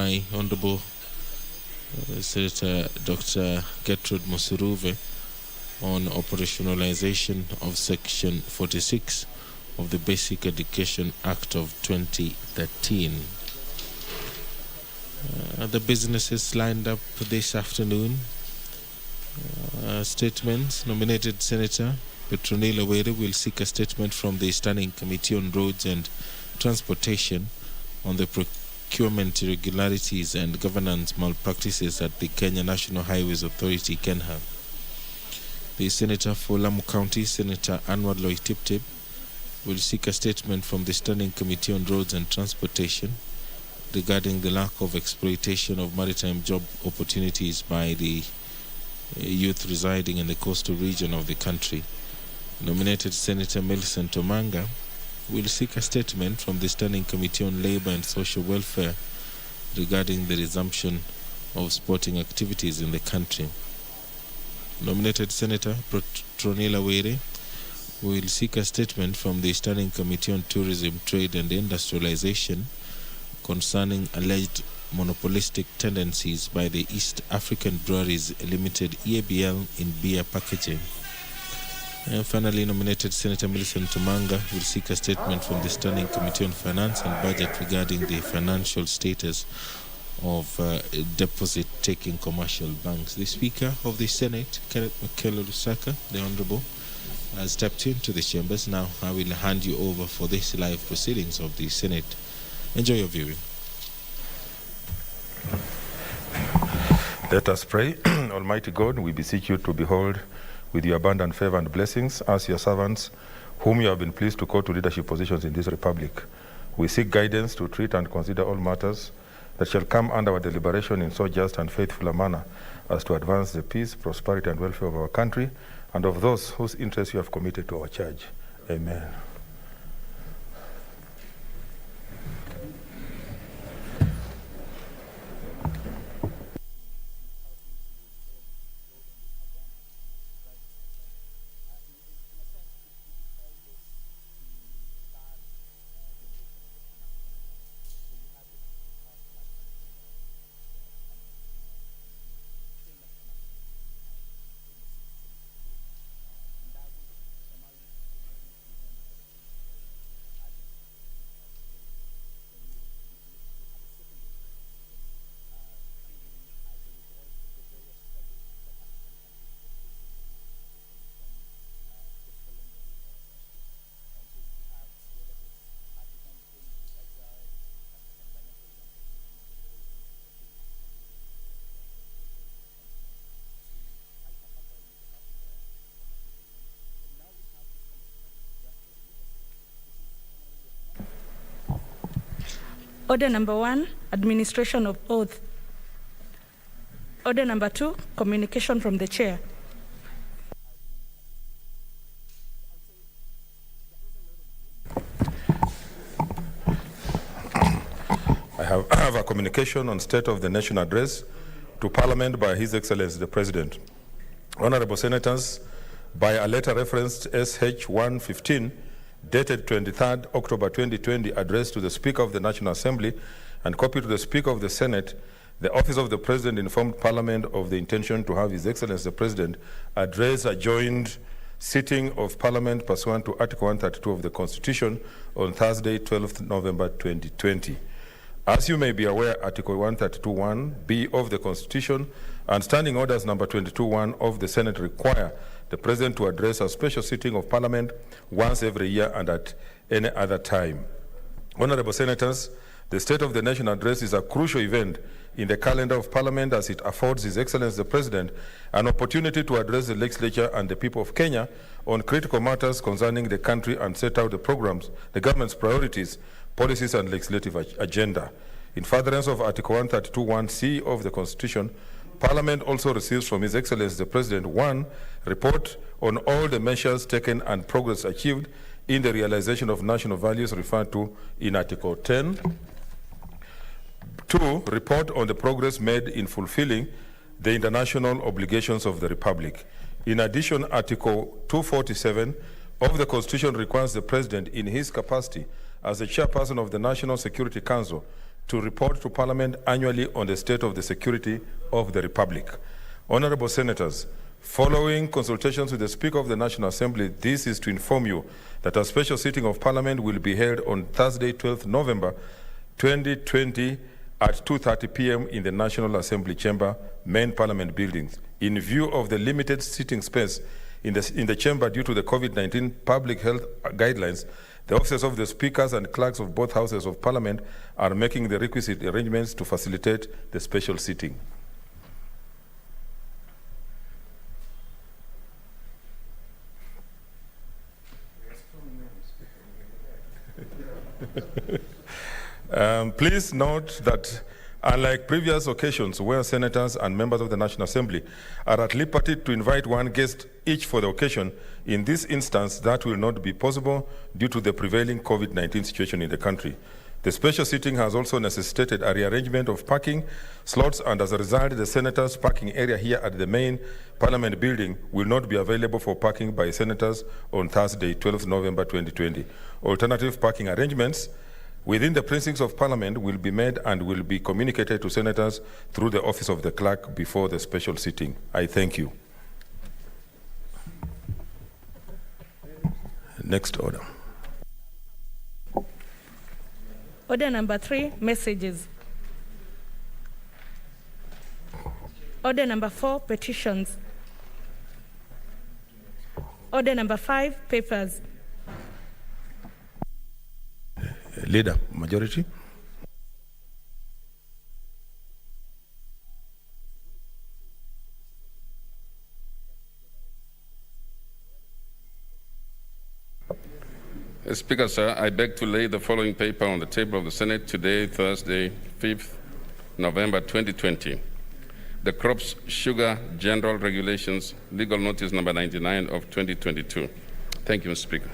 My Honorable Senator Dr. Gertrude Musuruve on operationalization of Section 46 of the Basic Education Act of 2013. The businesses lined up this afternoon. Statements. Nominated Senator Petronila Were will seek a statement from the Standing Committee on Roads and Transportation on the procurement irregularities and governance malpractices at the Kenya National Highways Authority, KENHA. The Senator for Lamu County, Senator Anwar Loitiptip, will seek a statement from the Standing Committee on Roads and Transportation regarding the lack of exploitation of maritime job opportunities by the youth residing in the coastal region of the country. Nominated Senator Millicent Omanga will seek a statement from the Standing Committee on Labour and Social Welfare regarding the resumption of sporting activities in the country. Nominated Senator Petronila Were will seek a statement from the Standing Committee on Tourism, Trade and Industrialization concerning alleged monopolistic tendencies by the East African Breweries Limited EABL in beer packaging. And finally, nominated Senator Millicent Omanga will seek a statement from the Standing Committee on Finance and Budget regarding the financial status of deposit-taking commercial banks. The Speaker of the Senate, Kenneth Mekelo Lusaka, the Honourable, has stepped into the chambers. Now I will hand you over for this live proceedings of the Senate. Enjoy your viewing. Let us pray. Almighty God, we beseech you to behold with your abundant favor and blessings as your servants, whom you have been pleased to call to leadership positions in this republic. We seek guidance to treat and consider all matters that shall come under our deliberation in so just and faithful a manner as to advance the peace, prosperity, and welfare of our country and of those whose interests you have committed to our charge. Amen. Order number 1, administration of oath. Order number 2, communication from the chair. I have a communication on State of the Nation address to Parliament by His Excellency the President. Honorable Senators, by a letter referenced SH 115, dated 23rd October 2020, addressed to the Speaker of the National Assembly and copied to the Speaker of the Senate, the Office of the President informed Parliament of the intention to have His Excellency the President address a joint sitting of Parliament pursuant to Article 132 of the Constitution on Thursday, 12th November 2020. As you may be aware, Article 132(1)(b) of the Constitution and Standing Orders number 22(1) of the Senate require the President to address a special sitting of Parliament once every year and at any other time. Honorable Senators, the State of the Nation address is a crucial event in the calendar of Parliament as it affords His Excellency the President an opportunity to address the legislature and the people of Kenya on critical matters concerning the country and set out the programs, the government's priorities, policies and legislative agenda. In furtherance of Article 132(1)(c) of the Constitution, Parliament also receives from His Excellency the President 1, report on all the measures taken and progress achieved in the realization of national values referred to in Article 10. 2, report on the progress made in fulfilling the international obligations of the Republic. In addition, Article 247 of the Constitution requires the President in his capacity as the chairperson of the National Security Council to report to Parliament annually on the state of the security of the Republic. Honorable Senators, following consultations with the Speaker of the National Assembly, this is to inform you that a special sitting of Parliament will be held on Thursday, 12th November 2020 at 2:30 p.m. in the National Assembly Chamber, main Parliament buildings. In view of the limited sitting space in the chamber due to the COVID-19 public health guidelines, the officers of the speakers and clerks of both houses of Parliament are making the requisite arrangements to facilitate the special sitting. Please note that unlike previous occasions where senators and members of the National Assembly are at liberty to invite one guest each for the occasion, in this instance that will not be possible due to the prevailing COVID-19 situation in the country. The special sitting has also necessitated a rearrangement of parking slots, and as a result, the senators' parking area here at the main Parliament building will not be available for parking by senators on Thursday, 12th November 2020. Alternative parking arrangements within the precincts of Parliament will be made and will be communicated to senators through the office of the clerk before the special sitting. I thank you. Next order. Order number 3, messages. Order number 4, petitions. Order number 5, papers. Leader, majority. Speaker, sir, I beg to lay the following paper on the table of the Senate today, Thursday, 5th November 2020. The Crops Sugar General Regulations, Legal Notice number 99 of 2022. Thank you, Mr. Speaker.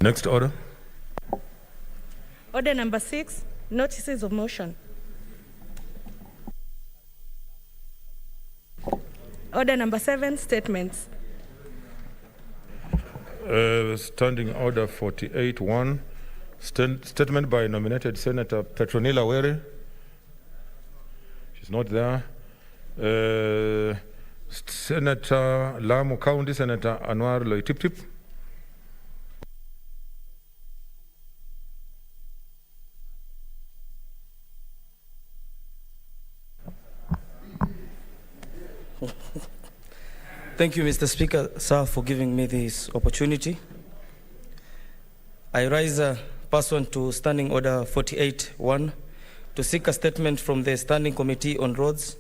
Next order. Order number 6, notices of motion. Order number 7, statements. Standing Order 48-1, statement by nominated Senator Petronila Were. She's not there. Senator Lamu County, Senator Anwar Loitiptip. Thank you, Mr. Speaker, sir, for giving me this opportunity. I rise pursuant to Standing Order 48-1 to seek a statement from the Standing Committee on Roads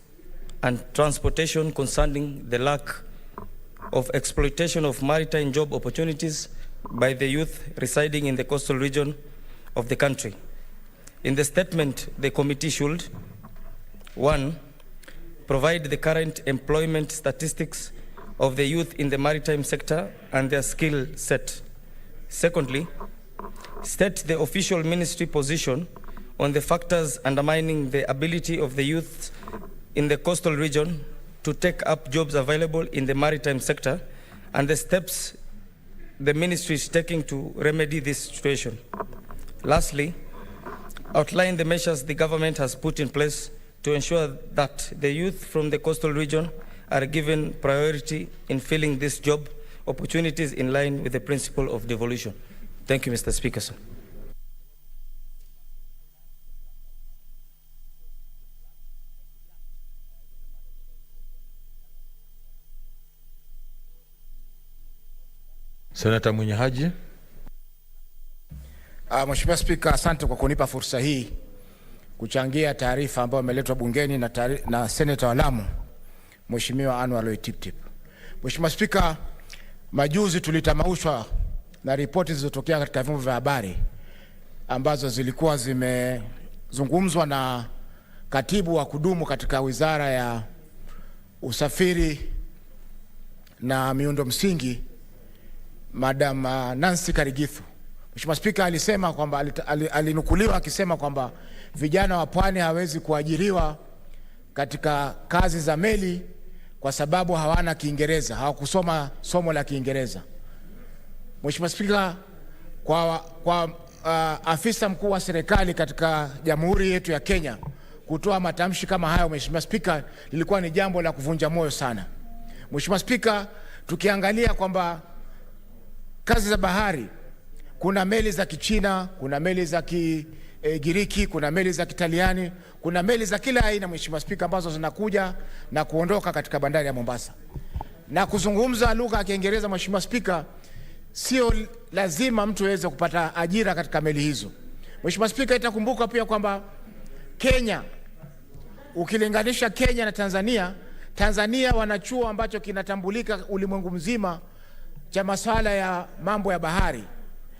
and Transportation concerning the lack of exploitation of maritime job opportunities by the youth residing in the coastal region of the country. In the statement, the committee should, 1, provide the current employment statistics of the youth in the maritime sector and their skill set. Secondly, state the official ministry position on the factors undermining the ability of the youth in the coastal region to take up jobs available in the maritime sector and the steps the ministry is taking to remedy this situation. Lastly, outline the measures the government has put in place to ensure that the youth from the coastal region are given priority in filling these job opportunities in line with the principle of devolution. Thank you, Mr. Speaker, sir. Senator Munyahaji. Mheshimiwa Spika, asante kwa kunipa fursa hii kuchangia taarifa ambayo imeletwa bungeni na Senator wa Lamu, Mheshimiwa Anwar Loitiptip. Mheshimiwa Spika, majuzi tulitamaushwa na ripoti zilizotokea katika vyombo vya habari ambazo zilikuwa zimezungumzwa na katibu wa kudumu katika Wizara ya Usafiri na Miundo Msingi, Madam Nancy Karigithu. Mheshimiwa Spika alisema kwamba alinukuliwa akisema kwamba vijana wa pwani hawezi kuajiriwa katika kazi za meli kwa sababu hawana Kiingereza, hawakusoma somo la Kiingereza. Mheshimiwa Spika, kwa afisa mkuu wa serikali katika Jamhuri yetu ya Kenya kutoa matamshi kama hayo, Mheshimiwa Spika, lilikuwa ni jambo la kuvunja moyo sana. Mheshimiwa Spika, tukiangalia kwamba kazi za bahari, kuna meli za Kichina, kuna meli za Kigiriki, kuna meli za Kitaliani, kuna meli za kila aina, Mheshimiwa Spika, ambazo zinakuja na kuondoka katika bandari ya Mombasa. Na kuzungumza lugha ya Kiingereza, Mheshimiwa Spika, sio lazima mtu aweze kupata ajira katika meli hizo. Mheshimiwa Spika, itakumbuka pia kwamba Kenya, ukilinganisha Kenya na Tanzania wana chuo ambacho kinatambulika ulimwengu mzima cha masuala ya mambo ya bahari,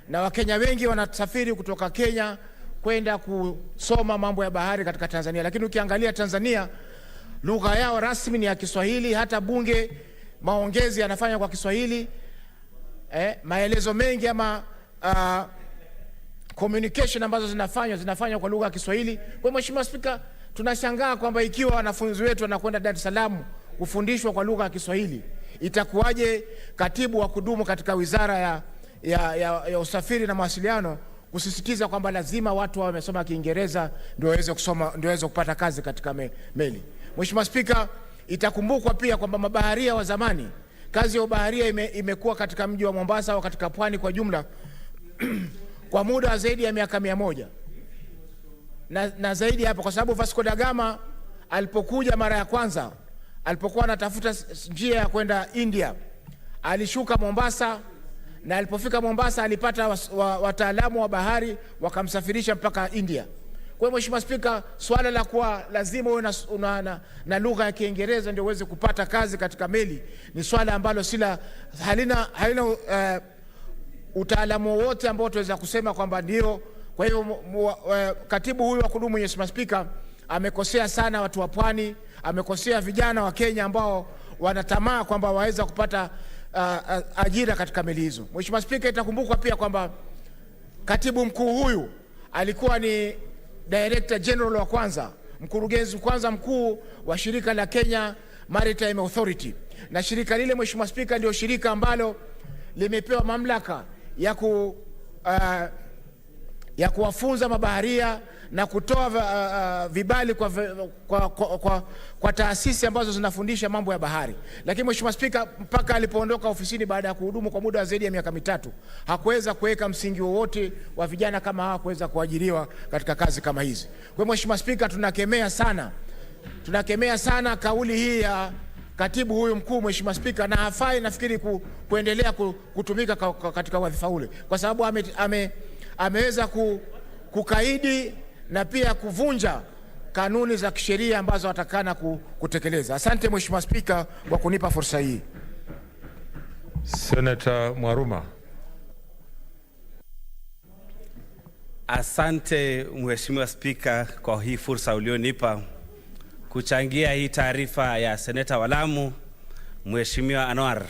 na Wakenya wengi wanasafiri kutoka Kenya kwenda kusoma mambo ya bahari katika Tanzania. Lakini ukiangalia Tanzania, lugha yao rasmi ni ya Kiswahili, hata bunge maongezi yanafanywa kwa Kiswahili, maelezo mengi ama communication ambazo zinafanywa kwa lugha ya Kiswahili. Kwa Mheshimiwa Spika, tunashangaa kwamba ikiwa wanafunzi wetu wanakwenda Dar es Salaam kufundishwa kwa lugha ya Kiswahili, itakuwaje katibu wa kudumu katika Wizara ya Usafiri na Mawasiliano kusisitiza kwamba lazima watu wamesoma Kiingereza ndio waweze kupata kazi katika meli? Mheshimiwa Spika, itakumbukwa pia kwamba mabaharia wa zamani, kazi ya ubaharia imekuwa katika mji wa Mombasa au katika pwani kwa jumla kwa muda zaidi ya miaka 100 na zaidi hapo, kwa sababu Vasco da Gama alipokuja mara ya kwanza, alipokuwa anatafuta njia ya kwenda India, alishuka Mombasa, na alipofika Mombasa alipata wataalamu wa bahari wakamsafirisha mpaka India. Kwa hiyo Mheshimiwa Spika, swala la kuwa lazima uwe na lugha ya Kiingereza ndio uweze kupata kazi katika meli ni swala ambalo halina utaalamu wote ambao tuweza kusema kwamba ndio. Kwa hiyo katibu huyu wa kudumu, Mheshimiwa Spika, amekosea sana watu wa pwani, amekosea vijana wa Kenya ambao wanatamaa kwamba waweza kupata ajira katika meli hizo. Mheshimiwa Spika, itakumbukwa pia kwamba katibu mkuu huyu alikuwa ni Director General wa kwanza, mkurugenzi kwanza mkuu wa shirika la Kenya Maritime Authority, na shirika lile, Mheshimiwa Spika, ndio shirika ambalo limepewa mamlaka ya kuwafunza mabaharia na kutoa vibali kwa taasisi ambazo zinafundisha mambo ya bahari. Lakini Mheshimiwa Spika, mpaka alipoondoka ofisini baada ya kuhudumu kwa muda wa zaidi ya miaka 3, hakuweza kuweka msingi wowote wa vijana kama hawa kuweza kuajiriwa katika kazi kama hizi. Kwa Mheshimiwa Spika, tunakemea sana kauli hii ya katibu huyu mkuu, Mheshimiwa Spika, na hafai nafikiri kuendelea kutumika katika wadhifa ule, kwa sababu ameweza kukaidi na pia kuvunja kanuni za kisheria ambazo atakana kutekeleza. Asante Mheshimiwa Spika kwa kunipa fursa hii. Senator Mwaruma. Asante Mheshimiwa Spika kwa hii fursa ulionipa kuchangia hii taarifa ya Seneta wa Lamu Mheshimiwa Anwar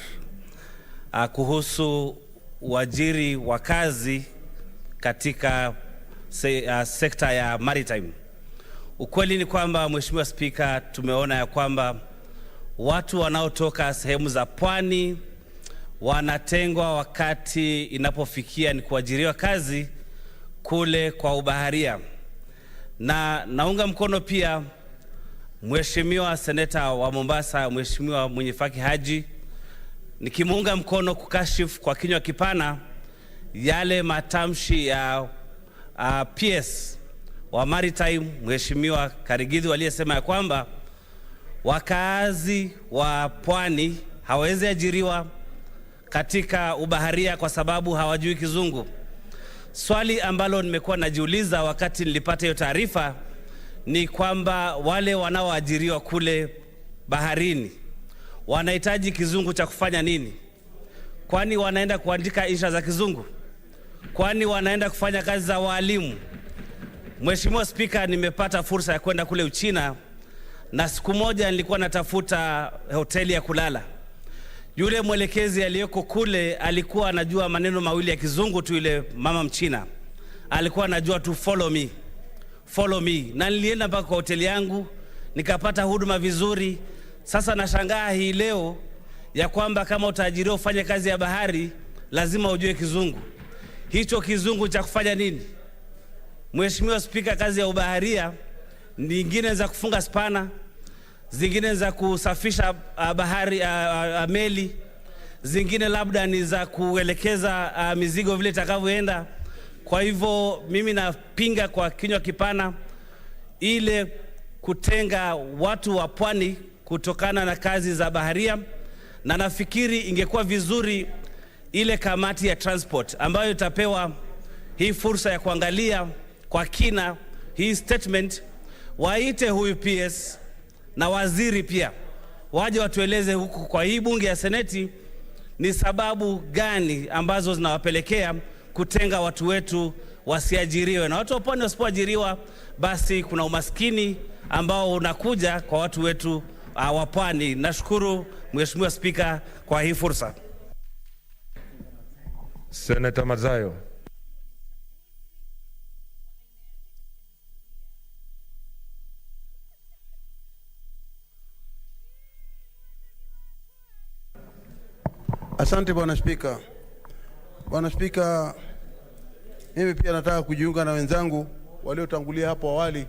kuhusu uajiri wa kazi katika sekta ya Maritime. Ukweli ni kwamba Mheshimiwa Spika, tumeona ya kwamba watu wanaotoka sehemu za pwani wanatengwa wakati inapofikia ni kuajiriwa kazi kule kwa ubaharia, na naunga mkono pia Mheshimiwa Seneta wa Mombasa, Mheshimiwa Mwenyefaki Haji, nikimuunga mkono kukashifu kwa kinywa kipana yale matamshi ya PS wa Maritime, Mheshimiwa Karigidhi, waliyesema ya kwamba wakazi wa pwani hawezi ajiriwa katika ubaharia kwa sababu hawajui Kizungu. Swali ambalo nimekuwa najiuliza wakati nilipata hiyo taarifa ni kwamba wale wanaoajiriwa kule baharini wanahitaji Kizungu cha kufanya nini? Kwani wanaenda kuandika insha za Kizungu? Kwani wanaenda kufanya kazi za walimu? Mheshimiwa Spika, nimepata fursa ya kwenda kule Uchina, na siku moja nilikuwa natafuta hoteli ya kulala. Yule mwelekezi aliyeko kule alikuwa anajua maneno mawili ya Kizungu tu. Yule mama Mchina alikuwa anajua tu follow me, na nilienda mpaka kwa hoteli yangu nikapata huduma vizuri. Sasa nashangaa hii leo ya kwamba kama utaajiriwa ufanye kazi ya bahari lazima ujue kizungu. Hicho kizungu cha kufanya nini? Mheshimiwa Spika, kazi ya ubaharia nyingine za kufunga spana, zingine za kusafisha bahari meli, zingine labda ni za kuelekeza mizigo vile itakavyoenda. Kwa hivyo mimi napinga kwa kinywa kipana ile kutenga watu wa pwani kutokana na kazi za baharia, na nafikiri ingekuwa vizuri ile kamati ya transport ambayo itapewa hii fursa ya kuangalia kwa kina hii statement, waite huyu PS na waziri pia waje watueleze huku kwa hii bunge ya seneti ni sababu gani ambazo zinawapelekea kutenga watu wetu wasiajiriwe, na watu wa pwani wasipoajiriwa basi kuna umaskini ambao unakuja kwa watu wetu wa pwani. Nashukuru Mheshimiwa Spika kwa hii fursa. Senator Mazayo. Asante Bwana Spika. Bwana Spika, mimi pia nataka kujiunga na wenzangu waliotangulia hapo awali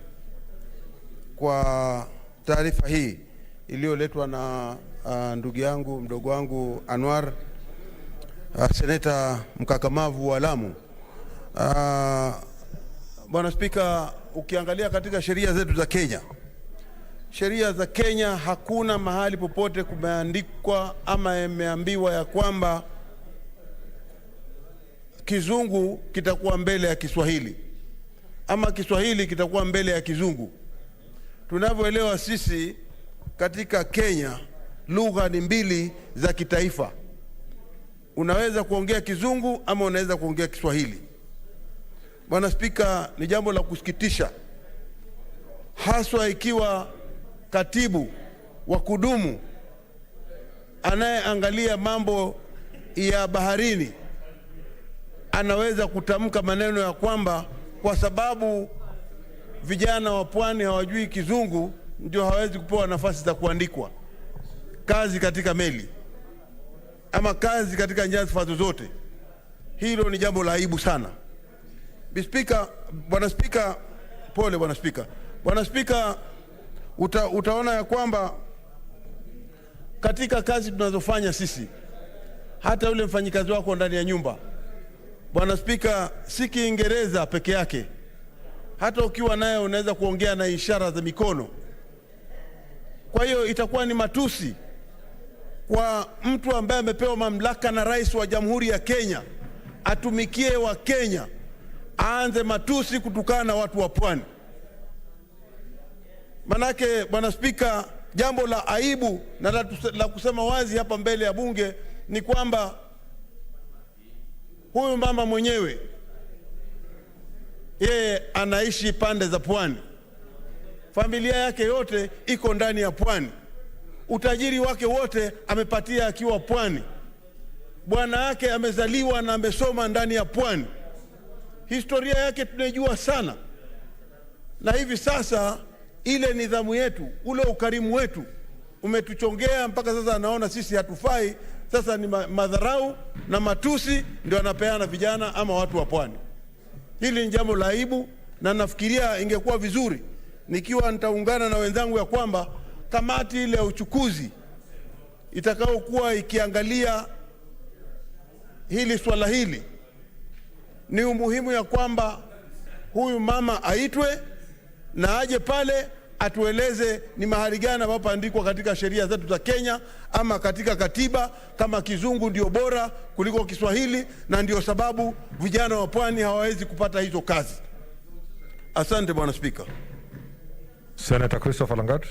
kwa taarifa hii iliyoletwa na ndugu yangu mdogo wangu Anwar, seneta mkakamavu wa Lamu. Bwana Spika, ukiangalia katika sheria zetu za Kenya, sheria za Kenya hakuna mahali popote kumeandikwa ama imeambiwa ya kwamba Kizungu kitakuwa mbele ya Kiswahili ama Kiswahili kitakuwa mbele ya Kizungu. Tunavyoelewa sisi katika Kenya, lugha ni mbili za kitaifa. Unaweza kuongea Kizungu ama unaweza kuongea Kiswahili. Bwana Spika, ni jambo la kusikitisha haswa ikiwa katibu wa kudumu anayeangalia mambo ya baharini anaweza kutamka maneno ya kwamba kwa sababu vijana wa pwani hawajui Kizungu ndio hawezi kupewa nafasi za kuandikwa kazi katika meli ama kazi katika nyadhifa zozote. Hilo ni jambo la aibu sana. Bwana Spika, pole Bwana Spika. Bwana Spika, utaona ya kwamba katika kazi tunazofanya sisi, hata yule mfanyikazi wako ndani ya nyumba, Bwana Spika, si Kiingereza peke yake. Hata ukiwa naye unaweza kuongea na ishara za mikono. Kwa hiyo itakuwa ni matusi kwa mtu ambaye amepewa mamlaka na Rais wa Jamhuri ya Kenya atumikie wa Kenya, aanze matusi kutukana na watu wa pwani. Manake Bwana Spika, jambo la aibu na la kusema wazi hapa mbele ya bunge ni kwamba huyu mama mwenyewe yeye anaishi pande za pwani, familia yake yote iko ndani ya pwani, utajiri wake wote amepatia akiwa pwani, bwana yake amezaliwa na amesoma ndani ya pwani, historia yake tunajua sana. Na hivi sasa ile nidhamu yetu, ule ukarimu wetu umetuchongea mpaka sasa anaona sisi hatufai. Sasa ni madharau na matusi ndio anapeana vijana ama watu wa pwani. Hili ni jambo la aibu, na nafikiria ingekuwa vizuri nikiwa nitaungana na wenzangu ya kwamba kamati ile ya uchukuzi itakayokuwa ikiangalia hili swala hili, ni umuhimu ya kwamba huyu mama aitwe na aje pale atueleze ni mahali gani ambapo andikwa katika sheria zetu za Kenya ama katika katiba kama Kizungu ndio bora kuliko Kiswahili, na ndio sababu vijana wa pwani hawawezi kupata hizo kazi. Asante Bwana Spika. Senator Christopher Langat.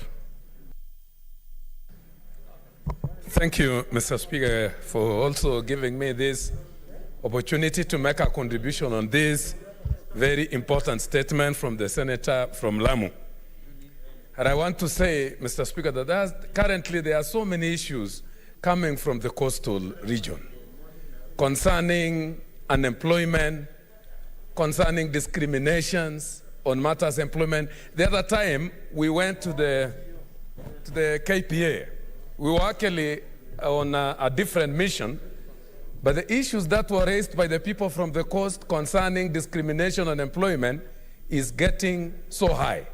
Thank you, Mr. Speaker, for also giving me this opportunity to make a contribution on this very important statement from the Senator from Lamu. And I want to say, Mr. Speaker, that currently there are so many issues coming from the coastal region concerning unemployment, concerning discriminations on matters of employment. The other time we went to the KPA we were actually on a different mission, but the issues that were raised by the people from the coast concerning discrimination on employment is getting so high.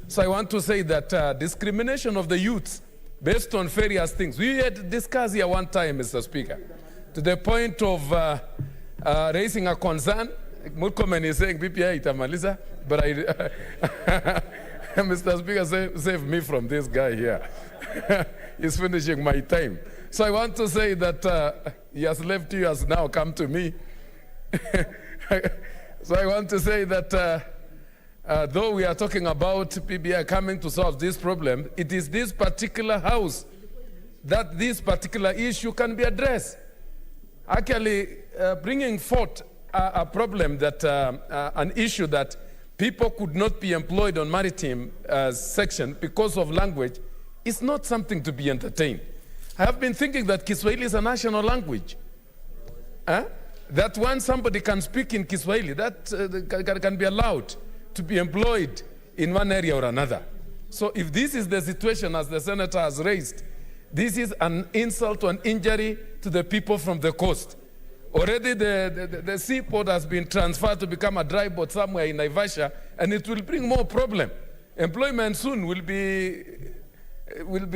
So I want to say that discrimination of the youth based on various things. We had discussed here one time, Mr. Speaker, to the point of raising a concern. Murkomen is saying BPI itamaliza, but Mr. Speaker, save me from this guy here. He's finishing my time. So I want to say that he has left you, has now come to me. So I want to say that though we are talking about PBI coming to solve this problem, it is this particular house that this particular issue can be addressed. Actually, bringing forth a problem that, an issue that people could not be employed on maritime section because of language is not something to be entertained. I have been thinking that Kiswahili is a national language. That when somebody can speak in Kiswahili, that can be allowed to be employed in one area or another. So if this is the situation as the senator has raised, this is an insult or an injury to the people from the coast. Already the seaport has been transferred to become a dry port somewhere in Naivasha, and it will bring more problem. Employment soon will be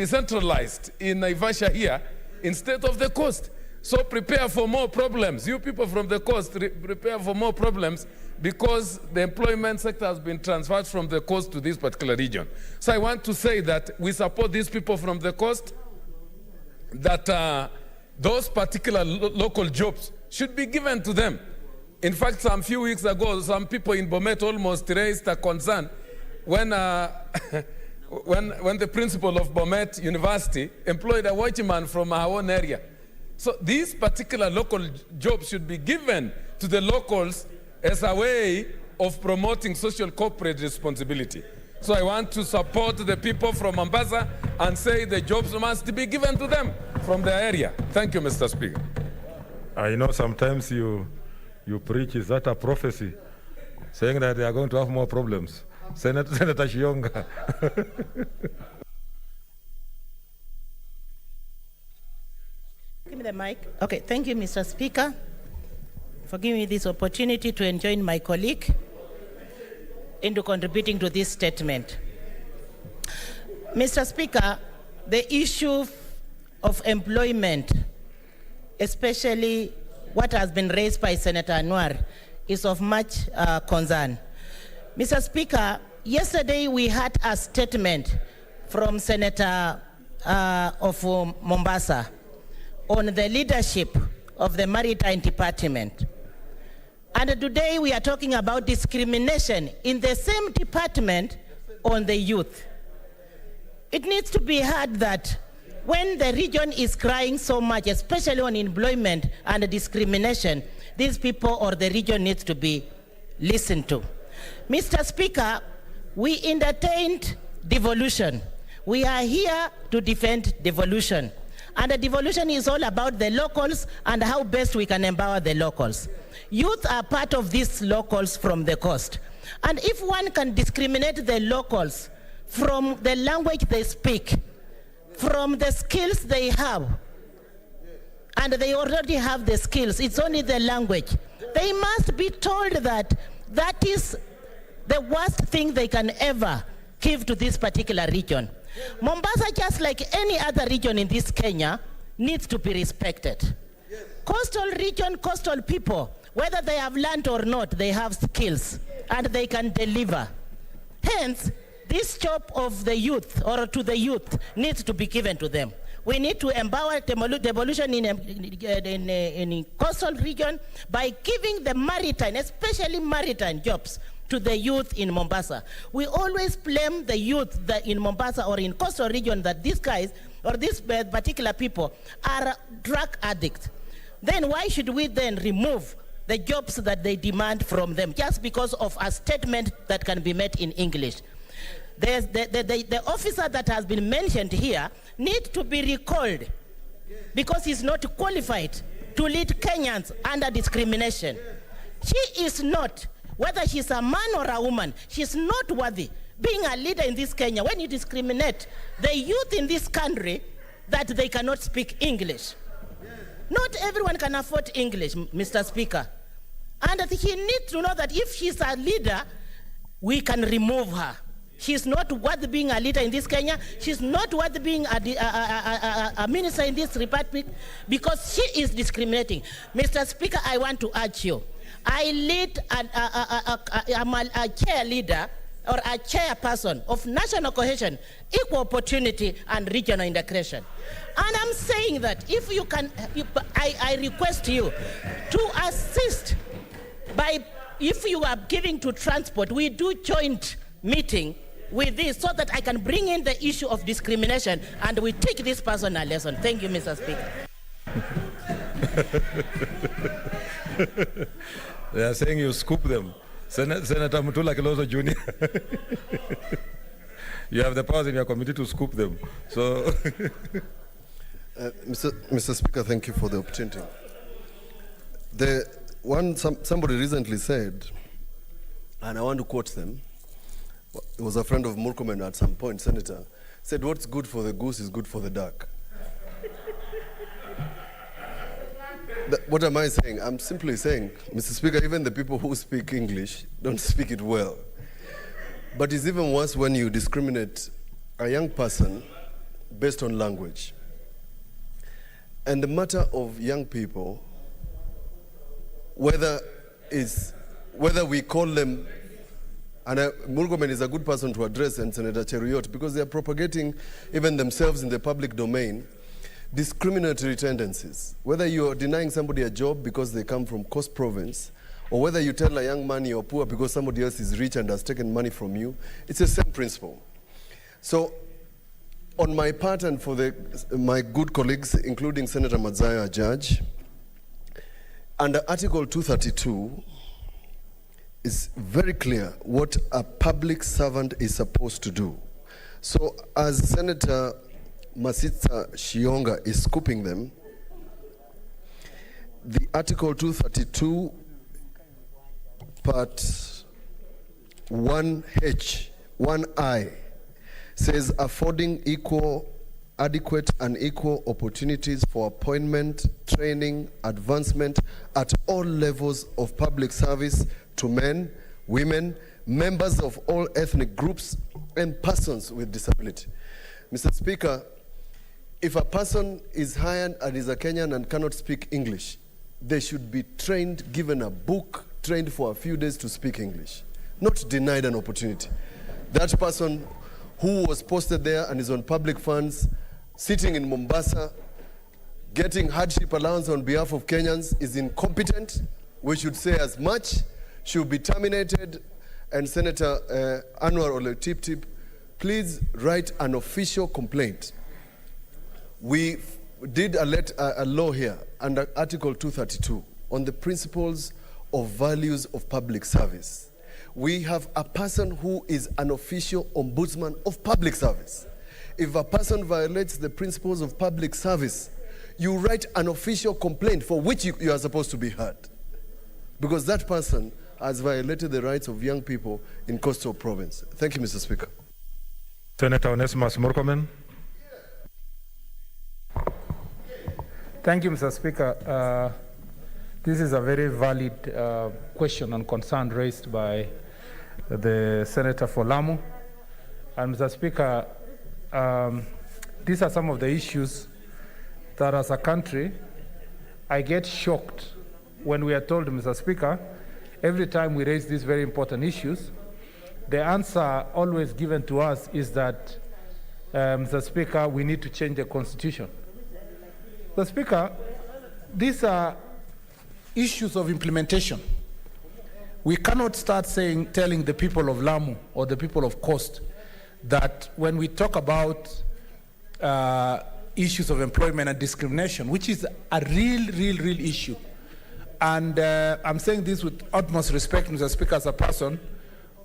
centralized in Naivasha here instead of the coast. So prepare for more problems. You people from the coast, prepare for more problems because the employment sector has been transferred from the coast to this particular region. So I want to say that we support these people from the coast, that those particular local jobs should be given to them. In fact, some few weeks ago, some people in Bomet almost raised a concern when the principal of Bomet University employed a watchman from our own area. So these particular local jobs should be given to the locals as a way of promoting social corporate responsibility. So I want to support the people from Mombasa and say the jobs must be given to them from the area. Thank you, Mr. Speaker. I know sometimes you preach, is that a prophecy, saying that they are going to have more problems? Senator Shionga. Give me the mic. Okay, thank you, Mr. Speaker, for giving me this opportunity to join my colleague into contributing to this statement. Mr. Speaker, the issue of employment, especially what has been raised by Senator Anwar, is of much concern. Mr. Speaker, yesterday we had a statement from Senator of Mombasa on the leadership of the Maritime Department. And today we are talking about discrimination in the same department on the youth. It needs to be heard that when the region is crying so much, especially on employment and discrimination, these people or the region needs to be listened to. Mr. Speaker, we entertained devolution. We are here to defend devolution. And the devolution is all about the locals and how best we can empower the locals. Youth are part of these locals from the coast. And if one can discriminate the locals from the language they speak, from the skills they have, and they already have the skills, it's only the language, they must be told that that is the worst thing they can ever give to this particular region. Mombasa, just like any other region in this Kenya, needs to be respected. Coastal region, coastal people, whether they have land or not, they have skills and they can deliver. Hence, this job of the youth or to the youth needs to be given to them. We need to empower devolution in coastal region by giving the maritime, especially maritime jobs, to the youth in Mombasa. We always blame the youth in Mombasa or in coastal region that these guys or these particular people are drug addicts. Then why should we then remove the jobs that they demand from them just because of a statement that can be made in English? The officer that has been mentioned here needs to be recalled because he's not qualified to lead Kenyans under discrimination. She is not, whether she's a man or a woman, she's not worthy being a leader in this Kenya. When you discriminate the youth in this country, that they cannot speak English. Not everyone can afford English, Mr. Speaker. And he needs to know that if she's a leader, we can remove her. She's not worth being a leader in this Kenya. She's not worth being a minister in this republic because she is discriminating. Mr. Speaker, I want to urge you. I lead I'm a chair leader or a chairperson of national cohesion, equal opportunity, and regional integration. And I'm saying that if you can, I request you to assist by, if you are giving to transport, we do joint meeting with this so that I can bring in the issue of discrimination and we take this person a lesson. Thank you, Mr. Speaker. They are saying you scoop them. Senator Mutula Kiloso Jr. You have the powers in your committee to scoop them. So, Mr. Speaker, thank you for the opportunity. Somebody recently said, and I want to quote them, it was a friend of Murkomen at some point, Senator, said, what's good for the goose is good for the duck. What am I saying? I'm simply saying, Mr. Speaker, even the people who speak English don't speak it well. But it's even worse when you discriminate a young person based on language. And the matter of young people, whether we call them, and Murkomen is a good person to address, and Senator Cheruiyot, because they are propagating even themselves in the public domain, discriminatory tendencies. Whether you're denying somebody a job because they come from Coast Province, or whether you tell a young man you're poor because somebody else is rich and has taken money from you, it's the same principle. So, on my part and for my good colleagues, including Senator Mazzaya, a judge, under Article 232 is very clear what a public servant is supposed to do. So, as Senator Masitsa Shionga is scooping them, the Article 232, Part 1H, 1I, says affording equal, adequate and equal opportunities for appointment, training, advancement at all levels of public service to men, women, members of all ethnic groups, and persons with disability. Mr. Speaker, if a person is hired and is a Kenyan and cannot speak English, they should be trained, given a book, trained for a few days to speak English, not denied an opportunity. That person who was posted there and is on public funds, sitting in Mombasa, getting hardship allowance on behalf of Kenyans is incompetent. We should say as much, should be terminated. And Senator Anwar Ole Tip, please write an official complaint. We did a law here under Article 232 on the principles of values of public service. We have a person who is an official ombudsman of public service. If a person violates the principles of public service, you write an official complaint for which you are supposed to be heard. Because that person has violated the rights of young people in Coastal Province. Thank you, Mr. Speaker. Senator Onesimus Murkomen. Thank you, Mr. Speaker. This is a very valid question and concern raised by the Senator for Lamu. And Mr. Speaker, these are some of the issues that as a country, I get shocked when we are told, Mr. Speaker, every time we raise these very important issues, the answer always given to us is that, Mr. Speaker, we need to change the Constitution. Mr. Speaker, these are issues of implementation. We cannot start telling the people of Lamu or the people of Coast that when we talk about issues of employment and discrimination, which is a real issue. And I'm saying this with utmost respect, Mr. Speaker, as a person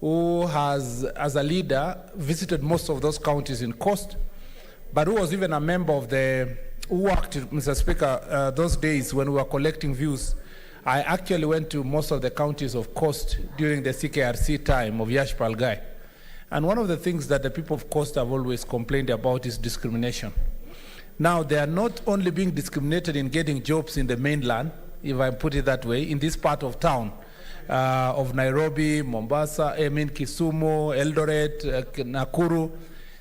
who has, as a leader, visited most of those counties in Coast, but who was even a member of who worked, Mr. Speaker, those days when we were collecting views. I actually went to most of the counties of Coast during the CKRC time of Yash Palgai. And one of the things that the people of Coast have always complained about is discrimination. Now, they are not only being discriminated in getting jobs in the mainland, if I put it that way, in this part of town, of Nairobi, Mombasa, Kisumu, Eldoret, Nakuru.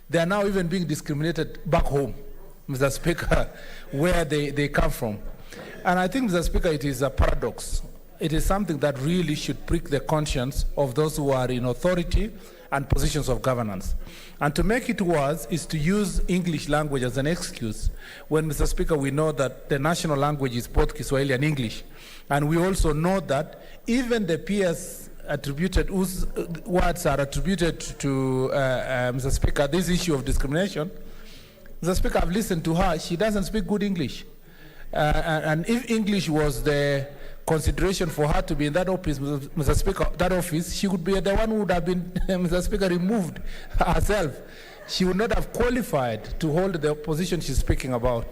They are now even being discriminated back home, Mr. Speaker, where they come from. And I think, Mr. Speaker, it is a paradox. It is something that really should prick the conscience of those who are in authority and positions of governance. And to make it worse is to use English language as an excuse when, Mr. Speaker, we know that the national language is both Kiswahili and English. And we also know that even the peers attributed, whose words are attributed to, Mr. Speaker, this issue of discrimination, Mr. Speaker, I've listened to her. She doesn't speak good English. And if English was the consideration for her to be in that office, Mr. Speaker, that office, she would be the one who would have been, Mr. Speaker, removed herself. She would not have qualified to hold the position she's speaking about.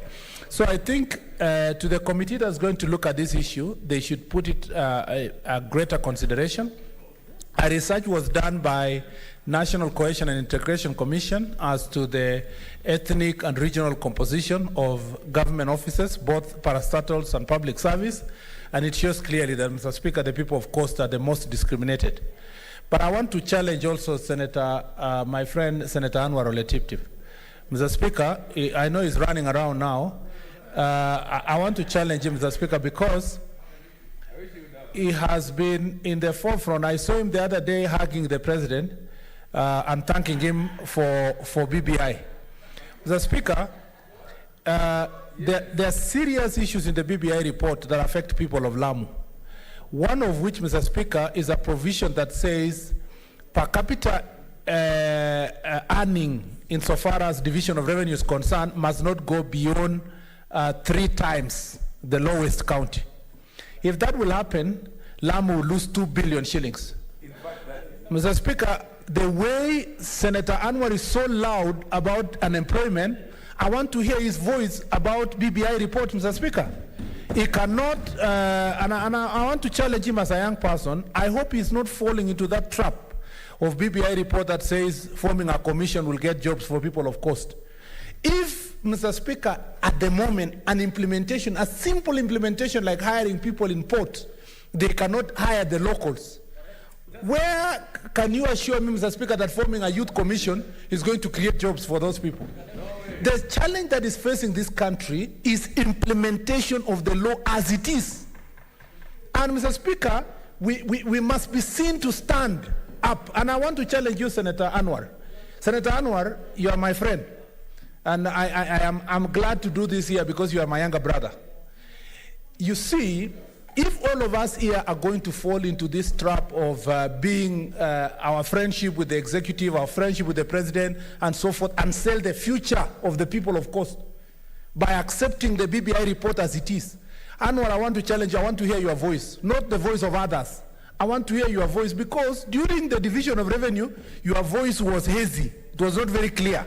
So I think to the committee that's going to look at this issue, they should put it a greater consideration. A research was done by National Cohesion and Integration Commission as to the ethnic and regional composition of government offices, both parastatals and public service, and it shows clearly that, Mr. Speaker, the people of Coast are the most discriminated. But I want to challenge also Senator, my friend Senator Anwar Ole-Tiptip. Mr. Speaker, I know he's running around now. I want to challenge him, Mr. Speaker, because he has been in the forefront. I saw him the other day hugging the president and thanking him for BBI. Mr. Speaker, there are serious issues in the BBI report that affect people of Lamu. One of which, Mr. Speaker, is a provision that says per capita earning insofar as division of revenue is concerned must not go beyond 3 times the lowest county. If that will happen, Lamu will lose 2 billion shillings. Mr. Speaker, the way Senator Anwar is so loud about unemployment, I want to hear his voice about BBI report, Mr. Speaker. He cannot, and I want to challenge him as a young person. I hope he's not falling into that trap of BBI report that says forming a commission will get jobs for people of Coast. If, Mr. Speaker, at the moment, an implementation, a simple implementation like hiring people in port, they cannot hire the locals. Where can you assure me, Mr. Speaker, that forming a youth commission is going to create jobs for those people? The challenge that is facing this country is implementation of the law as it is. And, Mr. Speaker, we must be seen to stand up. And I want to challenge you, Senator Anwar. Senator Anwar, you are my friend. And I'm glad to do this here because you are my younger brother. You see, if all of us here are going to fall into this trap of being our friendship with the executive, our friendship with the president, and so forth, and sell the future of the people of Coast by accepting the BBI report as it is, Anwar, I want to challenge you. I want to hear your voice, not the voice of others. I want to hear your voice because during the division of revenue, your voice was hazy. It was not very clear.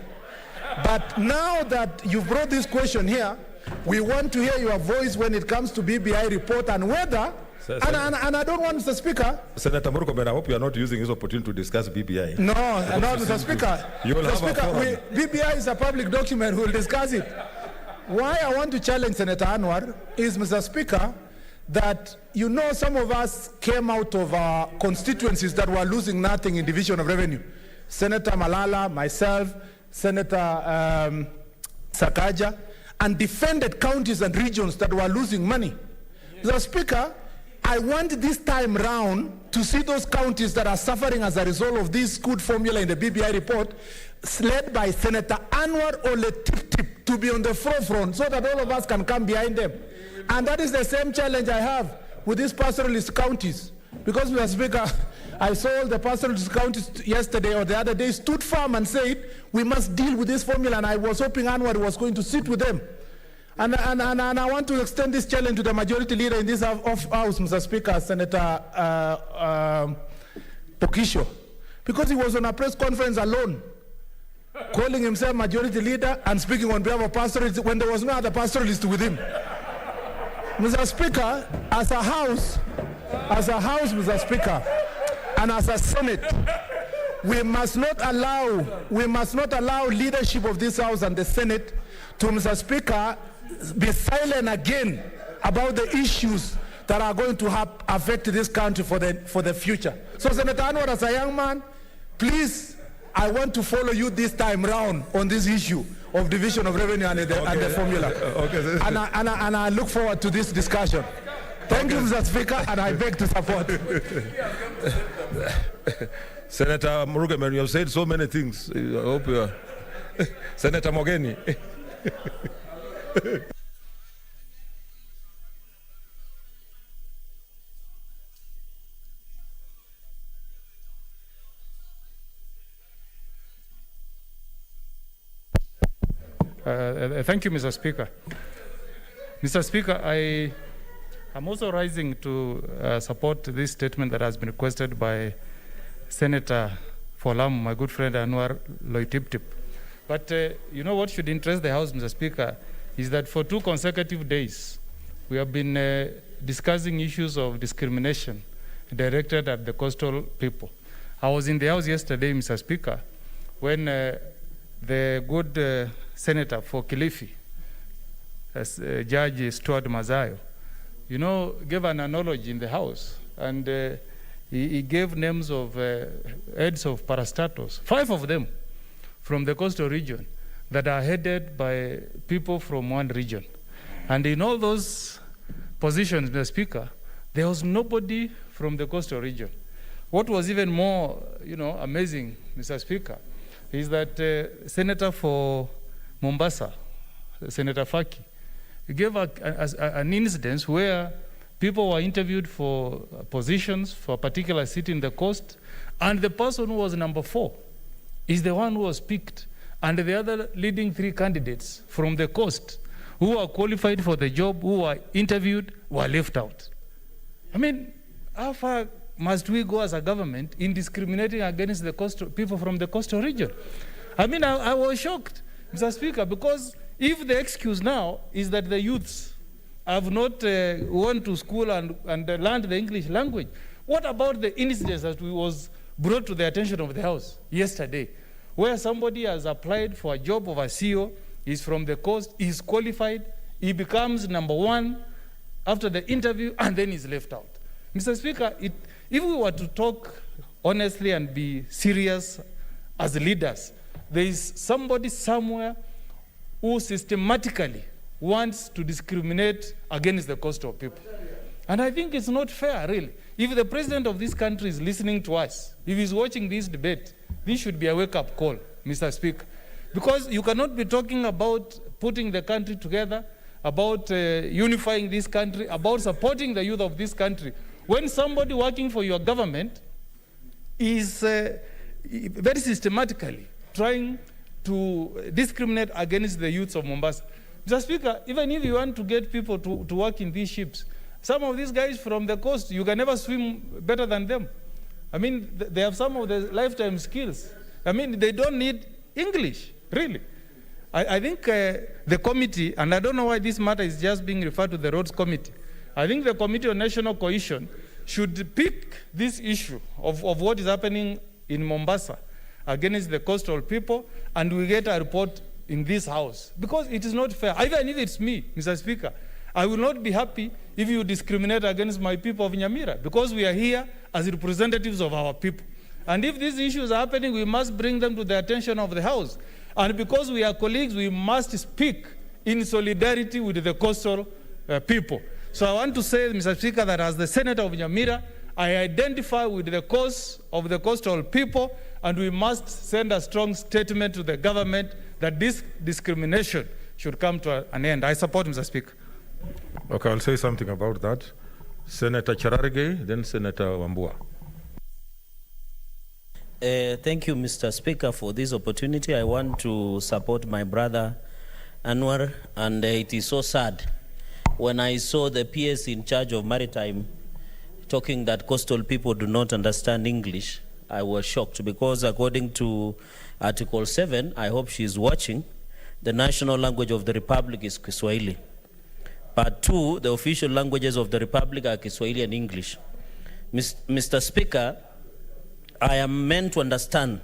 But now that you've brought this question here, we want to hear your voice when it comes to BBI report and whether, and I don't want, Mr. Speaker. Senator Murkomen, I hope you are not using this opportunity to discuss BBI. No, Mr. Speaker. Mr. Speaker, BBI is a public document. We'll discuss it. Why I want to challenge Senator Anwar is, Mr. Speaker, that you know some of us came out of our constituencies that were losing nothing in division of revenue. Senator Malala, myself, Senator Sakaja, and defended counties and regions that were losing money. Mr. Speaker, I want this time round to see those counties that are suffering as a result of this good formula in the BBI report, led by Senator Anwar Ole-Tiptip, to be on the forefront so that all of us can come behind them. And that is the same challenge I have with these pastoralist counties. Because, Mr. Speaker, I saw all the pastoralist counties yesterday or the other day stood firm and said, we must deal with this formula, and I was hoping Anwar was going to sit with them. And I want to extend this challenge to the majority leader in this House, Mr. Speaker, Senator Pokisho, because he was on a press conference alone, calling himself majority leader and speaking on behalf of pastoralists when there was no other pastoralist with him. Mr. Speaker, as a House, Mr. Speaker, and as a Senate, we must not allow leadership of this House and the Senate to, Mr. Speaker, be silent again about the issues that are going to affect this country for the future. So, Senator Anwar, as a young man, please, I want to follow you this time round on this issue of division of revenue and the formula. And I look forward to this discussion. Thank you, Mr. Speaker, and I beg to support. Senator Murugemen, you have said so many things. I hope you are. Senator Mogeni. Thank you, Mr. Speaker. Mr. Speaker, I am also rising to support this statement that has been requested by Senator for Lamu, my good friend Anwar Loitiptip. But you know what should interest the House, Mr. Speaker, is that for 2 consecutive days, we have been discussing issues of discrimination directed at the coastal people. I was in the House yesterday, Mr. Speaker, when the good Senator for Kilifi, Judge Stuart Mazayo, you know, gave an analogy in the House, and he gave names of heads of parastatals, 5 of them from the coastal region that are headed by people from one region. And in all those positions, Mr. Speaker, there was nobody from the coastal region. What was even more, amazing, Mr. Speaker, is that Senator for Mombasa, Senator Faki, gave an incident where people were interviewed for positions for a particular city in the coast, and the person who was number 4 is the one who was picked, and the other leading 3 candidates from the coast who were qualified for the job, who were interviewed, were left out. I mean, how far must we go as a government in discriminating against the coastal people from the coastal region? I mean, I was shocked, Mr. Speaker, because if the excuse now is that the youths have not gone to school and learned the English language, what about the incidents that was brought to the attention of the House yesterday, where somebody has applied for a job of a CEO, is from the coast, is qualified, he becomes number 1 after the interview, and then is left out? Mr. Speaker, if we were to talk honestly and be serious as leaders, there is somebody somewhere who systematically wants to discriminate against the coastal people. And I think it's not fair, really. If the president of this country is listening to us, if he's watching this debate, this should be a wake-up call, Mr. Speaker. Because you cannot be talking about putting the country together, about unifying this country, about supporting the youth of this country, when somebody working for your government is very systematically trying to discriminate against the youths of Mombasa. Mr. Speaker, even if you want to get people to work in these ships, some of these guys from the coast, you can never swim better than them. I mean, they have some of the lifetime skills. I mean, they don't need English, really. I think the committee, and I don't know why this matter is just being referred to the Roads Committee, I think the Committee on National Cohesion should pick this issue of what is happening in Mombasa against the coastal people, and we get a report in this House. Because it is not fair. Even if it's me, Mr. Speaker, I will not be happy if you discriminate against my people of Nyamira, because we are here as representatives of our people. And if these issues are happening, we must bring them to the attention of the House. And because we are colleagues, we must speak in solidarity with the coastal people. So I want to say, Mr. Speaker, that as the Senator of Nyamira, I identify with the cause of the coastal people, and we must send a strong statement to the government that this discrimination should come to an end. I support, Mr. Speaker. Okay, I'll say something about that. Senator Chararge, then Senator Wambua. Thank you, Mr. Speaker, for this opportunity. I want to support my brother Anwar, and it is so sad when I saw the PS in charge of Maritime talking that coastal people do not understand English. I was shocked, because according to Article 7, I hope she's watching, the national language of the Republic is Kiswahili. Part 2, the official languages of the Republic are Kiswahili and English. Mr. Speaker, I am meant to understand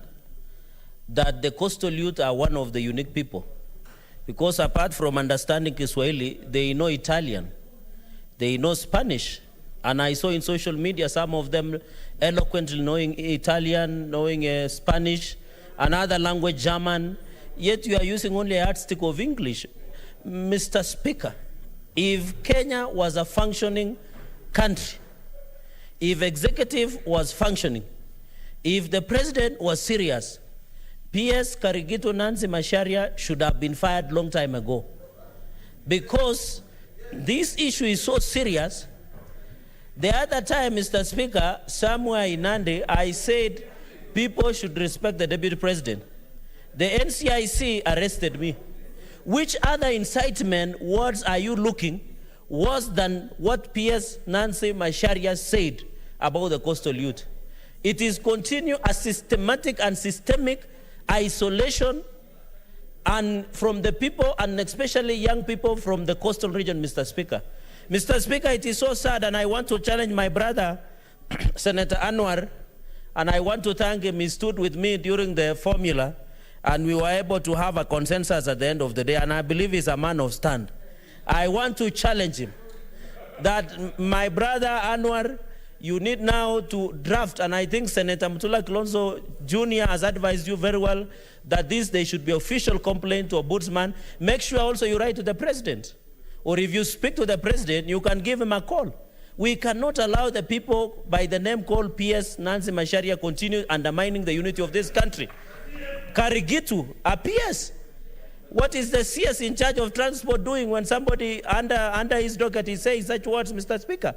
that the coastal youth are one of the unique people. Because apart from understanding Kiswahili, they know Italian, they know Spanish. And I saw in social media some of them eloquently knowing Italian, knowing Spanish, another language, German, yet you are using only a yardstick of English. Mr. Speaker, if Kenya was a functioning country, if executive was functioning, if the president was serious, PS Karigitu Nancy Macharia should have been fired long time ago. Because this issue is so serious. The other time, Mr. Speaker, somewhere in Nandi, I said people should respect the deputy president. The NCIC arrested me. Which other incitement words are you looking worse than what PS Nancy Macharia said about the coastal youth? It is continue a systematic and systemic isolation and from the people, and especially young people from the coastal region, Mr. Speaker. Mr. Speaker, it is so sad, and I want to challenge my brother, Senator Anwar, and I want to thank him. He stood with me during the formula, and we were able to have a consensus at the end of the day, and I believe he's a man of stand. I want to challenge him that my brother Anwar, you need now to draft, and I think Senator Mutula Kilonzo Jr. has advised you very well that there should be official complaint to Ombudsman. Make sure also you write to the president. Or if you speak to the president, you can give him a call. We cannot allow the people by the name called PS Nancy Macharia continue undermining the unity of this country. Karigitu, a PS. What is the CS in charge of transport doing when somebody under his docket is saying such words, Mr. Speaker?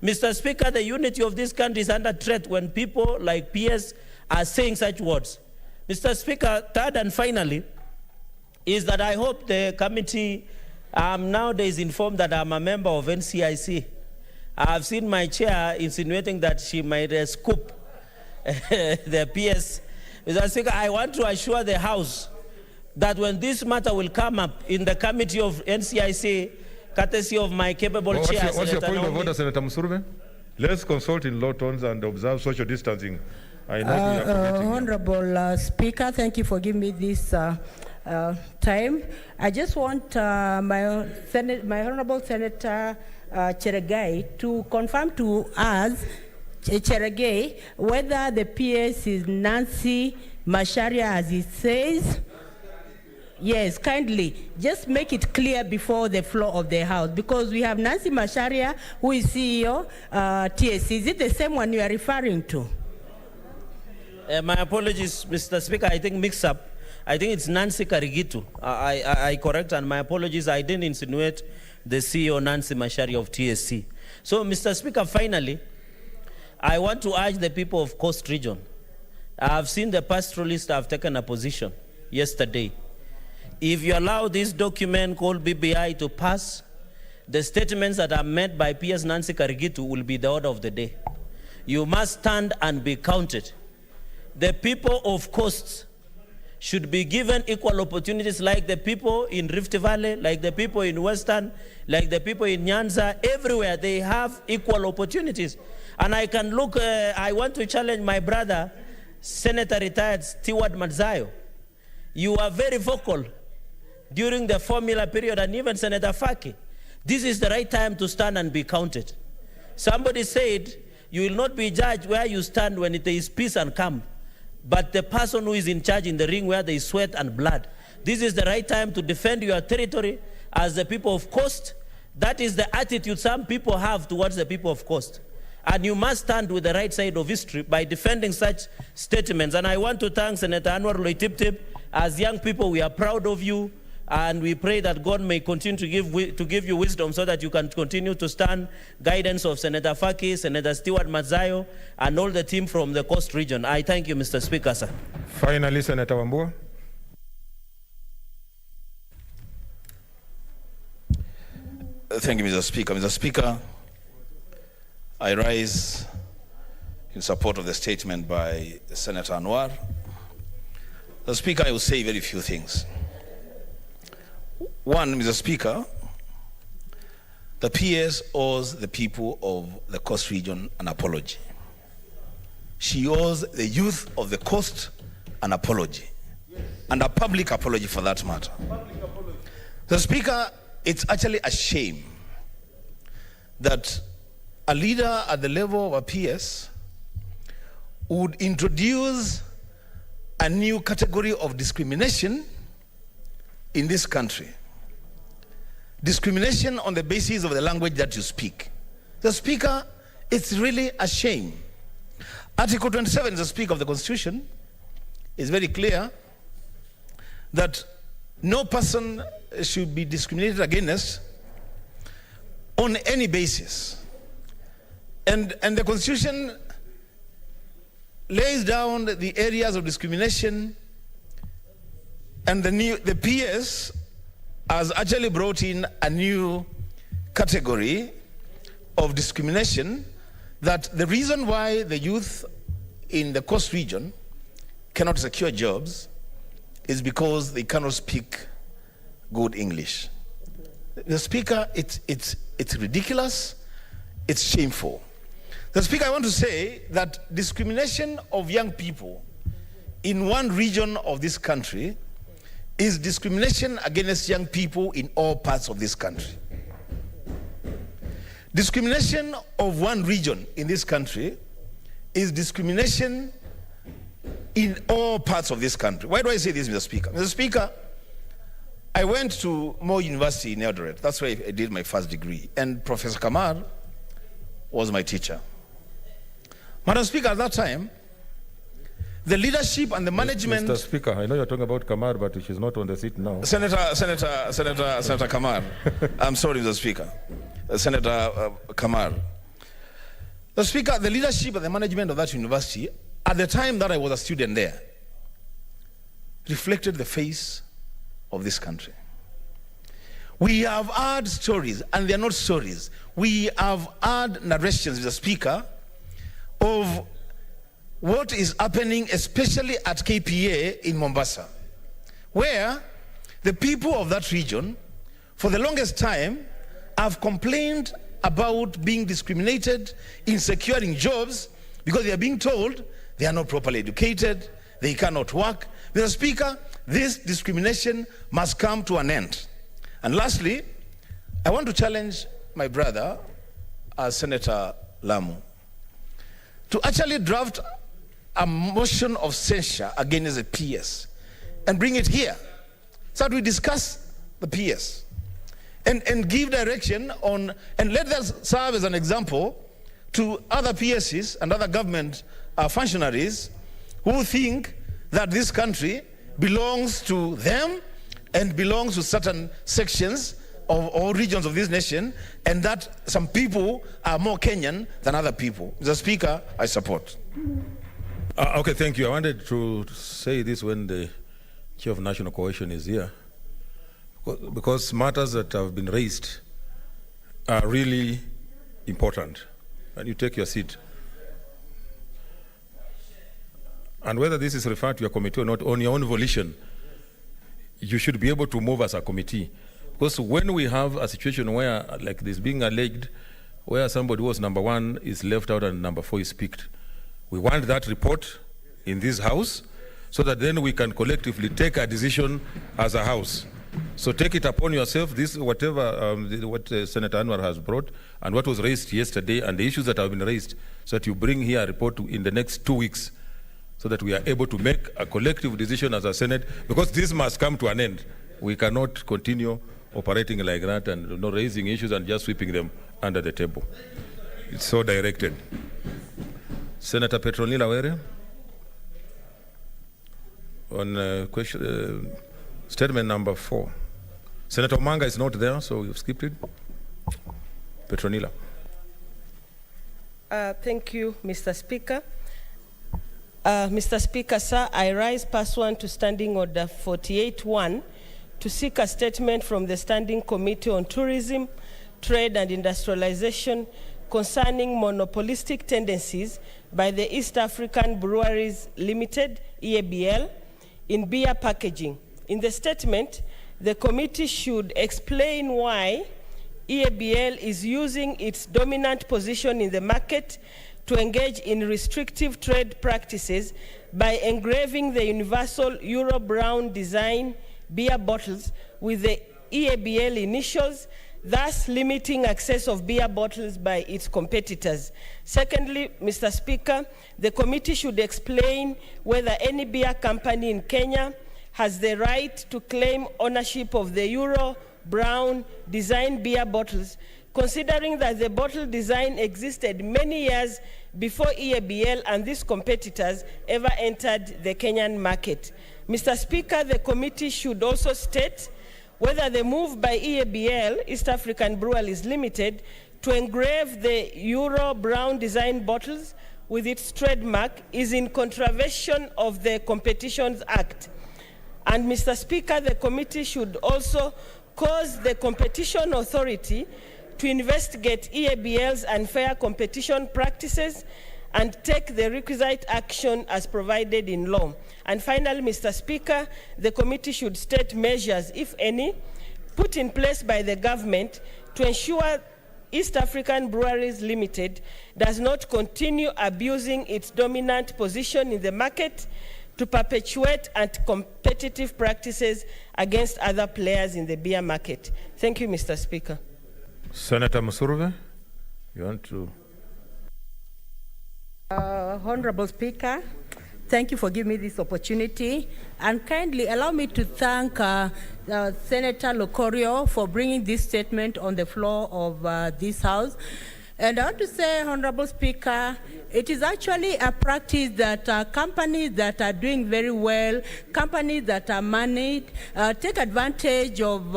Mr. Speaker, the unity of this country is under threat when people like PS are saying such words. Mr. Speaker, third and finally, is that I hope the committee nowadays informed that I'm a member of NCIC. I have seen my chair insinuating that she might scoop the PS. Mr. Speaker, I want to assure the House that when this matter will come up in the committee of NCIC, courtesy of my capable chair, what's your point of order, Senator Musurube? Let's consult in low tones and observe social distancing. I know we are Honorable Speaker, thank you for giving me this time. I just want my Honorable Senator Cheregai to confirm to us, Cheregai, whether the PS is Nancy Macharia as he says. Yes, kindly, just make it clear before the floor of the House, because we have Nancy Macharia, who is CEO, TSC. Is it the same one you are referring to? My apologies, Mr. Speaker, I think mix up. I think it's Nancy Karigitu. I correct, and my apologies, I didn't insinuate the CEO, Nancy Macharia of TSC. So, Mr. Speaker, finally, I want to urge the people of Coast Region. I have seen the pastoralists have taken a position yesterday. If you allow this document called BBI to pass, the statements that are made by PS Nancy Karigitu will be the order of the day. You must stand and be counted. The people of Coast should be given equal opportunities like the people in Rift Valley, like the people in Western, like the people in Nyanza. Everywhere they have equal opportunities. And I can look, I want to challenge my brother, Senator retired Stewart Madzayo. You are very vocal during the formula period, and even Senator Faki. This is the right time to stand and be counted. Somebody said, you will not be judged where you stand when it is peace and calm, but the person who is in charge in the ring where there is sweat and blood. This is the right time to defend your territory as the people of Coast. That is the attitude some people have towards the people of Coast. And you must stand with the right side of history by defending such statements. And I want to thank Senator Anwar Loitiptip. As young people, we are proud of you. And we pray that God may continue to give you wisdom so that you can continue to stand guidance of Senator Faki, Senator Stewart Madzayo, and all the team from the Coast Region. I thank you, Mr. Speaker, sir. Finally, Senator Wambua. Thank you, Mr. Speaker. Mr. Speaker, I rise in support of the statement by Senator Anwar. Mr. Speaker, I will say very few things. One, Mr. Speaker, the PS owes the people of the Coast Region an apology. she owes the youth of the coast an apology, and a public apology for that matter. The Speaker, it's actually a shame that a leader at the level of a PS would introduce a new category of discrimination in this country. Discrimination on the basis of the language that you speak. The Speaker, it's really a shame. Article 27, the Speaker of the Constitution, is very clear that no person should be discriminated against on any basis. And the Constitution lays down the areas of discrimination, and the PS has actually brought in a new category of discrimination, that the reason why the youth in the coast region cannot secure jobs is because they cannot speak good English. The Speaker, it's ridiculous, it's shameful. The Speaker, I want to say that discrimination of young people in one region of this country is discrimination against young people in all parts of this country. Discrimination of one region in this country is discrimination in all parts of this country. Why do I say this, Mr. Speaker? Mr. Speaker, I went to Moore University in Eldoret. That's where I did my first degree. And Professor Kamar was my teacher. Madam Speaker, at that time, the leadership and the management... Mr. Speaker, I know you're talking about Kamar, but she's not on the seat now. Senator Kamar. I'm sorry, Mr. Speaker. Senator Kamar. The Speaker, the leadership and the management of that university, at the time that I was a student there, reflected the face of this country. We have heard stories, and they're not stories. We have heard narrations, Mr. Speaker, of what is happening, especially at KPA in Mombasa, where the people of that region, for the longest time, have complained about being discriminated in securing jobs because they are being told they are not properly educated, they cannot work. Mr. Speaker, this discrimination must come to an end. And lastly, I want to challenge my brother, Senator Lamu, to actually draft a motion of censure against the PS and bring it here so that we discuss the PS and give direction on, and let that serve as an example to other PSs and other government functionaries who think that this country belongs to them and belongs to certain sections of or regions of this nation, and that some people are more Kenyan than other people. Mr. Speaker, I support. Okay, thank you. I wanted to say this when the Chair of National Coalition is here, because matters that have been raised are really important. And you take your seat. And whether this is referred to your committee or not, on your own volition, you should be able to move as a committee. Because when we have a situation where, like this being alleged, where somebody was number 1 is left out and number 4 is picked, we want that report in this house so that then we can collectively take a decision as a house. So take it upon yourself, this whatever what Senator Anwar has brought and what was raised yesterday and the issues that have been raised, so that you bring here a report in the next 2 weeks so that we are able to make a collective decision as a Senate, because this must come to an end. We cannot continue operating like that and raising issues and just sweeping them under the table. It's so directed. Senator Petronila Were, on question, statement number 4. Senator Omanga is not there, so we've skipped it. Petronila. Thank you, Mr. Speaker. Mr. Speaker, sir, I rise pursuant to Standing Order 48-1 to seek a statement from the Standing Committee on Tourism, Trade and Industrialization concerning monopolistic tendencies by the East African Breweries Limited, EABL, in beer packaging. In the statement, the committee should explain why EABL is using its dominant position in the market to engage in restrictive trade practices by engraving the universal Euro brown design beer bottles with the EABL initials, thus limiting access of beer bottles by its competitors. Secondly, Mr. Speaker, the committee should explain whether any beer company in Kenya has the right to claim ownership of the Euro brown design beer bottles, considering that the bottle design existed many years before EABL and these competitors ever entered the Kenyan market. Mr. Speaker, the committee should also state whether the move by EABL, East African Breweries Limited, to engrave the Euro brown design bottles with its trademark is in contravention of the Competitions Act. And Mr. Speaker, the committee should also cause the Competition Authority to investigate EABL's unfair competition practices and take the requisite action as provided in law. And finally, Mr. Speaker, the committee should state measures, if any, put in place by the government to ensure East African Breweries Limited does not continue abusing its dominant position in the market to perpetuate anti-competitive practices against other players in the beer market. Thank you, Mr. Speaker. Senator Musuruve, you want to? Honorable Speaker, thank you for giving me this opportunity, and kindly allow me to thank Senator Locorio for bringing this statement on the floor of this House. And I want to say, Honorable Speaker, it is actually a practice that companies that are doing very well, companies that are moneyed, take advantage of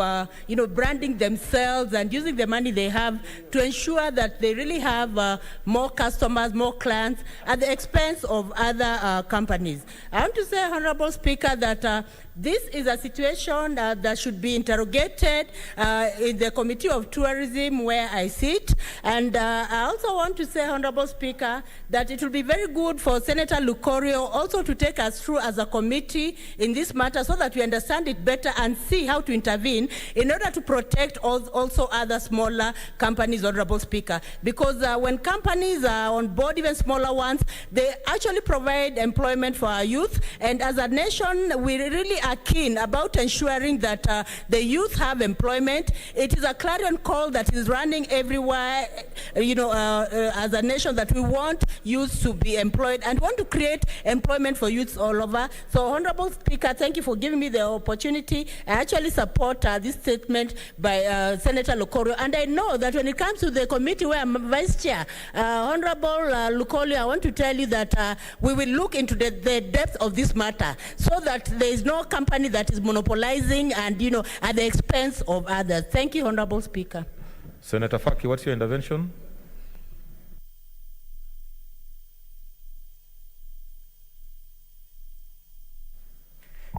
branding themselves and using the money they have to ensure that they really have more customers, more clients at the expense of other companies. I want to say, Honorable Speaker, that this is a situation that should be interrogated in the Committee of Tourism where I sit. And I also want to say, Honorable Speaker, that it will be very good for Senator Lucorio also to take us through as a committee in this matter so that we understand it better and see how to intervene in order to protect also other smaller companies, Honorable Speaker. Because when companies are on board, even smaller ones, they actually provide employment for our youth. And as a nation, we really are keen about ensuring that the youth have employment. It is a clarion call that is running everywhere, as a nation, that we want youth to be employed and want to create employment for youths all over. So, Honorable Speaker, thank you for giving me the opportunity. I actually support this statement by Senator Locorio, and I know that when it comes to the committee where I'm Vice Chair, Honorable Locorio, I want to tell you that we will look into the depth of this matter so that there is no company that is monopolizing and, at the expense of others. Thank you, Honorable Speaker. Senator Faki, what's your intervention?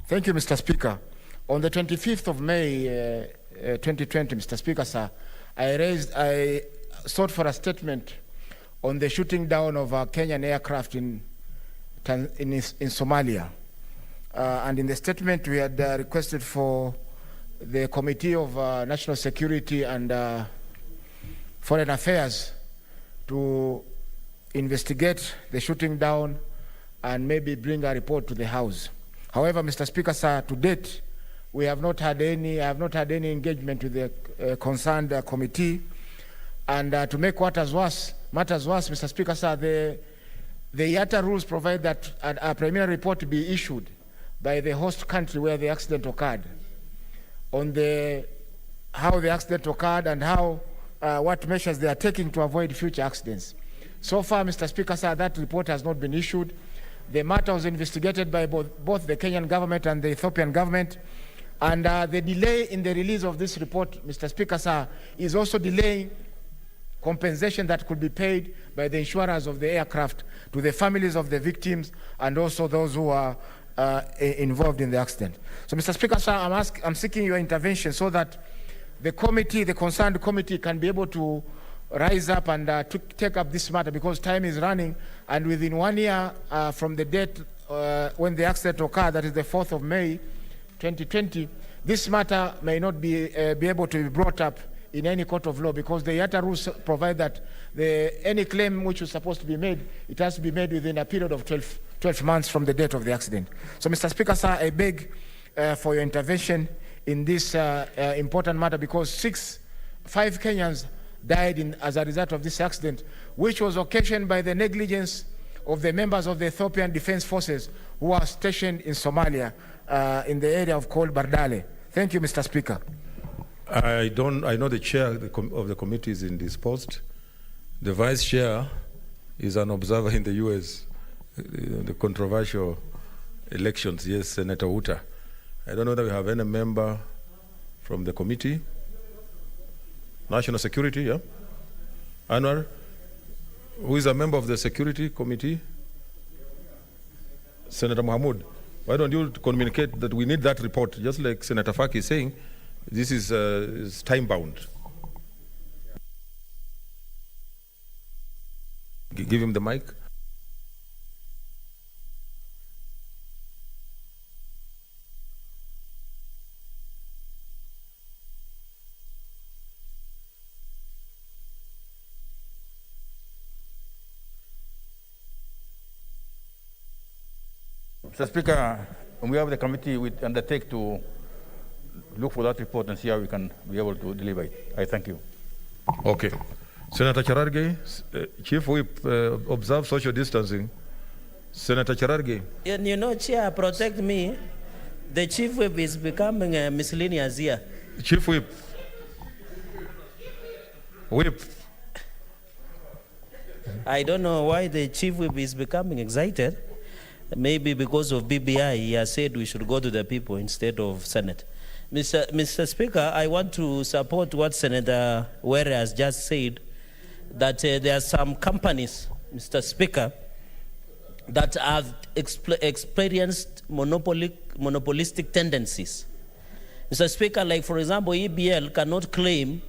Thank you, Mr. Speaker. On the 25th of May, 2020, Mr. Speaker, sir, I sought for a statement on the shooting down of a Kenyan aircraft in Somalia. And in the statement, we had requested for the Committee of National Security and Foreign Affairs to investigate the shooting down and maybe bring a report to the House. However, Mr. Speaker, sir, to date, I have not had any engagement with the concerned committee. And to make matters worse, Mr. Speaker, sir, the IATA rules provide that a preliminary report be issued by the host country where the accident occurred on how the accident occurred and what measures they are taking to avoid future accidents. So far, Mr. Speaker, sir, that report has not been issued. The matter was investigated by both the Kenyan government and the Ethiopian government. And the delay in the release of this report, Mr. Speaker, sir, is also delaying compensation that could be paid by the insurers of the aircraft to the families of the victims and also those who are involved in the accident. So, Mr. Speaker, sir, I'm seeking your intervention so that the concerned committee can be able to rise up and take up this matter, because time is running, and within 1 year from the date when the accident occurred, that is the 4th of May, 2020, this matter may not be able to be brought up in any court of law, because the IATA rules provide that any claim which is supposed to be made, it has to be made within a period of 12 months from the date of the accident. So, Mr. Speaker, sir, I beg for your intervention in this important matter, because 5 Kenyans died as a result of this accident, which was occasioned by the negligence of the members of the Ethiopian Defense Forces who are stationed in Somalia in the area of called Bardale. Thank you, Mr. Speaker. I know the chair of the committee is indisposed. The vice chair is an observer in the US, the controversial elections. Yes, Senator Uta. I don't know that we have any member from the committee. National Security, yeah? Anwar, who is a member of the Security Committee? Senator Mahmoud. Why don't you communicate that we need that report, just like Senator Faki is saying, this is time-bound. Give him the mic. Mr. Speaker, we have the committee, we undertake to look for that report and see how we can be able to deliver it. I thank you. Okay. Senator Chararge, Chief Whip, observe social distancing. Senator Chararge. And you know, Chair, protect me. The Chief Whip is becoming miscellaneous here. Chief Whip. Whip. I don't know why the Chief Whip is becoming excited. Maybe because of BBI, he has said we should go to the people instead of Senate. Mr. Speaker, I want to support what Senator Were has just said, that there are some companies, Mr. Speaker, that have experienced monopolistic tendencies. Mr. Speaker, like for example, EBL cannot claim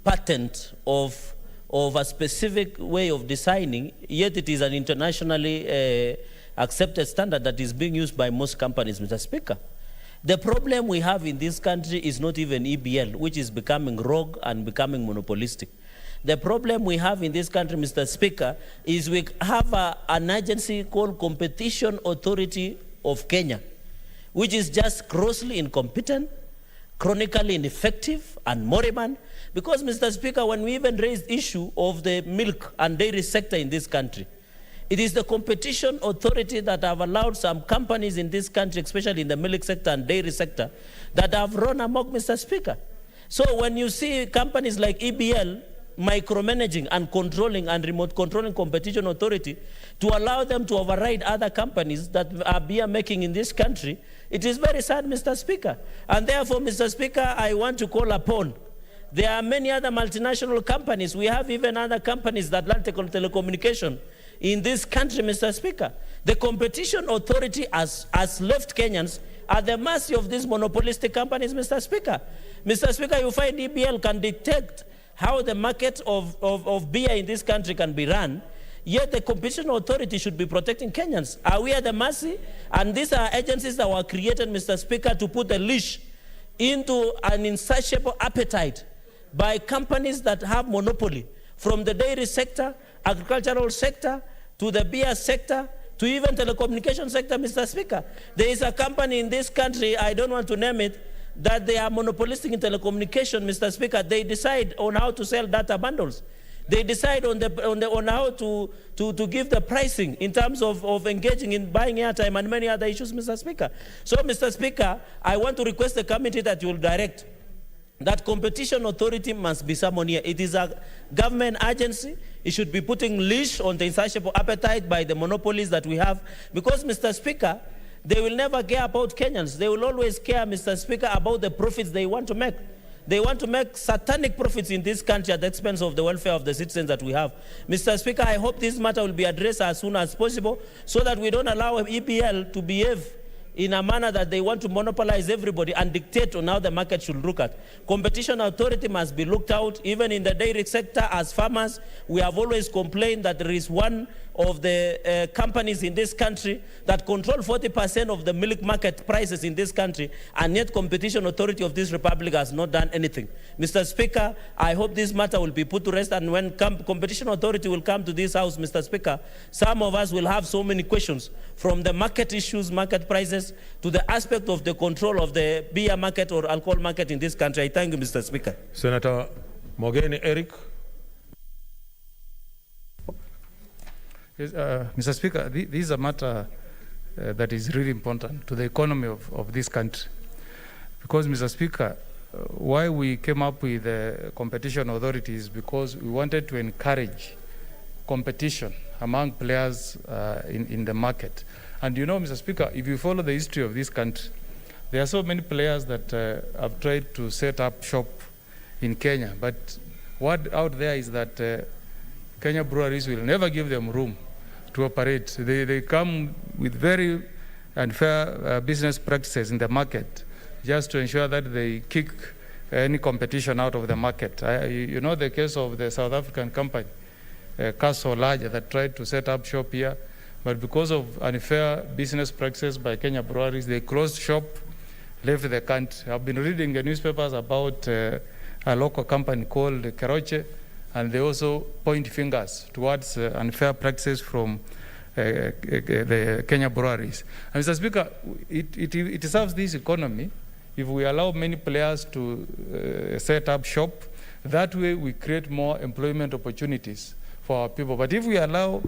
patent of a specific way of designing, yet it is an internationally accepted standard that is being used by most companies, Mr. Speaker. The problem we have in this country is not even EBL, which is becoming rogue and becoming monopolistic. The problem we have in this country, Mr. Speaker, is we have an agency called Competition Authority of Kenya, which is just grossly incompetent, chronically ineffective, and moribund. Because, Mr. Speaker, when we even raised the issue of the milk and dairy sector in this country, it is the Competition Authority that have allowed some companies in this country, especially in the milk sector and dairy sector, that have run amok, Mr. Speaker. So when you see companies like EBL micromanaging and controlling and remote controlling Competition Authority to allow them to override other companies that are beer making in this country, it is very sad, Mr. Speaker. And therefore, Mr. Speaker, I want to call upon, there are many other multinational companies. We have even other companies that run telecommunication in this country, Mr. Speaker. The Competition Authority has left Kenyans at the mercy of these monopolistic companies, Mr. Speaker. Mr. Speaker, you find EBL can dictate how the market of beer in this country can be run, yet the Competition Authority should be protecting Kenyans. Are we at the mercy? And these are agencies that were created, Mr. Speaker, to put a leash into an insatiable appetite by companies that have monopoly, from the dairy sector, agricultural sector, to the beer sector, to even telecommunication sector, Mr. Speaker. There is a company in this country, I don't want to name it, that they are monopolistic in telecommunication, Mr. Speaker. They decide on how to sell data bundles. They decide on how to give the pricing in terms of engaging in buying airtime and many other issues, Mr. Speaker. So, Mr. Speaker, I want to request the committee that you will direct that Competition Authority must be summoned here. It is a government agency. It should be putting leash on the insatiable appetite by the monopolies that we have. Because, Mr. Speaker, they will never care about Kenyans. They will always care, Mr. Speaker, about the profits they want to make. They want to make satanic profits in this country at the expense of the welfare of the citizens that we have. Mr. Speaker, I hope this matter will be addressed as soon as possible so that we don't allow EBL to behave in a manner that they want to monopolize everybody and dictate on how the market should look at. Competition authority must be looked out. Even in the dairy sector, as farmers, we have always complained that there is one of the companies in this country that control 40% of the milk market prices in this country, and yet competition authority of this republic has not done anything. Mr. Speaker, I hope this matter will be put to rest, and when competition authority will come to this house, Mr. Speaker, some of us will have so many questions, from the market issues, market prices, to the aspect of the control of the beer market or alcohol market in this country. I thank you, Mr. Speaker. Senator Mogeni Eric. Yes, Mr. Speaker, this is a matter that is really important to the economy of this country. Because, Mr. Speaker, why we came up with the competition authorities, because we wanted to encourage competition among players in the market. And you know, Mr. Speaker, if you follow the history of this country, there are so many players that have tried to set up shop in Kenya. But what out there is that Kenya breweries will never give them room to operate. They come with very unfair business practices in the market just to ensure that they kick any competition out of the market. You know the case of the South African company, Castle Larger, that tried to set up shop here, but because of unfair business practices by Kenya breweries, they closed shop, left the country. I've been reading the newspapers about a local company called Keroche, and they also point fingers towards unfair practices from the Kenya breweries. And Mr. Speaker, it serves this economy if we allow many players to set up shop. That way we create more employment opportunities for our people. But if we allow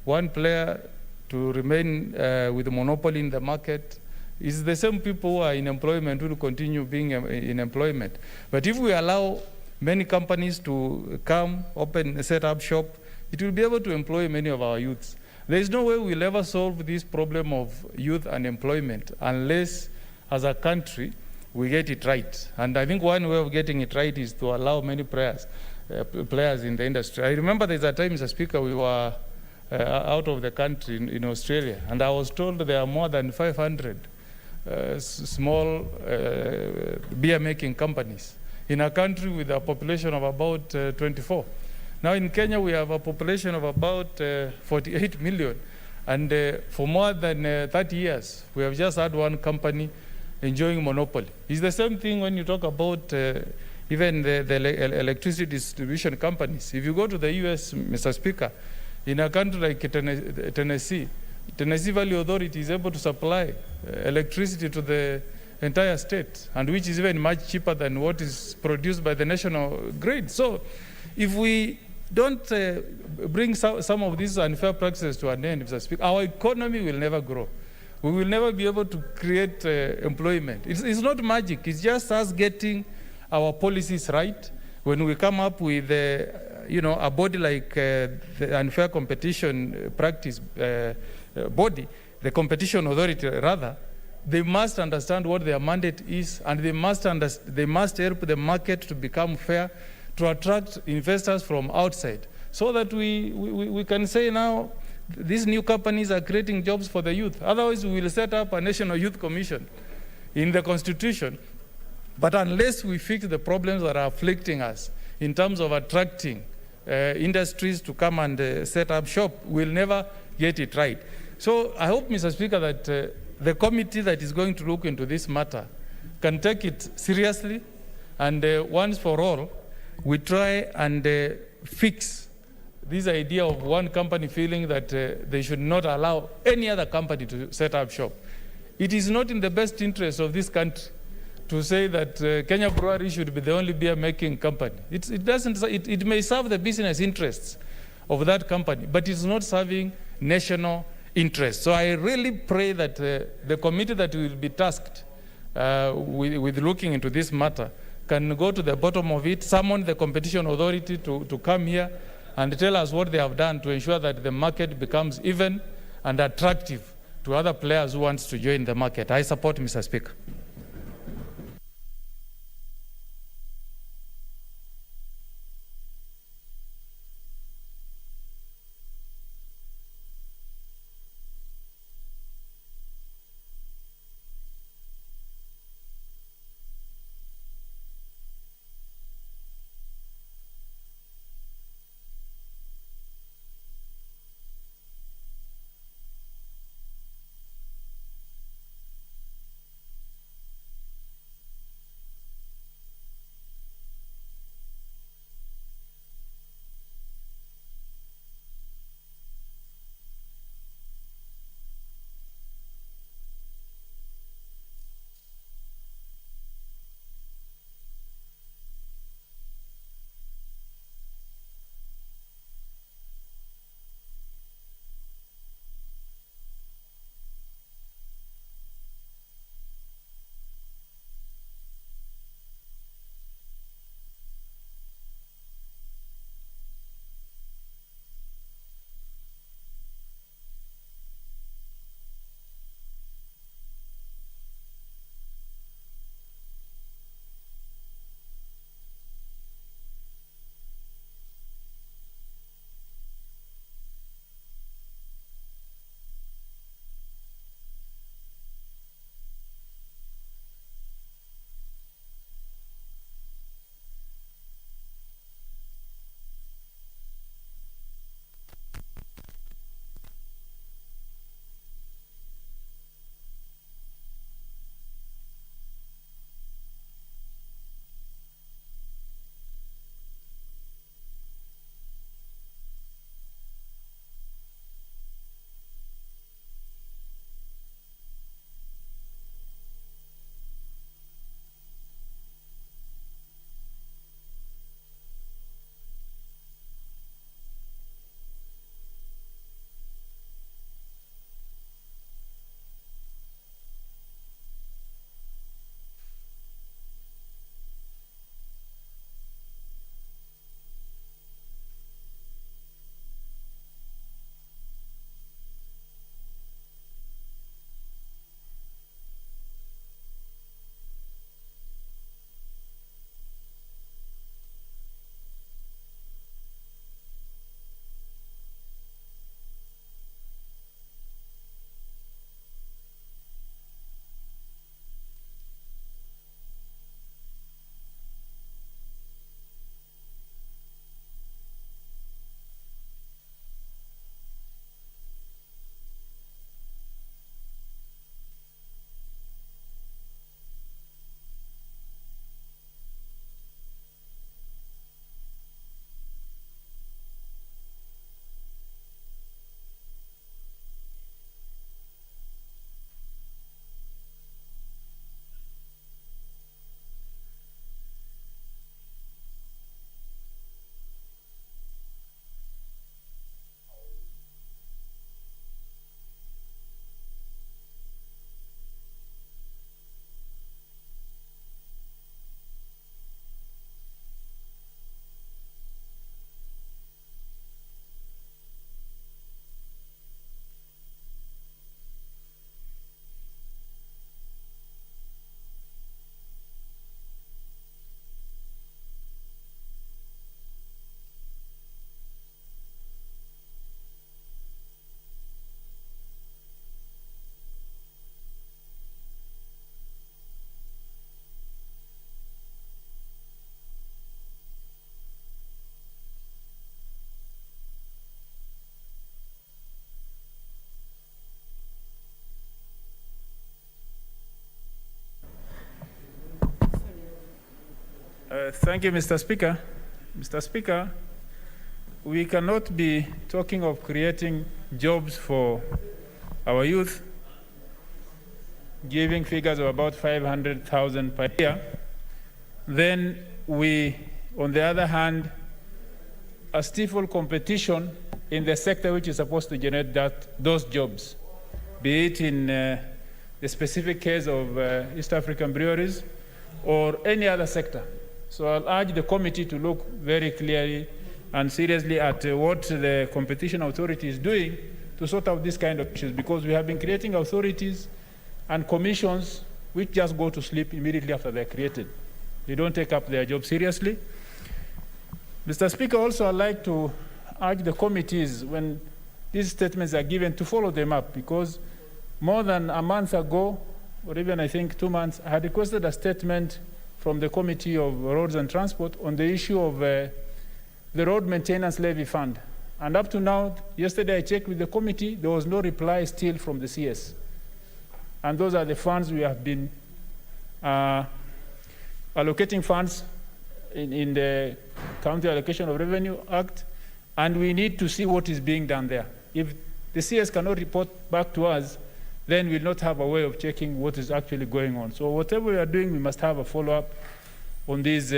one player to remain with a monopoly in the market, it's the same people who are in employment who will continue being in employment. But if we allow many companies to come, open, set up shop, it will be able to employ many of our youths. There is no way we'll ever solve this problem of youth unemployment unless, as a country, we get it right. And I think one way of getting it right is to allow many players in the industry. I remember there's a time, Mr. Speaker, we were out of the country in Australia, and I was told there are more than 500 small beer-making companies in a country with a population of about 24. Now in Kenya, we have a population of about 48 million. And for more than 30 years, we have just had one company enjoying monopoly. It's the same thing when you talk about even the electricity distribution companies. If you go to the US, Mr. Speaker, in a country like Tennessee Valley Authority is able to supply electricity to the entire state, and which is even much cheaper than what is produced by the national grid. So if we don't bring some of these unfair practices to an end, Mr. Speaker, our economy will never grow. We will never be able to create employment. It's not magic. It's just us getting our policies right. When we come up with a body like the unfair competition practice body, the competition authority rather, they must understand what their mandate is, and they must help the market to become fair, to attract investors from outside, so that we can say now these new companies are creating jobs for the youth. Otherwise, we will set up a National Youth Commission in the Constitution. But unless we fix the problems that are afflicting us in terms of attracting industries to come and set up shop, we'll never get it right. So I hope, Mr. Speaker, that the committee that is going to look into this matter can take it seriously, and once for all, we try and fix this idea of one company feeling that they should not allow any other company to set up shop. It is not in the best interest of this country to say that Kenya Brewery should be the only beer-making company. It may serve the business interests of that company, but it's not serving national interests. So I really pray that the committee that will be tasked with looking into this matter can go to the bottom of it, summon the competition authority to come here and tell us what they have done to ensure that the market becomes even and attractive to other players who want to join the market. I support, Mr. Speaker. Thank you, Mr. Speaker. Mr. Speaker, we cannot be talking of creating jobs for our youth, giving figures of about 500,000 per year. Then we, on the other hand, a stifle competition in the sector which is supposed to generate those jobs, be it in the specific case of East African breweries or any other sector. So I'll urge the committee to look very clearly and seriously at what the competition authority is doing to sort out this kind of issues, because we have been creating authorities and commissions which just go to sleep immediately after they're created. They don't take up their job seriously. Mr. Speaker, also I'd like to urge the committees, when these statements are given, to follow them up, because more than a month ago, or even I think 2 months, I had requested a statement from the Committee of Roads and Transport on the issue of the Road Maintenance Levy Fund. And up to now, yesterday I checked with the committee, there was no reply still from the CS. And those are the funds we have been allocating funds in the County Allocation of Revenue Act, and we need to see what is being done there. If the CS cannot report back to us, then we'll not have a way of checking what is actually going on. So whatever we are doing, we must have a follow-up on these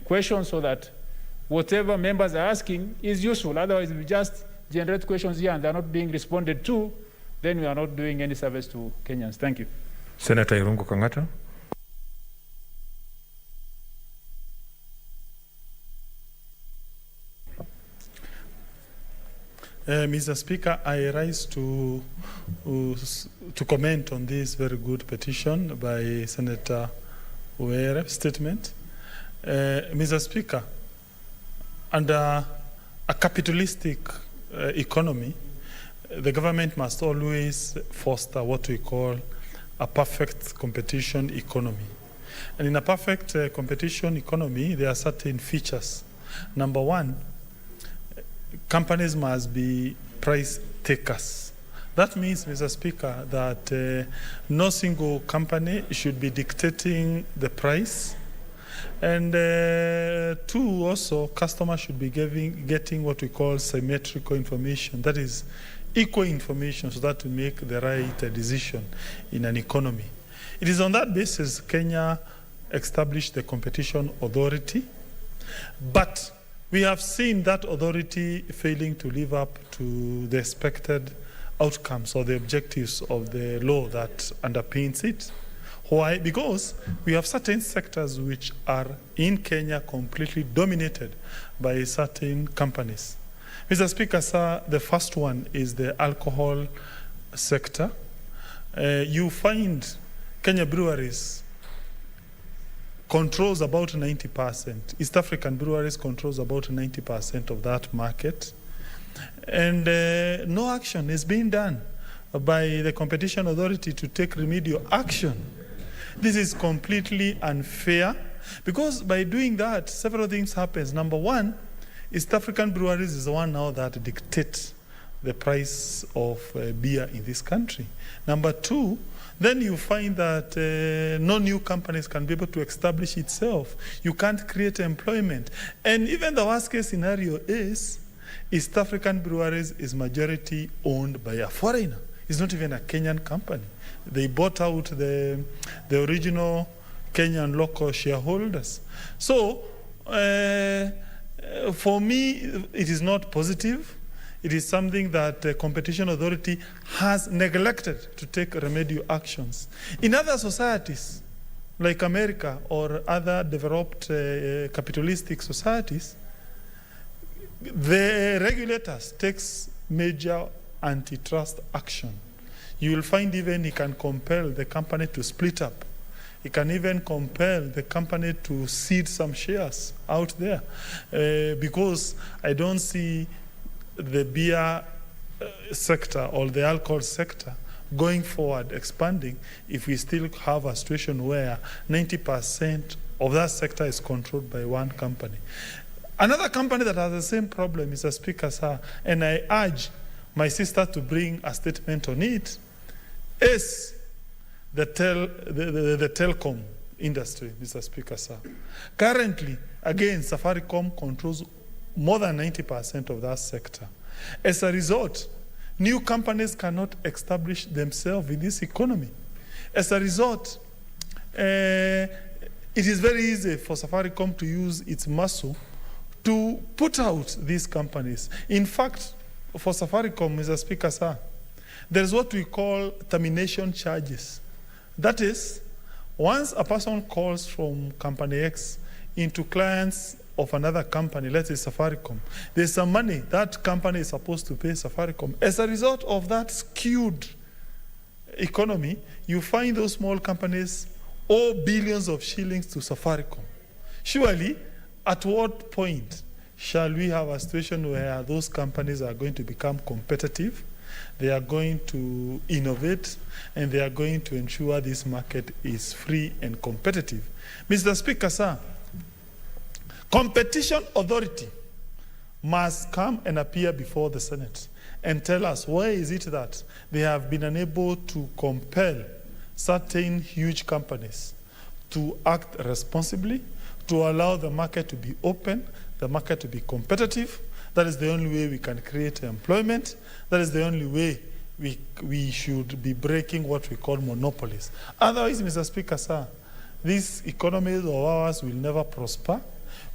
questions so that whatever members are asking is useful. Otherwise, if we just generate questions here and they're not being responded to, then we are not doing any service to Kenyans. Thank you. Senator Irungu Kangata. Mr. Speaker, I rise to comment on this very good petition by Senator Uwere's statement. Mr. Speaker, under a capitalistic economy, the government must always foster what we call a perfect competition economy. And in a perfect competition economy, there are certain features. Number one, companies must be price takers. That means, Mr. Speaker, that no single company should be dictating the price. And two, also, customers should be getting what we call symmetrical information. That is, equal information, so that we make the right decision in an economy. It is on that basis Kenya established the Competition Authority. But we have seen that authority failing to live up to the expected outcomes or the objectives of the law that underpins it. Why? Because we have certain sectors which are in Kenya completely dominated by certain companies. Mr. Speaker, sir, the first one is the alcohol sector. You find Kenya Breweries controls about 90%. East African Breweries controls about 90% of that market. And no action is being done by the Competition Authority to take remedial action. This is completely unfair, because by doing that, several things happen. Number one, East African Breweries is the one now that dictates the price of beer in this country. Number two, then you find that no new companies can be able to establish itself. You can't create employment. And even the worst case scenario is East African Breweries is majority owned by a foreigner. It's not even a Kenyan company. They bought out the original Kenyan local shareholders. So for me, it is not positive. It is something that the Competition Authority has neglected to take remedial actions. In other societies, like America or other developed capitalistic societies, the regulators takes major antitrust action. You will find even he can compel the company to split up. He can even compel the company to cede some shares out there, because I don't see the beer sector or the alcohol sector going forward expanding if we still have a situation where 90% of that sector is controlled by one company. Another company that has the same problem, Mr. Speaker, sir, and I urge my sister to bring a statement on it, is the telecom industry, Mr. Speaker, sir. Currently, again, Safaricom controls more than 90% of that sector. As a result, new companies cannot establish themselves in this economy. As a result, it is very easy for Safaricom to use its muscle to put out these companies. In fact, for Safaricom, Mr. Speaker, sir, there is what we call termination charges. That is, once a person calls from company X into clients of another company, let's say Safaricom, there's some money that company is supposed to pay Safaricom. As a result of that skewed economy, you find those small companies owe billions of shillings to Safaricom. Surely, at what point shall we have a situation where those companies are going to become competitive, they are going to innovate, and they are going to ensure this market is free and competitive? Mr. Speaker, sir, Competition Authority must come and appear before the Senate and tell us why is it that they have been unable to compel certain huge companies to act responsibly, to allow the market to be open, the market to be competitive. That is the only way we can create employment. That is the only way we should be breaking what we call monopolies. Otherwise, Mr. Speaker, sir, these economies of ours will never prosper.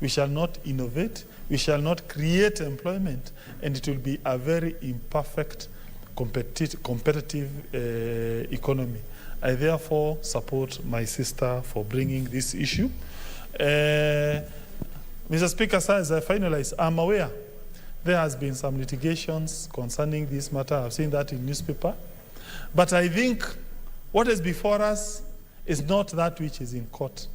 We shall not innovate. We shall not create employment. And it will be a very imperfect competitive economy. I therefore support my sister for bringing this issue. Mr. Speaker, sir, as I finalize, I'm aware there has been some litigations concerning this matter. I've seen that in newspaper. But I think what is before us is not that which is in court.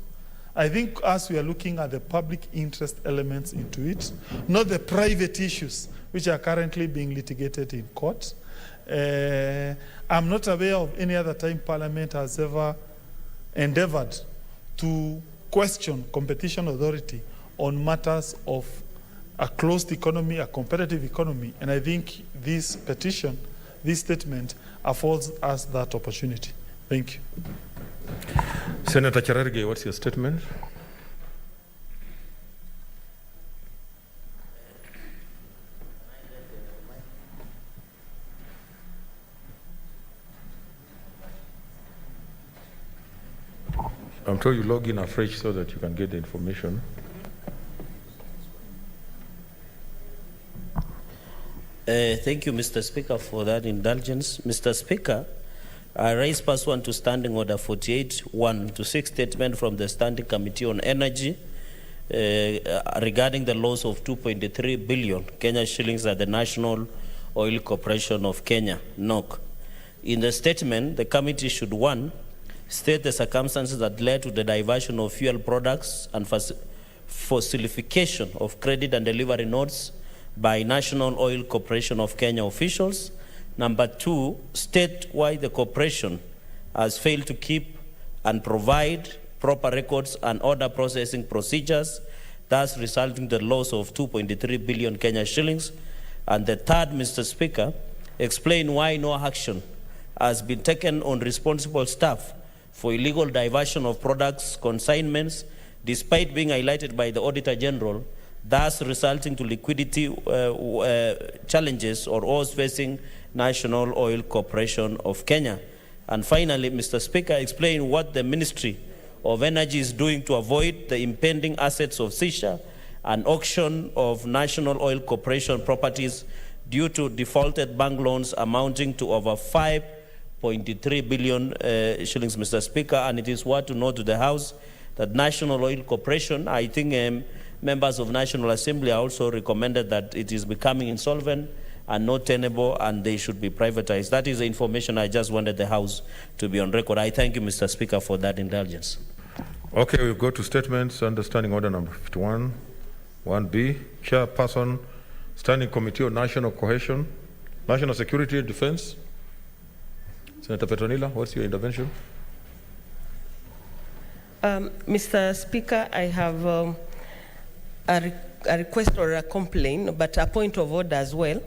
I think as we are looking at the public interest elements into it, not the private issues which are currently being litigated in court. I'm not aware of any other time Parliament has ever endeavored to question Competition Authority on matters of a closed economy, a competitive economy. And I think this petition, this statement, affords us that opportunity. Thank you. Senator Cherargei, what's your statement? I'm told you log in afresh so that you can get the information. Thank you, Mr. Speaker, for that indulgence. Mr. Speaker, I raise pursuant to Standing Order 48-1 to seek statement from the Standing Committee on Energy regarding the loss of 2.3 billion Kenya shillings at the National Oil Corporation of Kenya, NOC. In the statement, the committee should, 1, state the circumstances that led to the diversion of fuel products and falsification of credit and delivery notes by National Oil Corporation of Kenya officials. Number 2, state why the corporation has failed to keep and provide proper records and order processing procedures, thus resulting in the loss of 2.3 billion Kenya shillings. And the third, Mr. Speaker, explain why no action has been taken on responsible staff for illegal diversion of products, consignments, despite being highlighted by the Auditor General, thus resulting to liquidity challenges or woes facing National Oil Corporation of Kenya. And finally, Mr. Speaker, explain what the Ministry of Energy is doing to avoid the impending assets of seizure and auction of National Oil Corporation properties due to defaulted bank loans amounting to over 5.3 billion shillings, Mr. Speaker. And it is worth to note to the House that National Oil Corporation, I think members of National Assembly also recommended that it is becoming insolvent and not tenable, and they should be privatized. That is the information I just wanted the House to be on record. I thank you, Mr. Speaker, for that indulgence. Okay, we'll go to statements. Understanding Order number 51, 1B. Chairperson, Standing Committee on National Cohesion, National Security and Defense. Senator Petronila, what's your intervention? Mr. Speaker, I have a request or a complaint, but a point of order as well,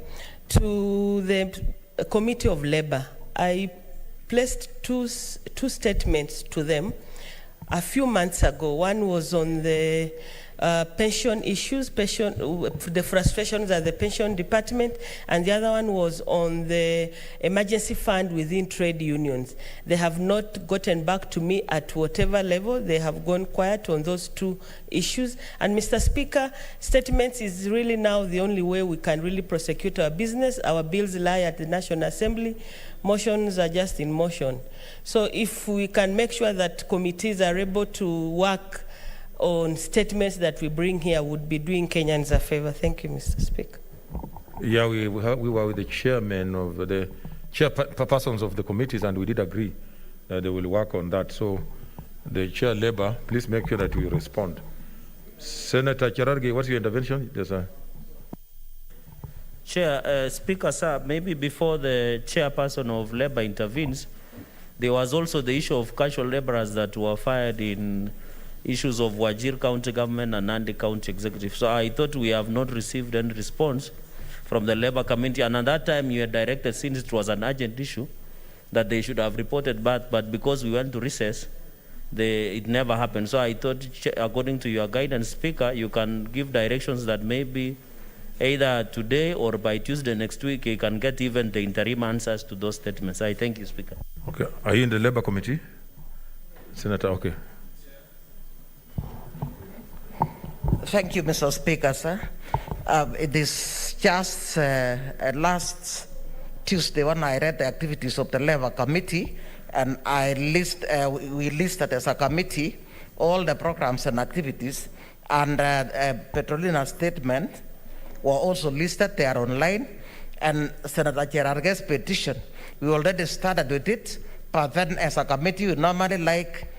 to the Committee of Labor. I placed two statements to them. a few months ago. One was on the pension issues, the frustrations at the pension department, and the other one was on the emergency fund within trade unions. They have not gotten back to me at whatever level. They have gone quiet on those two issues. And Mr. Speaker, statements is really now the only way we can really prosecute our business. Our bills lie at the National Assembly. Motions are just in motion. So if we can make sure that committees are able to work on statements that we bring here, would be doing Kenyans a favor. Thank you, Mr. Speaker. Yeah, we were with the chairman of the chairpersons of the committees, and we did agree that they will work on that. So the chair Labour, please make sure that we respond. Senator Cherargei, what's your intervention? Yes, sir. Chair, Speaker, sir, maybe before the chairperson of Labour intervenes, there was also the issue of casual laborers that were fired in issues of Wajir County Government and Nandi County Executive. So I thought we have not received any response from the Labour Committee, and at that time you had directed, since it was an urgent issue, that they should have reported back, but because we went to recess, it never happened. So I thought, according to your guidance, Speaker, you can give directions that maybe either today or by Tuesday next week, you can get even the interim answers to those statements. I thank you, Speaker. Okay. Are you in the Labour Committee? Senator, okay. Thank you, Mr. Speaker, sir. It is just last Tuesday when I read the activities of the Labour Committee, and we listed as a committee all the programs and activities, and Petrolina's statement were also listed. They are online, and Senator Cherargei's petition, we already started with it, but then as a committee, we normally like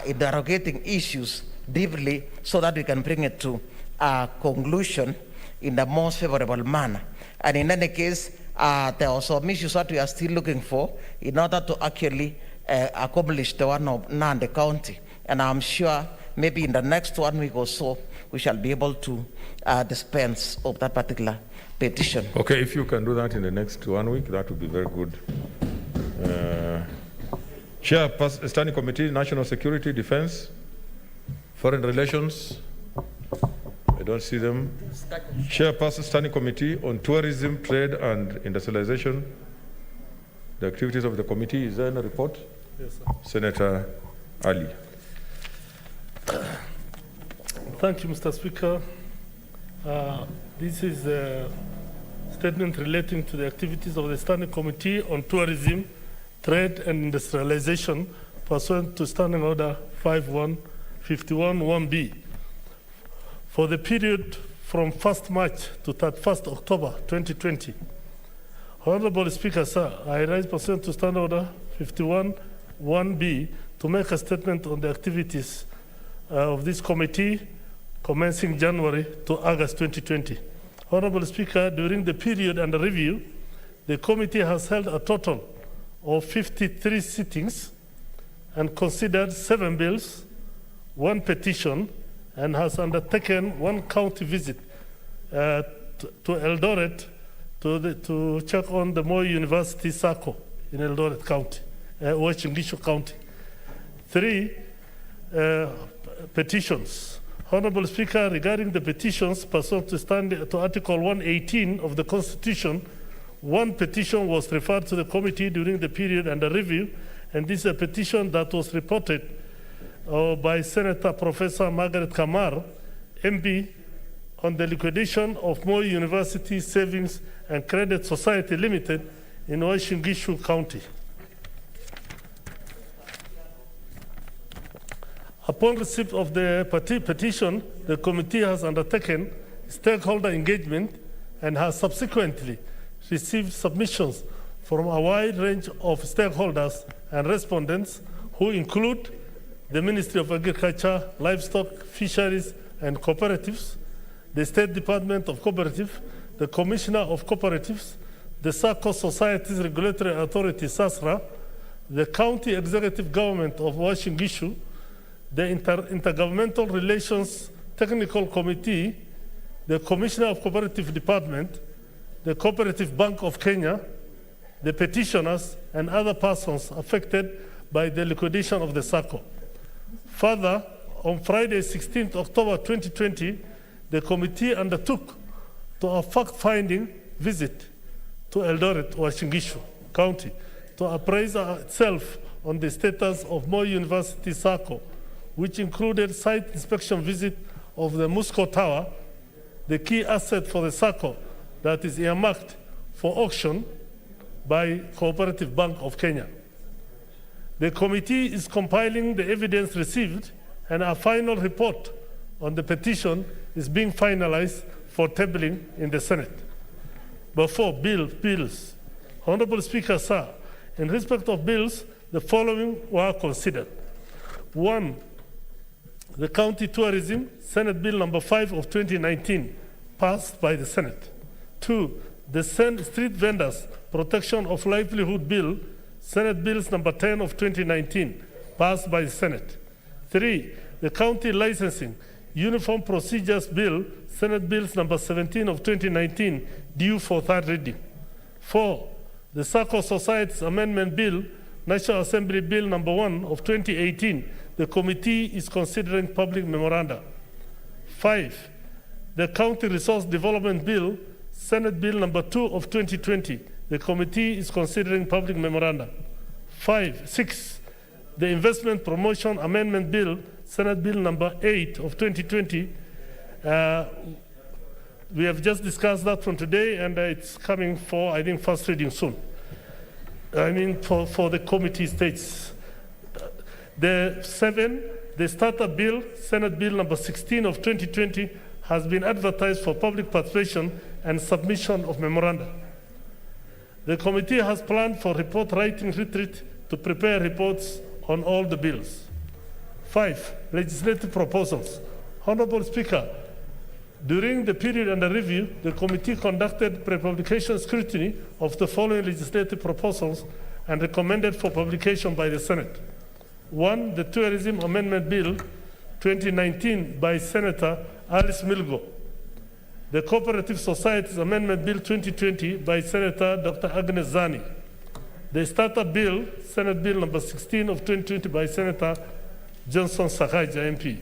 interrogating issues deeply so that we can bring it to a conclusion in the most favorable manner. And in any case, there are some issues that we are still looking for in order to actually accomplish the one of Nandi County. And I'm sure maybe in the next 1 week or so, we shall be able to dispense of that particular petition. Okay, if you can do that in the next 1 week, that would be very good. Chair, Standing Committee, National Security, Defense, Foreign Relations, I don't see them. Chairperson, Standing Committee on Tourism, Trade and Industrialization, the activities of the committee. Is there any report? Yes, sir. Senator Ali. Thank you, Mr. Speaker. This is a statement relating to the activities of the Standing Committee on Tourism, Trade and Industrialization pursuant to Standing Order 5151-1B. For the period from 1st March to 31st October 2020. Honorable Speaker, sir, I rise pursuant to Standing Order 51-1B to make a statement on the activities of this committee commencing January to August 2020. Honorable Speaker, during the period under review, the committee has held a total of 53 sittings and considered 7 bills, 1 petition, and has undertaken 1 county visit to Eldoret to check on the Moi University Circle in Eldoret County, Uasin Gishu County. 3 petitions. Honorable Speaker, regarding the petitions pursuant to Article 118 of the Constitution, 1 petition was referred to the committee during the period under review, and this is a petition that was reported by Senator Professor Margaret Kamar, MB, on the liquidation of Moi University Savings and Credit Society Limited in Uasin Gishu County. Upon receipt of the petition, the committee has undertaken stakeholder engagement and has subsequently received submissions from a wide range of stakeholders and respondents who include the Ministry of Agriculture, Livestock, Fisheries and Cooperatives, the State Department of Cooperative, the Commissioner of Cooperatives, the SACCO Societies Regulatory Authority, SASRA, the County Executive Government of Uasin Gishu, the Intergovernmental Relations Technical Committee, the Commissioner of Cooperative Department, the Cooperative Bank of Kenya, the petitioners, and other persons affected by the liquidation of the SACCO. Further, on Friday, 16th October 2020, the committee undertook to a fact-finding visit to Eldoret or Shingishu County to appraise itself on the status of Moi University Circle, which included site inspection visit of the Musco Tower, the key asset for the circle that is earmarked for auction by Cooperative Bank of Kenya. The committee is compiling the evidence received, and a final report on the petition is being finalized for tabling in the Senate. Before bills, Honorable Speaker, sir, in respect of bills, the following were considered. 1, the County Tourism, Senate Bill number 5 of 2019, passed by the Senate. 2, the Street Vendors Protection of Livelihood Bill, Senate Bills number 10 of 2019, passed by the Senate. 3, the County Licensing Uniform Procedures Bill, Senate Bills number 17 of 2019, due for third reading. 4, the Circle Societies Amendment Bill, National Assembly Bill number 1 of 2018, the committee is considering public memoranda. 5, the County Resource Development Bill, Senate Bill number 2 of 2020, the committee is considering public memoranda. 6, the Investment Promotion Amendment Bill, Senate Bill number 8 of 2020. We have just discussed that from today, and it's coming for, I think, first reading soon. For the committee states. The 7, the Starter Bill, Senate Bill number 16 of 2020, has been advertised for public participation and submission of memoranda. The committee has planned for report writing retreat to prepare reports on all the bills. 5, legislative proposals. Honorable Speaker, during the period under review, the committee conducted pre-publication scrutiny of the following legislative proposals and recommended for publication by the Senate. 1, the Tourism Amendment Bill 2019 by Senator Alice Milgo. The Cooperative Societies Amendment Bill 2020 by Senator Dr. Agnes Zani. The Starter Bill, Senate Bill number 16 of 2020 by Senator Johnson Sakaja MP.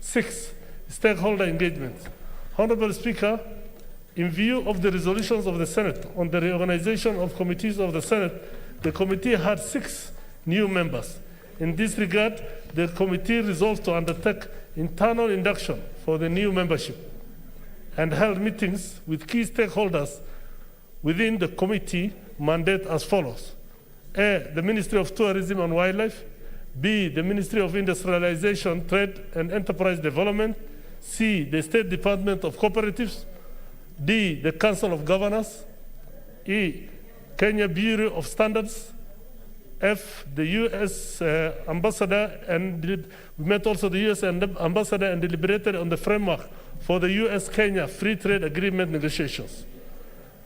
6, stakeholder engagement. Honorable Speaker, in view of the resolutions of the Senate on the reorganization of committees of the Senate, the committee had 6 new members. In this regard, the committee resolved to undertake internal induction for the new membership and held meetings with key stakeholders within the committee mandate as follows. A, the Ministry of Tourism and Wildlife. B, the Ministry of Industrialization, Trade and Enterprise Development. C, the State Department of Cooperatives. D, the Council of Governors. E, Kenya Bureau of Standards. F, the U.S. ambassador, and we met also the U.S. ambassador and deliberated on the framework for the U.S.-Kenya Free Trade Agreement negotiations.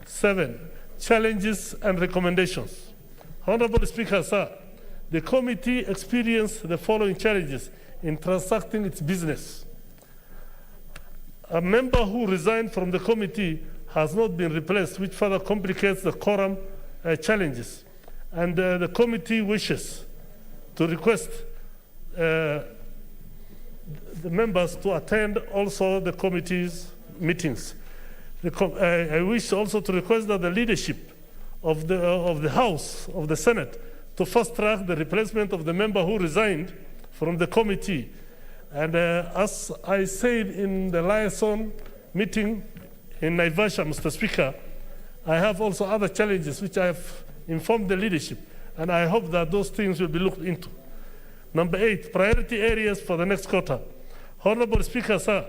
7, challenges and recommendations. Honorable Speaker, sir, the committee experienced the following challenges in transacting its business. A member who resigned from the committee has not been replaced, which further complicates the quorum challenges. And the committee wishes to request the members to attend also the committee's meetings. I wish also to request that the leadership of the House, of the Senate, to fast track the replacement of the member who resigned from the committee. And as I said in the liaison meeting in Naivasha, Mr. Speaker, I have also other challenges which I have informed the leadership, and I hope that those things will be looked into. Number 8, priority areas for the next quarter. Honorable Speaker, sir,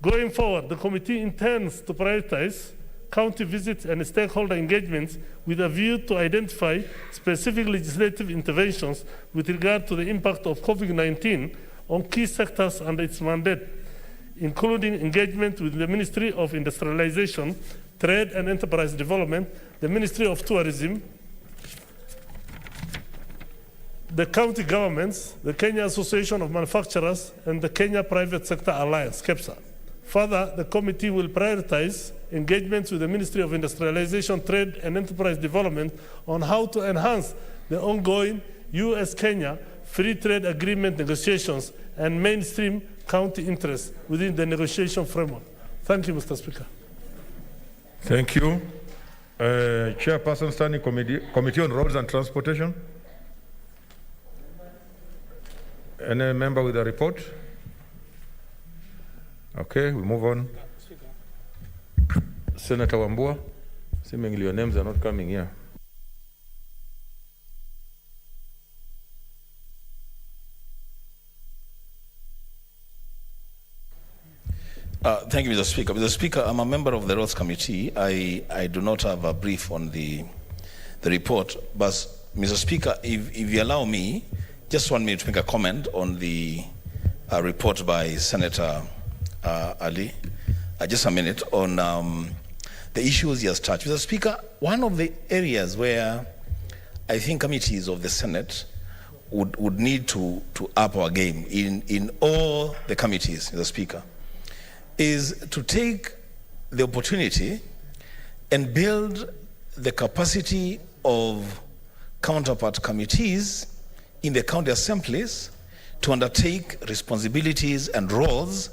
going forward, the committee intends to prioritize county visits and stakeholder engagements with a view to identify specific legislative interventions with regard to the impact of COVID-19 on key sectors under its mandate, including engagement with the Ministry of Industrialization, Trade and Enterprise Development, the Ministry of Tourism, the county governments, the Kenya Association of Manufacturers, and the Kenya Private Sector Alliance, KEPSA. Further, the committee will prioritize engagements with the Ministry of Industrialization, Trade and Enterprise Development on how to enhance the ongoing U.S.-Kenya free trade agreement negotiations, and mainstream county interests within the negotiation framework. Thank you, Mr. Speaker. Thank you. Chairperson, Standing Committee on Roads and Transportation. Any member with a report? Okay, we move on. Senator Wambua, seemingly your names are not coming here. Thank you, Mr. Speaker. Mr. Speaker, I'm a member of the Roads Committee. I do not have a brief on the report, but Mr. Speaker, if you allow me, just 1 minute to make a comment on the report by Senator Ali. Just a minute on the issues he has touched. Mr. Speaker, one of the areas where I think committees of the Senate would need to up our game in all the committees, Mr. Speaker, is to take the opportunity and build the capacity of counterpart committees in the county assemblies to undertake responsibilities and roles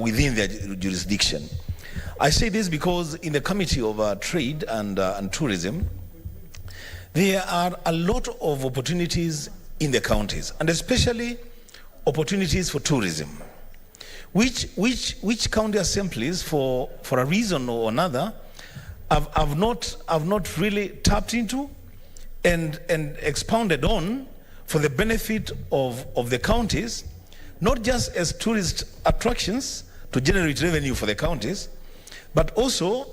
within their jurisdiction. I say this because in the Committee of Trade and Tourism, there are a lot of opportunities in the counties, and especially opportunities for tourism, which county assemblies, for a reason or another, have not really tapped into and expounded on for the benefit of the counties, not just as tourist attractions to generate revenue for the counties, but also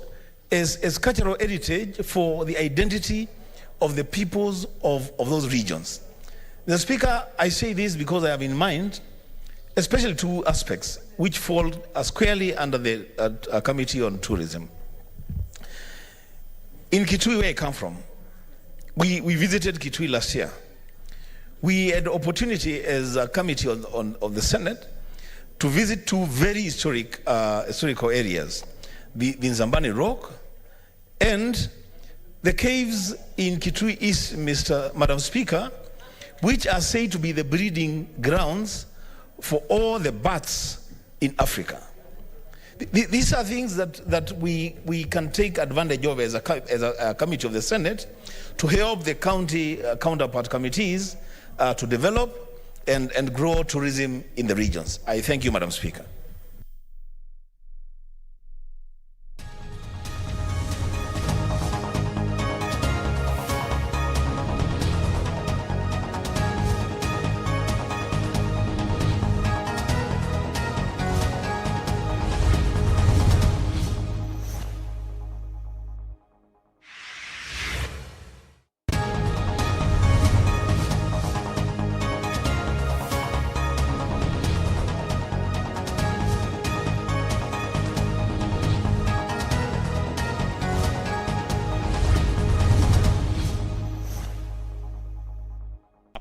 as cultural heritage for the identity of the peoples of those regions. Mr. Speaker, I say this because I have in mind especially two aspects which fall squarely under the Committee on Tourism. In Kitui, where I come from, we visited Kitui last year. We had the opportunity as a committee of the Senate to visit two very historical areas, the Nzambani Rock and the caves in Kitui East, Madam Speaker, which are said to be the breeding grounds for all the bats in Africa. These are things that we can take advantage of as a committee of the Senate to help the county counterpart committees to develop and grow tourism in the regions. I thank you, Madam Speaker.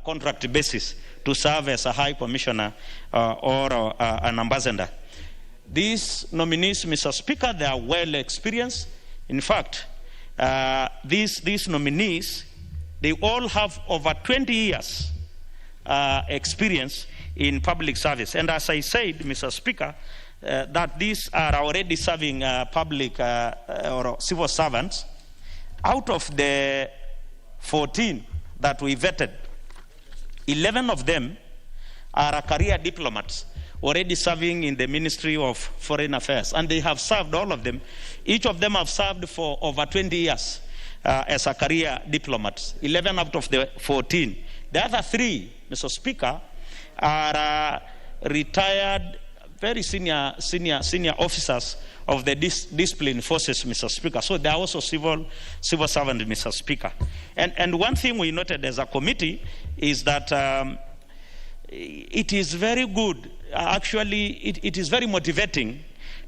Contract basis to serve as a high commissioner or an ambassador. These nominees, Mr. Speaker, they are well experienced. In fact, these nominees, they all have over 20 years experience in public service. And as I said, Mr. Speaker, that these are already serving public or civil servants. Out of the 14 that we vetted, 11 of them are career diplomats already serving in the Ministry of Foreign Affairs, and they have served, all of them. Each of them have served for over 20 years as a career diplomat. 11 out of the 14. The other 3, Mr. Speaker, are retired, very senior officers of the discipline forces, Mr. Speaker. So they are also civil servants, Mr. Speaker. And one thing we noted as a committee is that it is very good. Actually, it is very motivating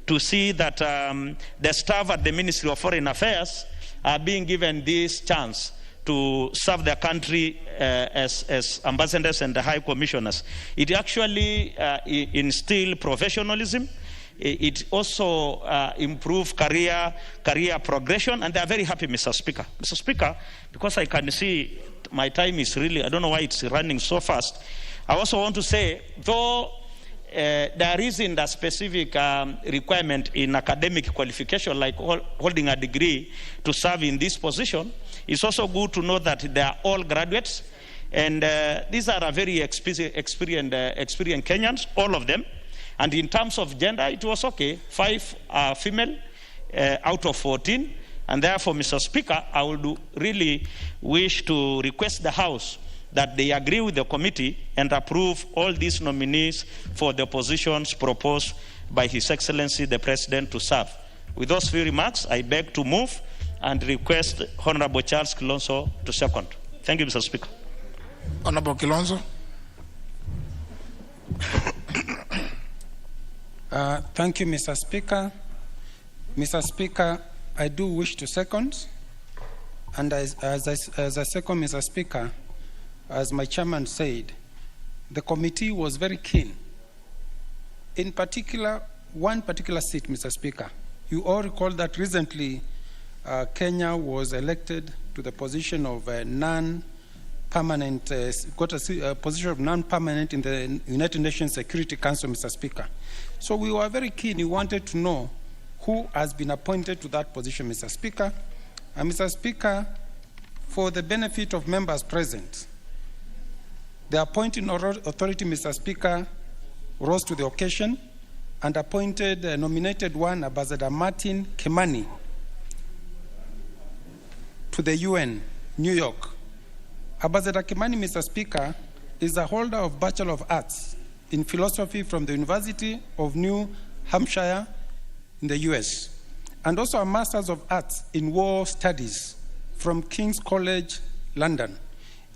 to see that the staff at the Ministry of Foreign Affairs are being given this chance to serve their country as ambassadors and high commissioners. It actually instills professionalism. It also improves career progression, and they are very happy, Mr. Speaker. Mr. Speaker, because I can see my time is really, I don't know why it's running so fast. I also want to say, though there isn't a specific requirement in academic qualification like holding a degree to serve in this position, it's also good to know that they are all graduates. And these are a very experienced Kenyans, all of them. And in terms of gender, it was okay. 5 are female out of 14. And therefore, Mr. Speaker, I would really wish to request the House that they agree with the committee and approve all these nominees for the positions proposed by His Excellency the President to serve. With those few remarks, I beg to move and request Honorable Charles Kilonzo to second. Thank you, Mr. Speaker. Honorable Kilonzo. Thank you, Mr. Speaker. Mr. Speaker, I do wish to second. And as I second, Mr. Speaker, as my chairman said, the committee was very keen. In particular, one particular seat, Mr. Speaker. You all recall that recently Kenya was elected to the position of non-permanent, got a position of non-permanent in the United Nations Security Council, Mr. Speaker. So we were very keen. We wanted to know who has been appointed to that position, Mr. Speaker. And Mr. Speaker, for the benefit of members present, the appointing authority, Mr. Speaker, rose to the occasion and nominated one, Ambassador Martin Kimani, to the UN, New York. Ambassador Kimani, Mr. Speaker, is a holder of Bachelor of Arts in Philosophy from the University of New Hampshire in the US, and also a Master's of Arts in War Studies from King's College, London.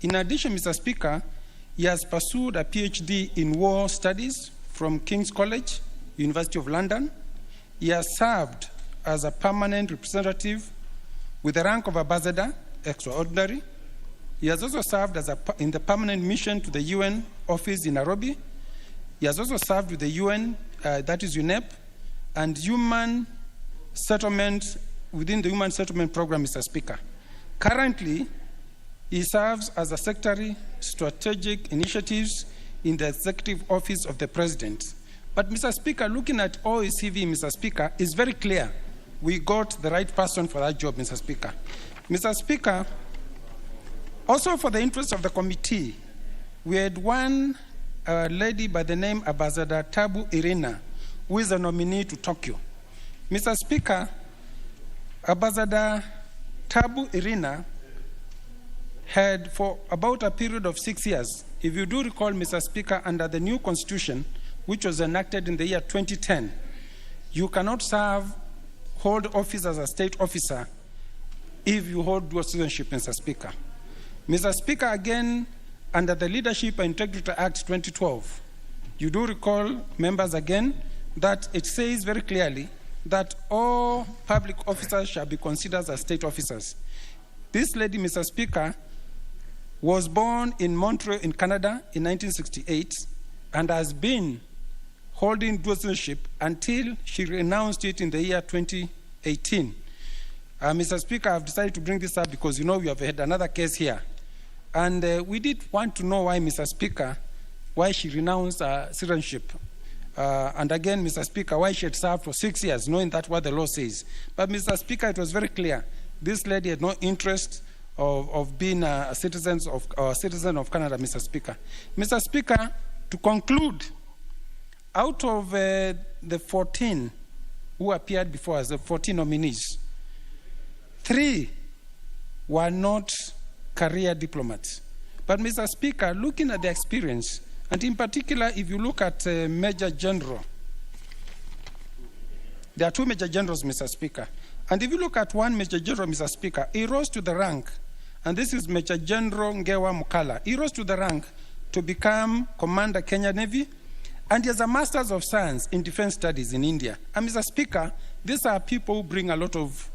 In addition, Mr. Speaker, he has pursued a PhD in War Studies from King's College, University of London. He has served as a permanent representative with the rank of Ambassador, Extraordinary. He has also served in the permanent mission to the UN office in Nairobi. He has also served with the UN, that is UNEP, and human settlement within the Human Settlement Program, Mr. Speaker. Currently, he serves as a Secretary, Strategic Initiatives in the Executive Office of the President. But, Mr. Speaker, looking at all his CV, Mr. Speaker, it's very clear we got the right person for that job, Mr. Speaker. Mr. Speaker, also for the interest of the committee, we had one lady by the name Ambassador Tabu Irina, who is a nominee to Tokyo. Mr. Speaker, Ambassador Tabu Irina had for about a period of 6 years, if you do recall, Mr. Speaker, under the new constitution, which was enacted in the year 2010, you cannot hold office as a state officer if you hold dual citizenship, Mr. Speaker. Mr. Speaker, again, under the Leadership and Integrity Act 2012, you do recall, members, again, that it says very clearly that all public officers shall be considered as state officers. This lady, Mr. Speaker, was born in Montreal in Canada in 1968 and has been holding dual citizenship until she renounced it in the year 2018. Mr. Speaker, I've decided to bring this up because you know we have had another case here. And we did want to know why, Mr. Speaker, why she renounced citizenship. And again, Mr. Speaker, why she had served for 6 years, knowing that what the law says. But, Mr. Speaker, it was very clear. This lady had no interest of being a citizen of Canada, Mr. Speaker. Mr. Speaker, to conclude, out of the 14 who appeared before us, the 14 nominees, 3 were not career diplomats. But, Mr. Speaker, looking at the experience, and in particular, if you look at Major General, there are 2 Major Generals, Mr. Speaker. And if you look at one Major General, Mr. Speaker, he rose to the rank, and this is Major General Ngewa Mukala. He rose to the rank to become Commander Kenya Navy, and he has a Master's of Science in Defense Studies in India. And Mr. Speaker, these are people who bring a lot of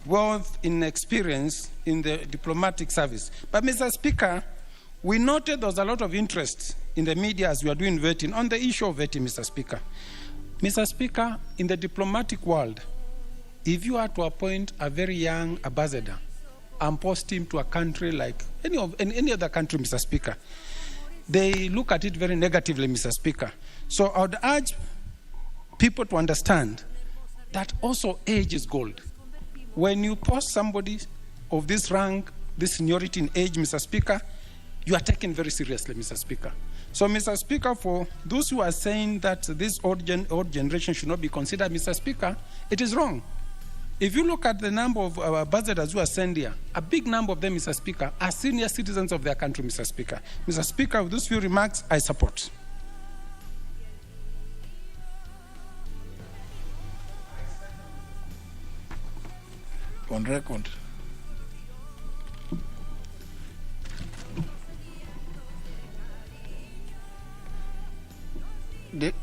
wealth in experience in the diplomatic service. But, Mr. Speaker, we noted there was a lot of interest in the media as we are doing vetting on the issue of vetting, Mr. Speaker. Mr. Speaker, in the diplomatic world, if you are to appoint a very young ambassador and post him to a country like any other country, Mr. Speaker. They look at it very negatively, Mr. Speaker. So I would urge people to understand that also age is gold. When you post somebody of this rank, this seniority in age, Mr. Speaker, you are taken very seriously, Mr. Speaker. So, Mr. Speaker, for those who are saying that this old generation should not be considered, Mr. Speaker, it is wrong. If you look at the number of ambassadors who are sent here, a big number of them, Mr. Speaker, are senior citizens of their country, Mr. Speaker. Mr. Speaker, with those few remarks, I support. On record. Did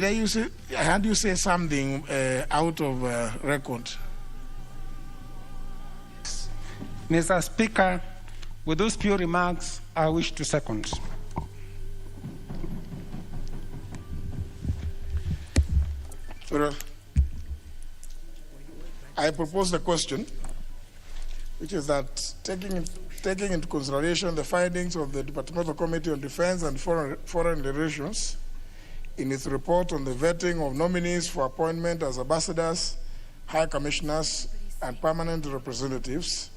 I use it? I had you say something out of record. Mr. Speaker, with those few remarks, I wish to second. I propose the question, which is that taking into consideration the findings of the Departmental Committee on Defense and Foreign Relations in its report on the vetting of nominees for appointment as ambassadors, high commissioners, and permanent representatives,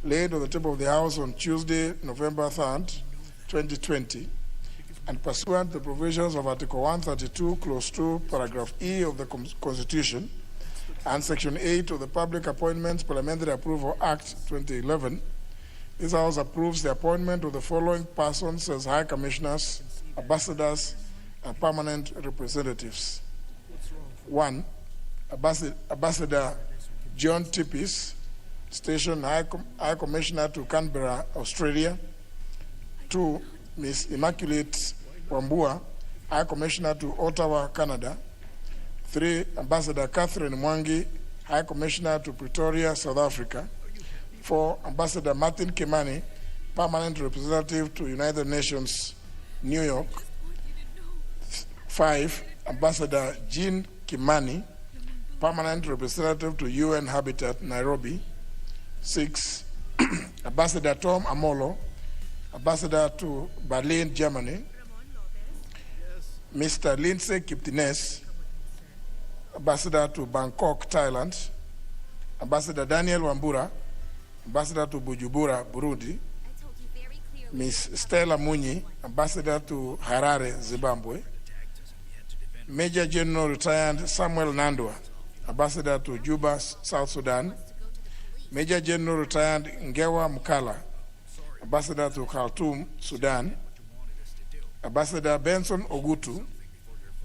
laid on the table of the House on Tuesday, November 3rd, 2020, and pursuant to the provisions of Article 132, Clause 2, Paragraph E of the Constitution, and Section 8 of the Public Appointments Parliamentary Approval Act 2011, this House approves the appointment of the following persons as High Commissioners, Ambassadors, and Permanent Representatives. 1. Ambassador John Tippis, Station High Commissioner to Canberra, Australia. 2. Ms. Immaculate Wambua, High Commissioner to Ottawa, Canada. 3. Ambassador Catherine Mwangi, High Commissioner to Pretoria, South Africa. 4. Ambassador Martin Kimani, Permanent Representative to United Nations, New York. 5. Ambassador Jean Kimani, Permanent Representative to UN Habitat, Nairobi. 6. Ambassador Tom Amolo, Ambassador to Berlin, Germany. Mr. Lindsay Kiptines, Ambassador to Bangkok, Thailand. Ambassador Daniel Wambura, Ambassador to Bujumbura, Burundi. Ms. Stella Munyi, Ambassador to Harare, Zimbabwe. Major General Retired Samuel Nandwa, Ambassador to Juba, South Sudan. Major General Retired Ngewa Mukala, Ambassador to Khartoum, Sudan. Ambassador Benson Ogutu,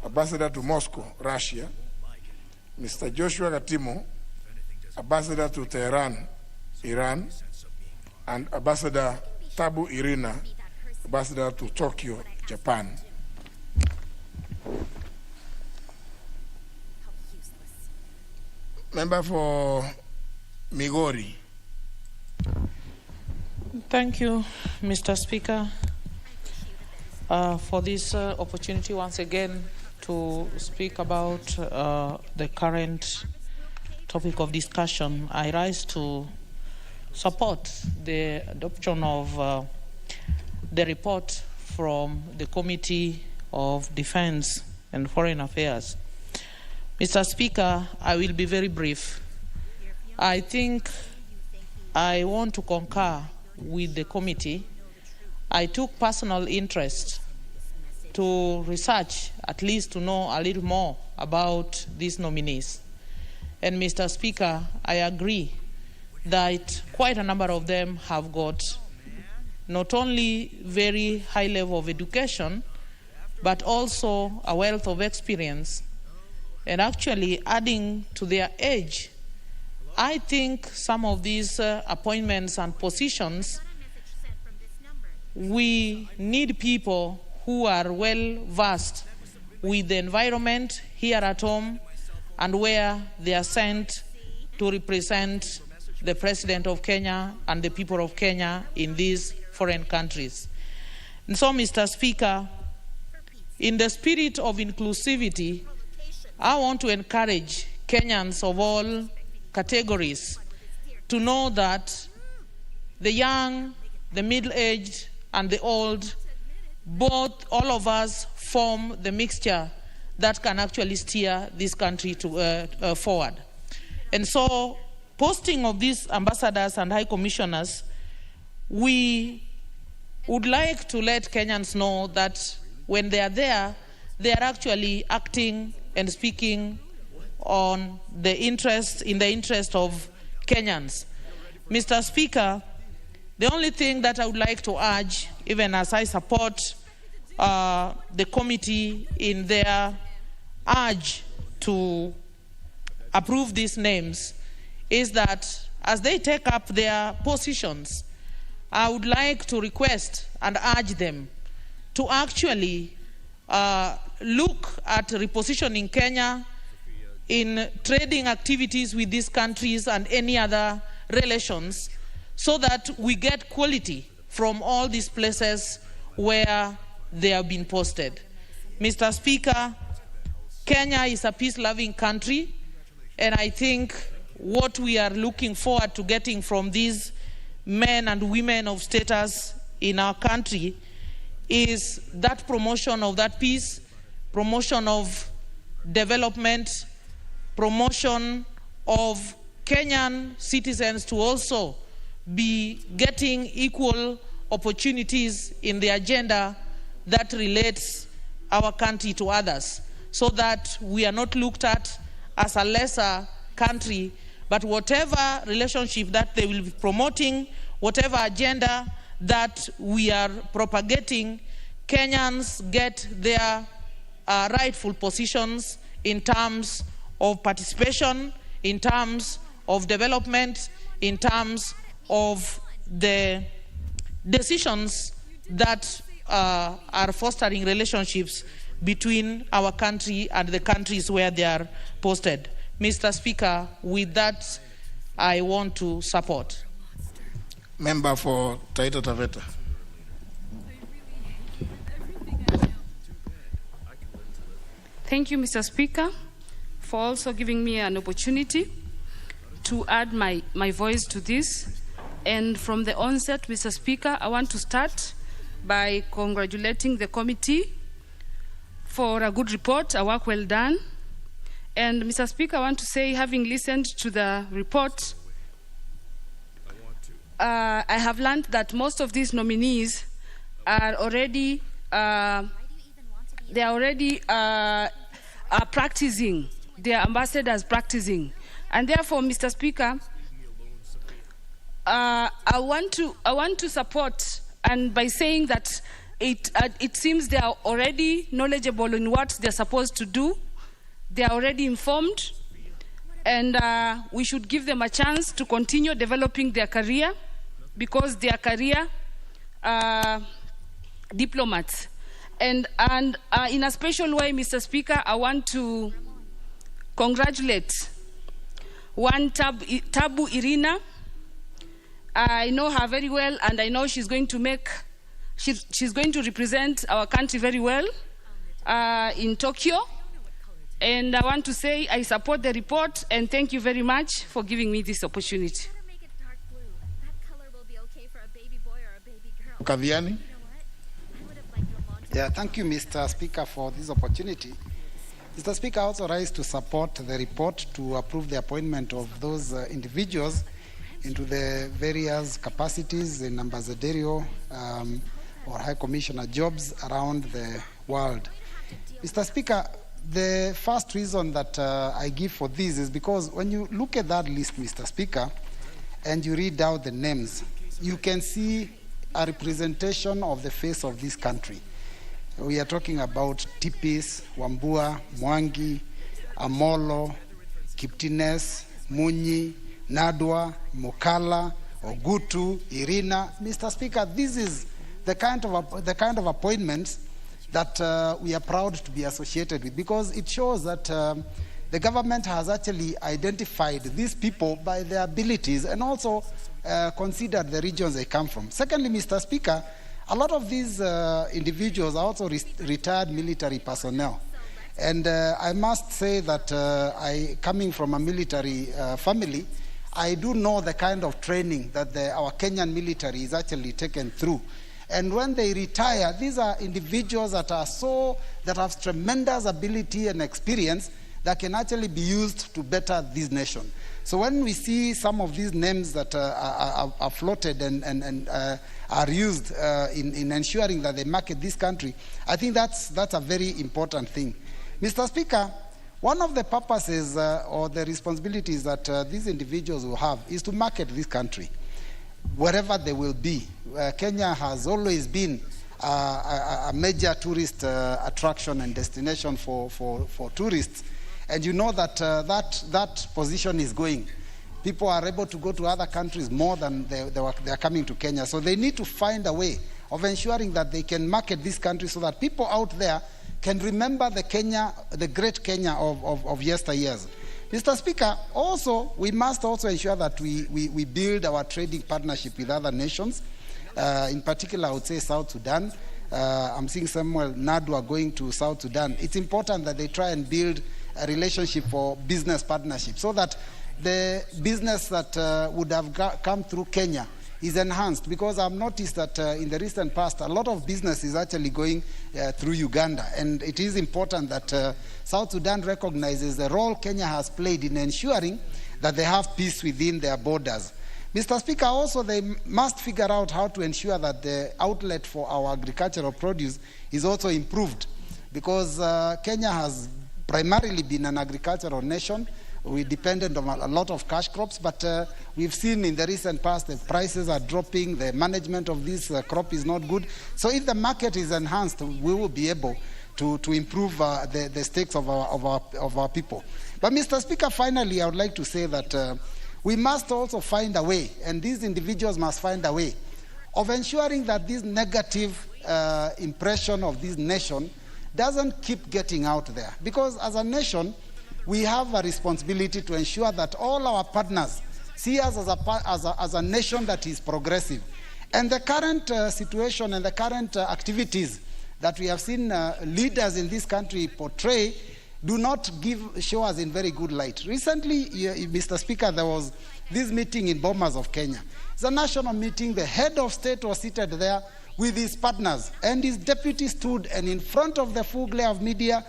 Ambassador to Moscow, Russia. Mr. Joshua Gatimo, Ambassador to Tehran, Iran. And Ambassador Tabu Irina, Ambassador to Tokyo, Japan. Member for Migori. Thank you, Mr. Speaker, for this opportunity once again to speak about the current topic of discussion. I rise to support the adoption of the report from the Committee of Defense and Foreign Affairs. Mr. Speaker, I will be very brief. I think I want to concur with the committee. I took personal interest to research, at least to know a little more about these nominees. And Mr. Speaker, I agree that quite a number of them have got not only very high level of education, but also a wealth of experience. And actually adding to their age, I think some of these appointments and positions, we need people who are well versed with the environment here at home and where they are sent to represent the President of Kenya and the people of Kenya in these foreign countries. And so, Mr. Speaker, in the spirit of inclusivity, I want to encourage Kenyans of all categories to know that the young, the middle-aged, and the old, both, all of us form the mixture that can actually steer this country forward. And so, posting of these ambassadors and high commissioners, we would like to let Kenyans know that when they are there, they are actually acting and speaking in the interest of Kenyans. Mr. Speaker, the only thing that I would like to urge, even as I support the committee in their urge to approve these names, is that as they take up their positions, I would like to request and urge them to actually look at repositioning Kenya in trading activities with these countries and any other relations, so that we get quality from all these places where they have been posted. Mr. Speaker, Kenya is a peace-loving country, and I think what we are looking forward to getting from these men and women of status in our country is that promotion of that peace, promotion of development, promotion of Kenyan citizens to also be getting equal opportunities in the agenda that relates our country to others, so that we are not looked at as a lesser country, but whatever relationship that they will be promoting, whatever agenda that we are propagating, Kenyans get their rightful positions in terms of participation, in terms of development, in terms of the decisions that are fostering relationships between our country and the countries where they are posted. Mr. Speaker, with that, I want to support. Member for Taita Taveta. Thank you, Mr. Speaker, for also giving me an opportunity to add my voice to this. And from the onset, Mr. Speaker, I want to start by congratulating the committee for a good report, a work well done. And Mr. Speaker, I want to say, having listened to the report, I have learned that most of these nominees are already practicing. They are ambassadors practicing, and therefore, Mr. Speaker, I want to support, and by saying that it seems they are already knowledgeable in what they're supposed to do. They are already informed, and we should give them a chance to continue developing their career, because they are career diplomats. And in a special way, Mr. Speaker, I want to congratulate one Tabu Irina. I know her very well, and I know she's going to represent our country very well in Tokyo. And I want to say I support the report, and thank you very much for giving me this opportunity. Kaviani. Yeah, thank you, Mr. Speaker, for this opportunity. Mr. Speaker, I also rise to support the report to approve the appointment of those individuals into the various capacities in ambassadorial or high commissioner jobs around the world. Mr. Speaker, the first reason that I give for this is because when you look at that list, Mr. Speaker, and you read out the names, you can see a representation of the face of this country. We are talking about Tipis, Wambua, Mwangi, Amolo, Kiptines, Munyi, Nadwa, Mokala, Ogutu, Irina. Mr. Speaker, this is the kind of appointments that we are proud to be associated with, because it shows that the government has actually identified these people by their abilities and also considered the regions they come from. Secondly, Mr. Speaker, a lot of these individuals are also retired military personnel. And I must say that coming from a military family, I do know the kind of training that our Kenyan military is actually taken through. And when they retire, these are individuals that have tremendous ability and experience that can actually be used to better this nation. So when we see some of these names that are floated and are used in ensuring that they market this country, I think that's a very important thing. Mr. Speaker, one of the purposes or the responsibilities that these individuals will have is to market this country, wherever they will be. Kenya has always been a major tourist attraction and destination for tourists. And you know that that position is going. People are able to go to other countries more than they are coming to Kenya. So they need to find a way of ensuring that they can market this country so that people out there can remember the great Kenya of yesteryears. Mr. Speaker, also, we must also ensure that we build our trading partnership with other nations. In particular, I would say South Sudan. I'm seeing Samuel Nadwa going to South Sudan. It's important that they try and build a relationship for business partnership so that the business that would have come through Kenya is enhanced, because I've noticed that in the recent past, a lot of business is actually going through Uganda, and it is important that South Sudan recognizes the role Kenya has played in ensuring that they have peace within their borders. Mr. Speaker, also they must figure out how to ensure that the outlet for our agricultural produce is also improved, because Kenya has primarily been an agricultural nation. We depended on a lot of cash crops, but we've seen in the recent past the prices are dropping, the management of this crop is not good. So if the market is enhanced, we will be able to improve the stakes of our people. But Mr. Speaker, finally, I would like to say that we must also find a way, and these individuals must find a way, of ensuring that this negative impression of this nation doesn't keep getting out there. Because as a nation, we have a responsibility to ensure that all our partners see us as a nation that is progressive. And the current situation and the current activities that we have seen leaders in this country portray do not show us in very good light. Recently, Mr. Speaker, there was this meeting in Bomas of Kenya. It's a national meeting. The head of state was seated there with his partners, and his deputy stood and in front of the full glare of media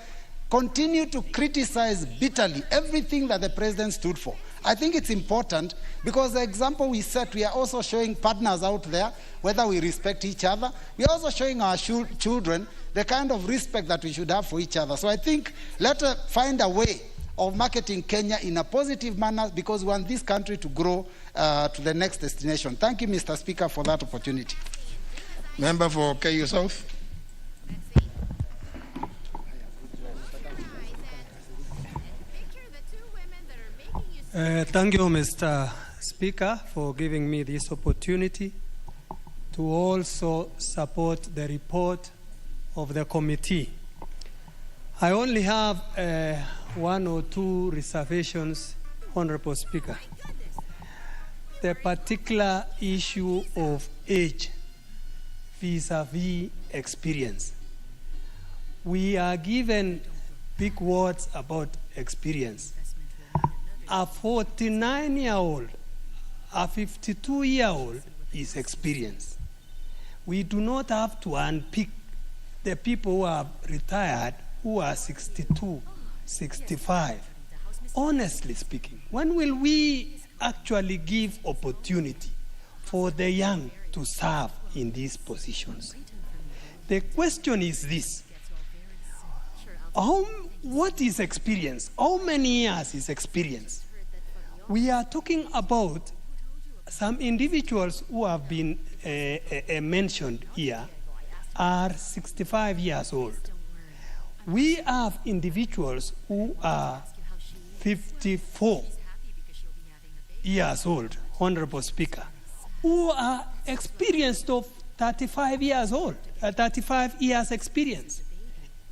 continued to criticize bitterly everything that the president stood for. I think it's important, because the example we set, we are also showing partners out there whether we respect each other. We are also showing our children the kind of respect that we should have for each other. So I think let us find a way of marketing Kenya in a positive manner, because we want this country to grow to the next destination. Thank you, Mr. Speaker, for that opportunity. Member for KU South. Thank you, Mr. Speaker, for giving me this opportunity to also support the report of the committee. I only have one or two reservations, Honorable Speaker. The particular issue of age vis-a-vis experience. We are given big words about experience. A 49-year-old, a 52-year-old is experience. We do not have to unpick the people who are retired, who are 62, 65. Honestly speaking, when will we actually give opportunity for the young to serve in these positions? The question is this: what is experience? How many years is experience? We are talking about some individuals who have been mentioned here are 65 years old. We have individuals who are 54 years old, Honorable Speaker, who are experienced of 35 years old, 35 years experience.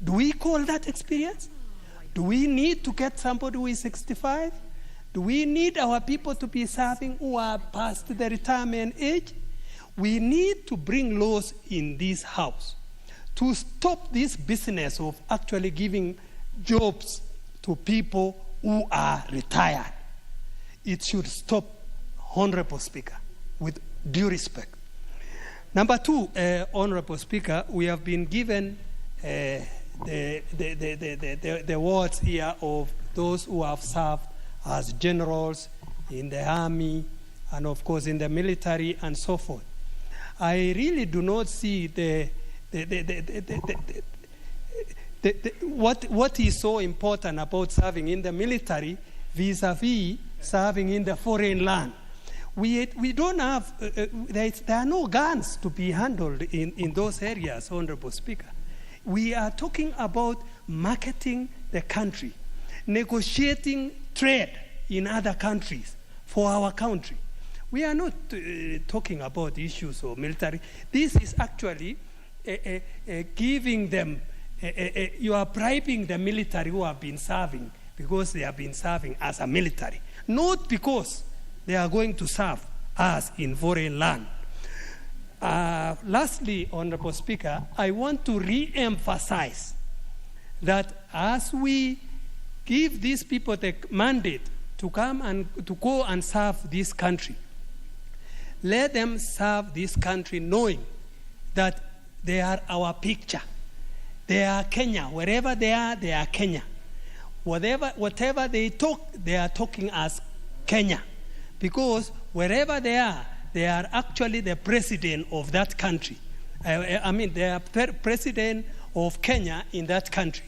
Do we call that experience? Do we need to get somebody who is 65? Do we need our people to be serving who are past the retirement age? We need to bring laws in this house to stop this business of actually giving jobs to people who are retired. It should stop, Honorable Speaker, with due respect. Number two, Honorable Speaker, we have been given the words here of those who have served as generals in the army and of course in the military and so forth. I really do not see what is so important about serving in the military vis-a-vis serving in the foreign land. We don't have, there are no guns to be handled in those areas, Honorable Speaker. We are talking about marketing the country, negotiating trade in other countries for our country. We are not talking about issues of military. This is actually giving them, you are bribing the military who have been serving because they have been serving as a military, not because they are going to serve us in foreign land. Lastly, Honorable Speaker, I want to re-emphasize that as we give these people the mandate to come and to go and serve this country, let them serve this country knowing that they are our picture. They are Kenya. Wherever they are Kenya. Whatever they talk, they are talking as Kenya. Because wherever they are actually the president of that country. I mean, they are president of Kenya in that country.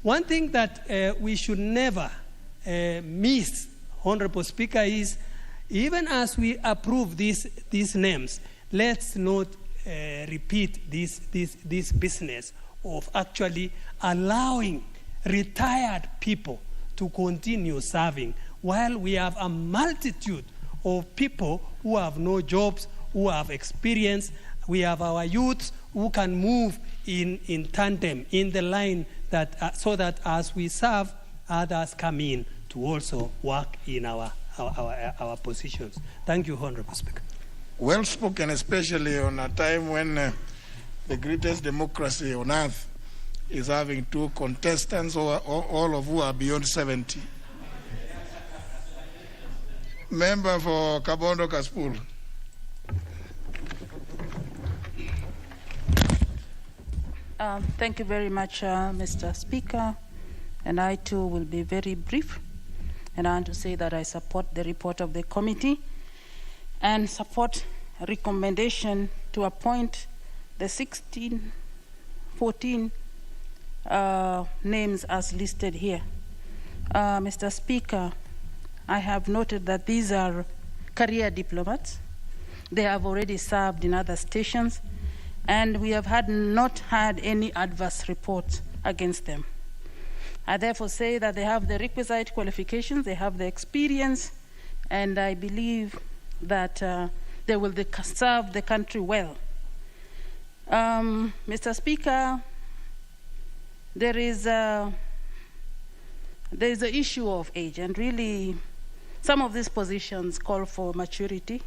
One thing that we should never miss, Honorable Speaker, is even as we approve these names, let's not repeat this business of actually allowing retired people to continue serving while we have a multitude of people who have no jobs, who have experience. We have our youths who can move in tandem, in the line, that so that as we serve, others come in to also work in our positions. Thank you, Honorable Speaker. Well spoken, especially on a time when the greatest democracy on earth is having two contestants, all of who are beyond 70. Member for Kabondo Kaspul. Thank you very much, Mr. Speaker. And I too will be very brief. And I want to say that I support the report of the committee and support a recommendation to appoint the 14 names as listed here. Mr. Speaker, I have noted that these are career diplomats. They have already served in other stations, and we have not had any adverse reports against them. I therefore say that they have the requisite qualifications, they have the experience, and I believe that they will serve the country well. Mr. Speaker, there is the issue of age, and really some of these positions call for maturity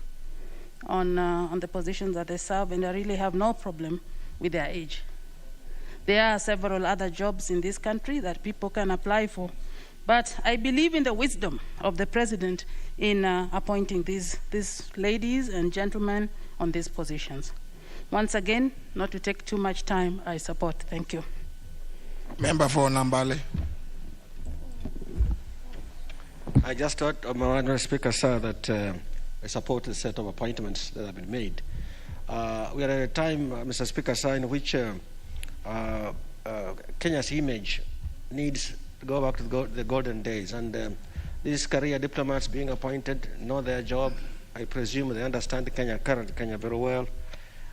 on the positions that they serve, and I really have no problem with their age. There are several other jobs in this country that people can apply for, but I believe in the wisdom of the President in appointing these ladies and gentlemen on these positions. Once again, not to take too much time, I support. Thank you. Member for Nambale. I just thought, Honourable Speaker, sir, that I support the set of appointments that have been made. We are at a time, Mr. Speaker, sir, in which Kenya's image needs to go back to the golden days. And these career diplomats being appointed know their job. I presume they understand current Kenya very well,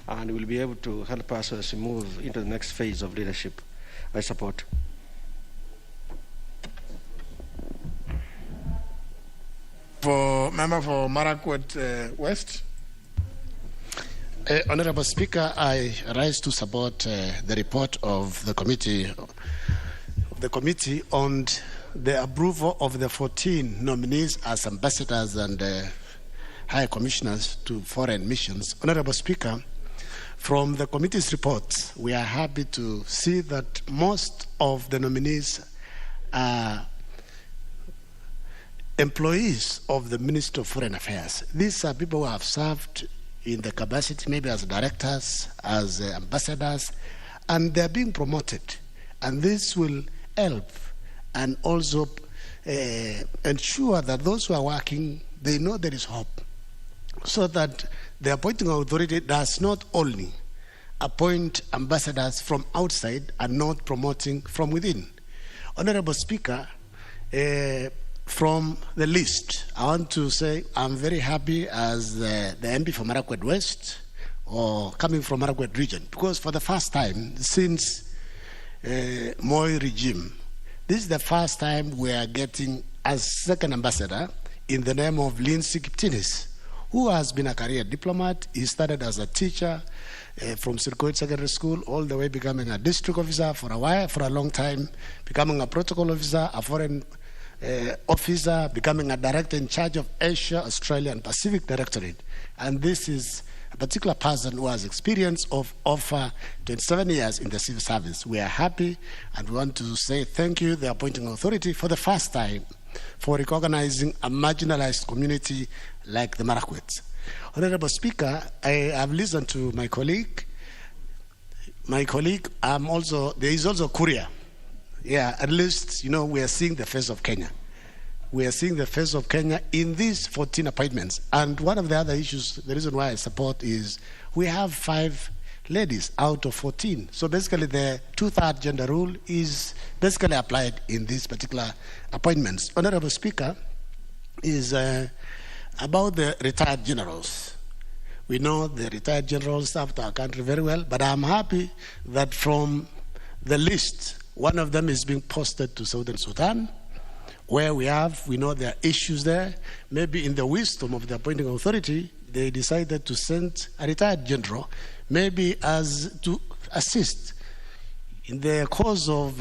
and will be able to help us as we move into the next phase of leadership. I support. Member for Marakwet West. Honorable Speaker, I rise to support the report of the committee on the approval of the 14 nominees as ambassadors and high commissioners to foreign missions. Honorable Speaker, From the committee's report, we are happy to see that most of the nominees are employees of the Ministry of Foreign Affairs. These are people who have served in the capacity, maybe as directors, as ambassadors, and they're being promoted. And this will help and also ensure that those who are working, they know there is hope, so that the appointing authority does not only appoint ambassadors from outside and not promoting from within. Honorable Speaker, from the list, I want to say I'm very happy as the MP for Marakwet West, or coming from Marakwet region, because for the first time since Moi regime, this is the first time we are getting a second ambassador in the name of Lindsay Kiptinis, who has been a career diplomat. He started as a teacher from Sirkoit Secondary School, all the way becoming a district officer for a long time, becoming a protocol officer, a foreign officer, becoming a director in charge of Asia, Australia, and Pacific Directorate. And this is a particular person who has experience of over 27 years in the civil service. We are happy, and we want to say thank you, the appointing authority, for the first time for recognizing a marginalized community like the Marakwets. Honorable Speaker, I have listened to my colleague. There is also Korea. Yeah, at least, we are seeing the face of Kenya. We are seeing the face of Kenya in these 14 appointments. And one of the other issues, the reason why I support is we have 5 ladies out of 14. So basically the 2/3 gender rule is basically applied in these particular appointments. Honorable Speaker, is about the retired generals. We know the retired generals served our country very well, but I'm happy that from the list, one of them is being posted to Southern Sudan, where we know there are issues there. Maybe in the wisdom of the appointing authority, they decided to send a retired general, maybe as to assist in the course of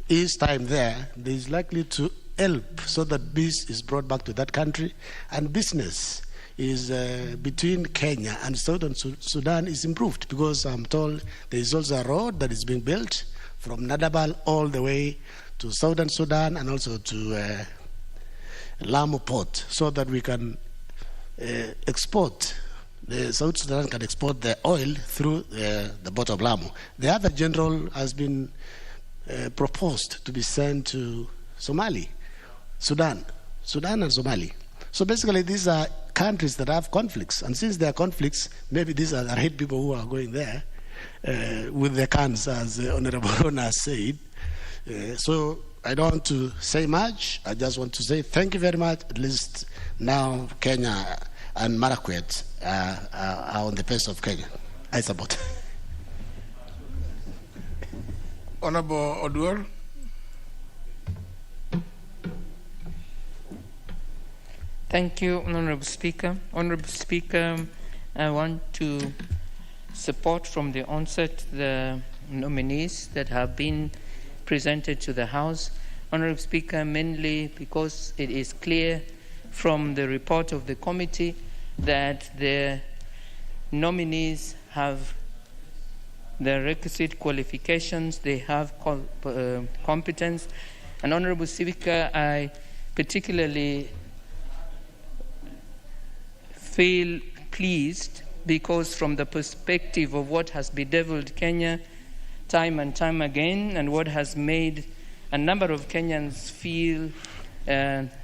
his time there. There is likely to help so that peace is brought back to that country, and business is between Kenya and Southern Sudan is improved, because I'm told there is also a road that is being built from Nadabal all the way to Southern Sudan and also to Lamu port, so that we can export, the South Sudan can export the oil through the port of Lamu. The other general has been proposed to be sent to Sudan and Somali. So basically these are countries that have conflicts, and since there are conflicts, maybe these are the right people who are going there with their cans, as Honorable Rona said. So I don't want to say much. I just want to say thank you very much. At least now Kenya and Marakwet are on the face of Kenya. I support. Honorable Oduor. Thank you, Honorable Speaker. Honorable Speaker, I want to support from the onset the nominees that have been presented to the House. Honorable Speaker, mainly because it is clear from the report of the committee that the nominees have the requisite qualifications, they have competence. And Honorable Speaker, I particularly feel pleased because from the perspective of what has bedeviled Kenya time and time again, and what has made a number of Kenyans feel...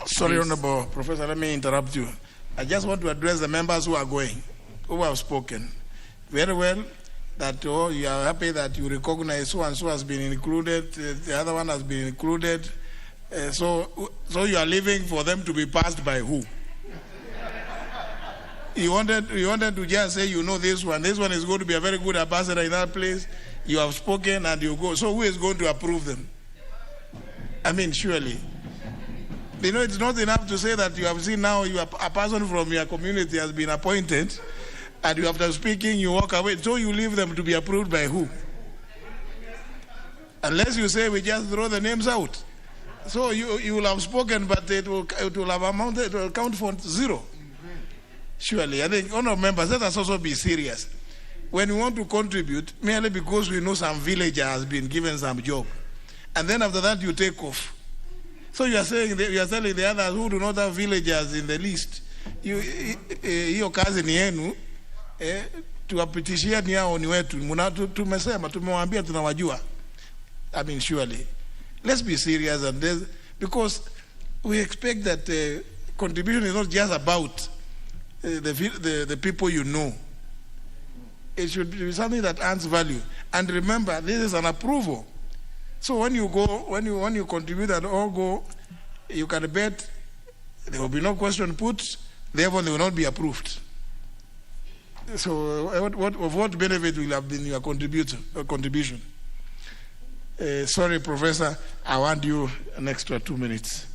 Sorry, Honorable Professor, let me interrupt you. I just want to address the members who are going, who have spoken. Very well, that you are happy that you recognize so and so has been included, the other one has been included. So you are leaving for them to be passed by who? You wanted to just say, this one is going to be a very good ambassador in that place. You have spoken and you go. So who is going to approve them? I mean, surely. It's not enough to say that you have seen now a person from your community has been appointed, and you, after speaking, you walk away. So you leave them to be approved by who? Unless you say we just throw the names out. So you will have spoken, but it will have amounted, it will count for 0. Surely, I think, honourable members, let us also be serious. when we want to contribute, merely because we know some villager has been given some job. And then after that, you take off. So you are saying you are telling the others who do not have villagers in the list, hiyo kazi ni yenu, tuwapitishia ni hao ni wetu. Tumesema, tumewaambia tunawajua. I mean, surely. Let's be serious and this, because we expect that contribution is not just about the people you know. It should be something that adds value. And remember, this is an approval. So when you go, when you contribute and all go, you can bet there will be no question put, therefore they will not be approved. So what benefit will have been your contribution? Sorry, Professor, I want you an extra 2 minutes.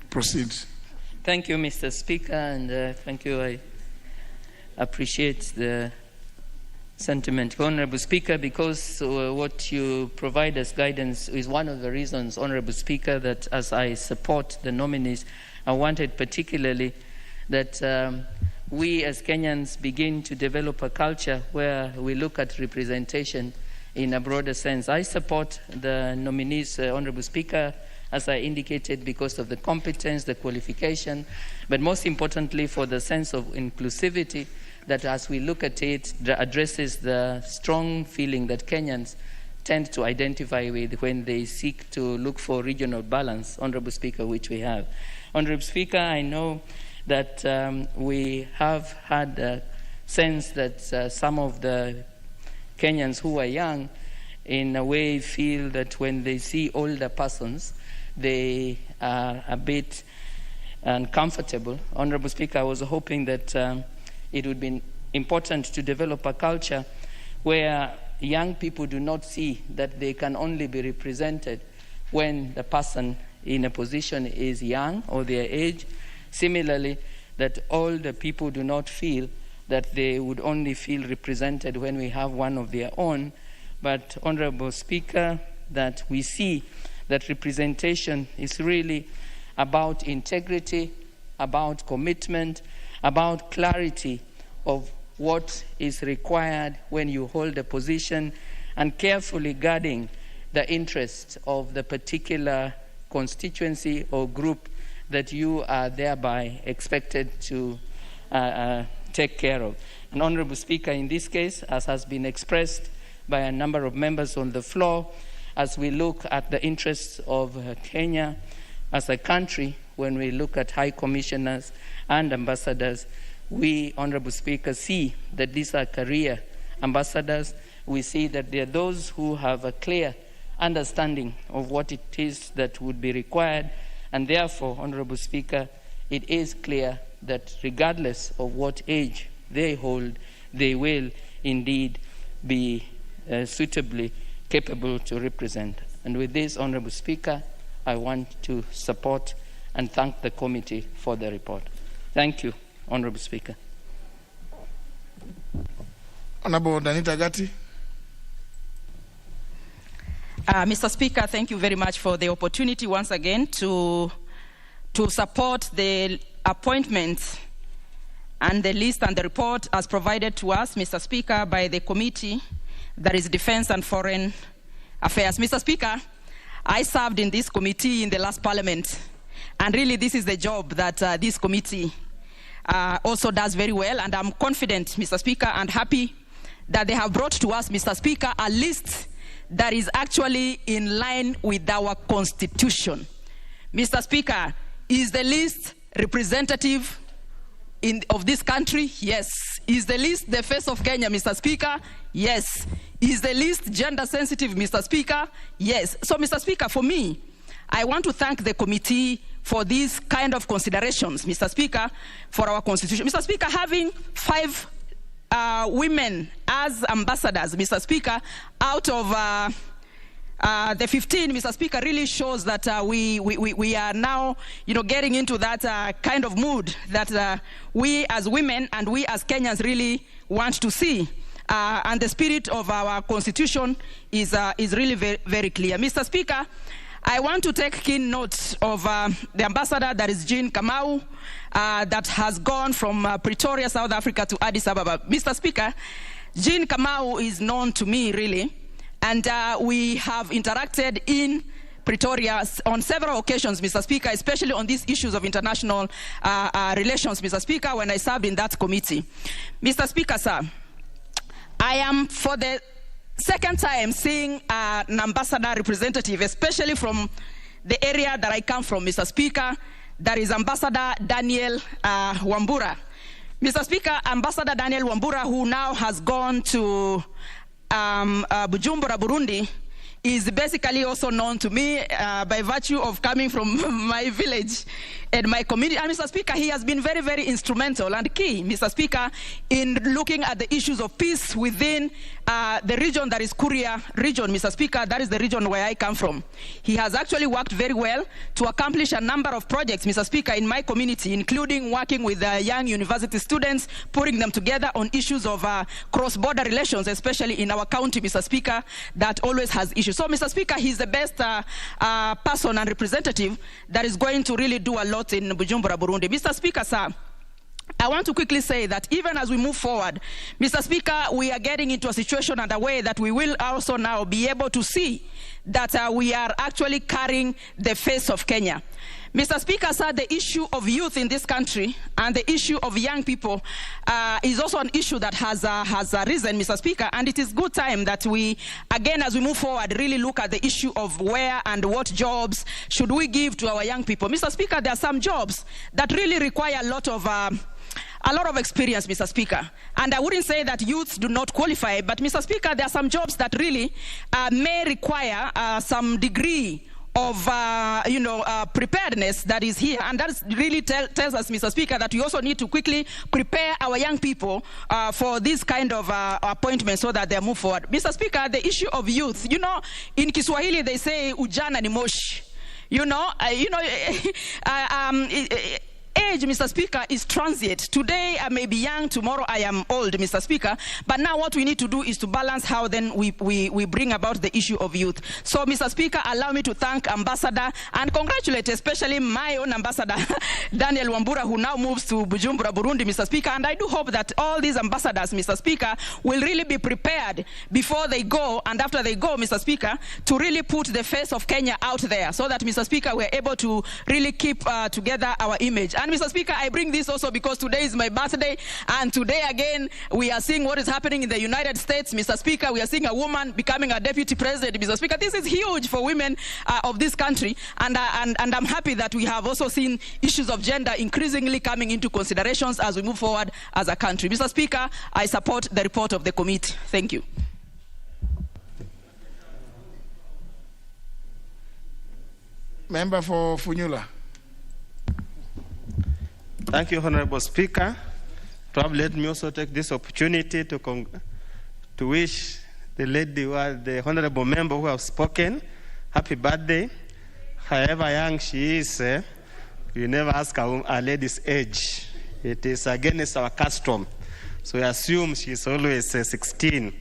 Proceed. Thank you, Mr. Speaker, and thank you. I appreciate the sentiment, Honorable Speaker, because what you provide as guidance is one of the reasons, Honorable Speaker, that as I support the nominees, I wanted particularly that we as Kenyans begin to develop a culture where we look at representation in a broader sense. I support the nominees, Honorable Speaker, as I indicated, because of the competence, the qualification, but most importantly for the sense of inclusivity that as we look at it, addresses the strong feeling that Kenyans tend to identify with when they seek to look for regional balance, Honorable Speaker, which we have. Honorable Speaker, I know that we have had a sense that some of the Kenyans who are young in a way feel that when they see older persons, they are a bit uncomfortable. Honorable Speaker, I was hoping that it would be important to develop a culture where young people do not see that they can only be represented when the person in a position is young or their age. Similarly, that older people do not feel that they would only feel represented when we have one of their own. But, Honorable Speaker, that we see that representation is really about integrity, about commitment, about clarity of what is required when you hold a position, and carefully guarding the interests of the particular constituency or group that you are thereby expected to take care of. And Honorable Speaker, in this case, as has been expressed by a number of members on the floor, as we look at the interests of Kenya as a country, when we look at high commissioners and ambassadors, we, Honorable Speaker, see that these are career ambassadors. We see that there are those who have a clear understanding of what it is that would be required, and therefore, Honorable Speaker, it is clear that regardless of what age they hold, they will indeed be suitably capable to represent. And with this, Honorable Speaker, I want to support and thank the committee for the report. Thank you, Honorable Speaker. Honorable Danita Gatti. Mr. Speaker, thank you very much for the opportunity once again to support the appointments and the list and the report as provided to us, Mr. Speaker, by the committee that is Defense and Foreign Affairs. Mr. Speaker, I served in this committee in the last parliament, and really this is the job that this committee also does very well, and I'm confident, Mr. Speaker, and happy that they have brought to us, Mr. Speaker, a list that is actually in line with our constitution. Mr. Speaker, is the list representative of this country? Yes. Is the list the face of Kenya, Mr. Speaker? Yes. Is the list gender sensitive, Mr. Speaker? Yes. So, Mr. Speaker, for me, I want to thank the committee for these kind of considerations, Mr. Speaker, for our constitution. Mr. Speaker, having 5 women as ambassadors, Mr. Speaker, out of the 15, Mr. Speaker, really shows that we are now, getting into that kind of mood that we as women and we as Kenyans really want to see. And the spirit of our constitution is really very, very clear. Mr. Speaker, I want to take keen note of the ambassador, that is Jean Kamau, that has gone from Pretoria, South Africa to Addis Ababa. Mr. Speaker, Jean Kamau is known to me, really, and we have interacted in Pretoria on several occasions, Mr. Speaker, especially on these issues of international relations, Mr. Speaker, when I served in that committee. Mr. Speaker, sir, I am for the second time seeing an ambassador representative, especially from the area that I come from, Mr. Speaker, that is Ambassador Daniel Wambura. Mr. Speaker, Ambassador Daniel Wambura, who now has gone to Bujumbura, Burundi, is basically also known to me by virtue of coming from my village and my community. And Mr. Speaker, he has been very, very instrumental and key, Mr. Speaker, in looking at the issues of peace within the region that is Kuria region, Mr. Speaker. That is the region where I come from. He has actually worked very well to accomplish a number of projects, Mr. Speaker, in my community, including working with young university students, putting them together on issues of cross-border relations, especially in our county, Mr. Speaker, that always has issues. So, Mr. Speaker, he's the best person and representative that is going to really do a lot in Bujumbura, Burundi. Mr. Speaker, sir, I want to quickly say that even as we move forward, Mr. Speaker, we are getting into a situation and a way that we will also now be able to see that we are actually carrying the face of Kenya. Mr. Speaker, sir, the issue of youth in this country and the issue of young people is also an issue that has arisen, Mr. Speaker, and it is good time that we, again, as we move forward, really look at the issue of where and what jobs should we give to our young people. Mr. Speaker, there are some jobs that really require a lot of experience, Mr. Speaker. And I wouldn't say that youths do not qualify, but Mr. Speaker, there are some jobs that really may require some degree of preparedness that is here, and that really tells us, Mr. Speaker, that we also need to quickly prepare our young people for this kind of appointments so that they move forward. Mr. Speaker, the issue of youth, in Kiswahili they say ujana ni moshi. Age, Mr. Speaker, is transient. Today I may be young, tomorrow I am old, Mr. Speaker, but now what we need to do is to balance how then we bring about the issue of youth. So, Mr. Speaker, allow me to thank Ambassador and congratulate especially my own Ambassador, Daniel Wambura, who now moves to Bujumbura, Burundi, Mr. Speaker, and I do hope that all these ambassadors, Mr. Speaker, will really be prepared before they go and after they go, Mr. Speaker, to really put the face of Kenya out there so that, Mr. Speaker, we're able to really keep together our image. And Mr. Speaker, I bring this also because today is my birthday, and today again we are seeing what is happening in the United States, Mr. Speaker. We are seeing a woman becoming a deputy president, Mr. Speaker. This is huge for women of this country, and I'm happy that we have also seen issues of gender increasingly coming into considerations as we move forward as a country. Mr. Speaker, I support the report of the committee. Thank you. Member for Funyula. Thank you, Honorable Speaker. Probably let me also take this opportunity to wish the lady, the honorable member who have spoken, happy birthday. However young she is, you never ask a lady's age. It is against our custom. So we assume she is always 16.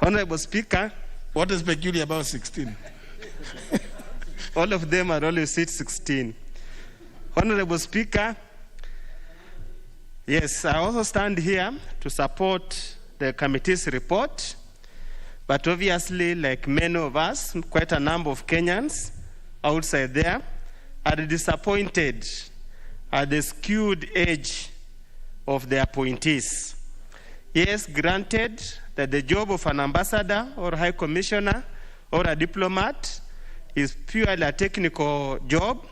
Honorable Speaker. What is peculiar about 16? All of them are always 16. Honorable Speaker, yes, I also stand here to support the committee's report, but obviously, like many of us, quite a number of Kenyans outside there are disappointed at the skewed age of the appointees. Yes, granted that the job of an ambassador or high commissioner or a diplomat is purely a technical job,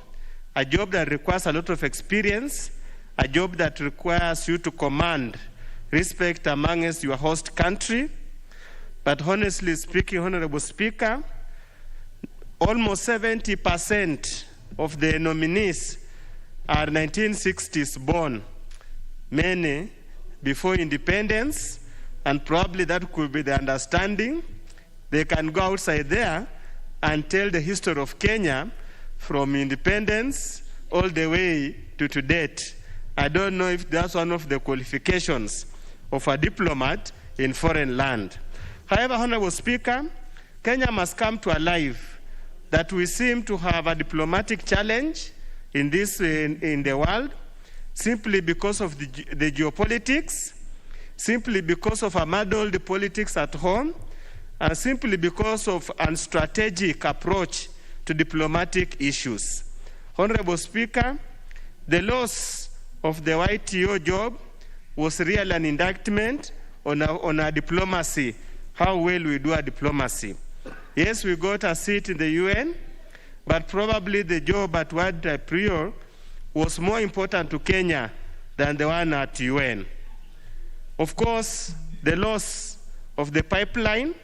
a job that requires a lot of experience, a job that requires you to command respect amongst your host country. But honestly speaking, Honorable Speaker, almost 70% of the nominees are 1960s born, many before independence, and probably that could be the understanding. They can go outside there and tell the history of Kenya from independence all the way to date. I don't know if that's one of the qualifications of a diplomat in foreign land. However, Honorable Speaker, Kenya must come to a life that we seem to have a diplomatic challenge in the world. simply because of the geopolitics, simply because of a muddled politics at home, and simply because of a strategic approach to diplomatic issues. Honorable Speaker, the loss of the YTO job was really an indictment on our diplomacy, how well we do our diplomacy. Yes, we got a seat in the UN, but probably the job at World Prior was more important to Kenya than the one at UN. Of course, the loss of the pipeline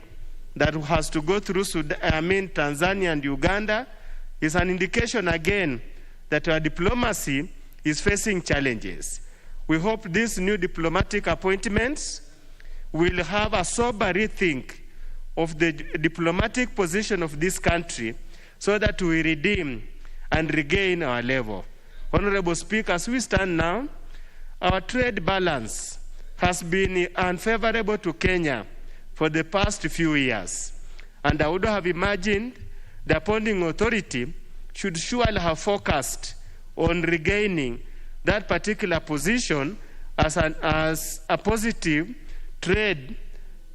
that has to go through Tanzania and Uganda is an indication again that our diplomacy is facing challenges. We hope these new diplomatic appointments will have a sober rethink of the diplomatic position of this country so that we redeem and regain our level. Honorable Speaker, as we stand now, our trade balance has been unfavorable to Kenya for the past few years. And I would have imagined the appointing authority should surely have focused on regaining that particular position as a positive trade,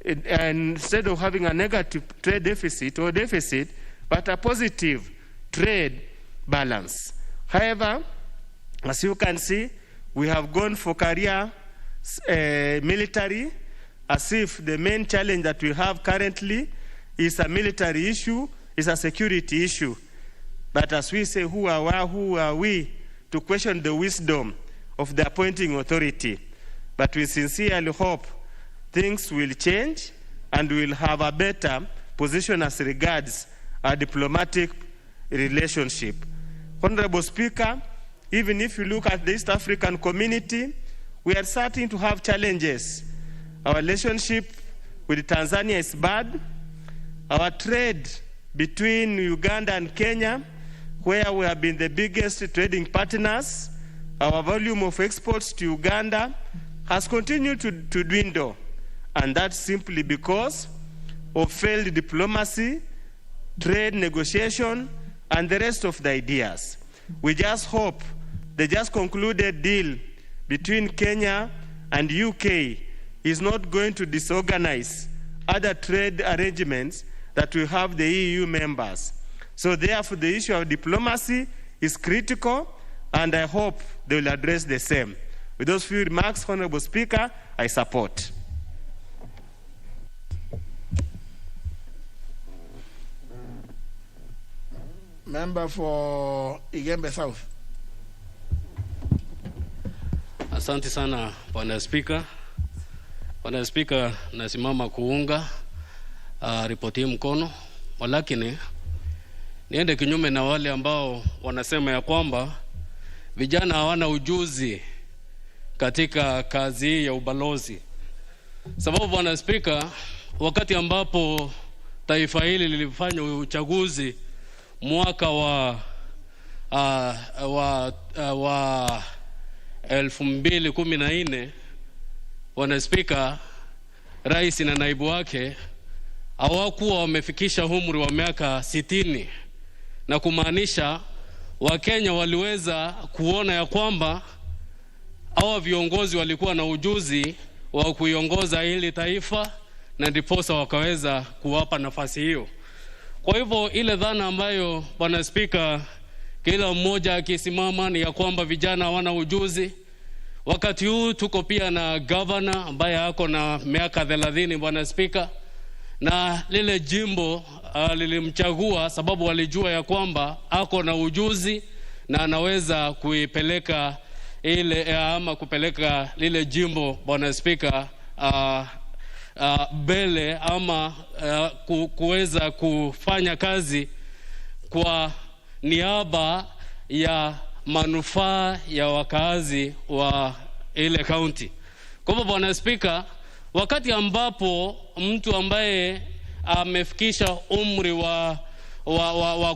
instead of having a negative trade deficit, but a positive trade balance. However, as you can see, we have gone for career military, as if the main challenge that we have currently is a military issue, is a security issue. But as we say, who are we to question the wisdom of the appointing authority? But we sincerely hope things will change and we'll have a better position as regards our diplomatic relationship. Honorable Speaker, even if you look at the East African community, we are starting to have challenges. Our relationship with Tanzania is bad. Our trade between Uganda and Kenya, where we have been the biggest trading partners, our volume of exports to Uganda has continued to dwindle. And that's simply because of failed diplomacy, trade negotiation, and the rest of the ideas. We just hope the just concluded deal between Kenya and UK is not going to disorganize other trade arrangements that we have the EU members. So therefore, the issue of diplomacy is critical, and I hope they will address the same. With those few remarks, Honorable Speaker, I support. Member for Igembe South. Asante sana, Bwana Spika. Bwana Spika, nasimama kuunga ripoti mkono, walakini niende kinyume na wale ambao wanasema ya kwamba vijana hawana ujuzi katika kazi hii ya ubalozi. Sababu Bwana Spika, wakati ambapo taifa hili lilifanya uchaguzi mwaka wa 2014, Bwana Spika, rais na naibu wake hawakuwa wamefikisha umri wa miaka 60, na kumaanisha Wakenya waliweza kuona ya kwamba hawa viongozi walikuwa na ujuzi wa kuiongoza hili taifa, na ndiposa wakaweza kuwapa nafasi hiyo. Kwa hivyo ile dhana ambayo Bwana Spika kila mmoja akisimama ni ya kwamba vijana hawana ujuzi. Wakati huu tuko pia na governor ambaye ako na miaka 30, Bwana Spika, na lile jimbo lilimchagua sababu walijua ya kwamba ako na ujuzi na anaweza kuipeleka ile ama kupeleka lile jimbo, Bwana Spika, mbele ama kuweza kufanya kazi kwa niaba ya manufaa ya wakazi wa ile county. Kwa hivyo Bwana Spika, wakati ambapo mtu ambaye amefikisha umri wa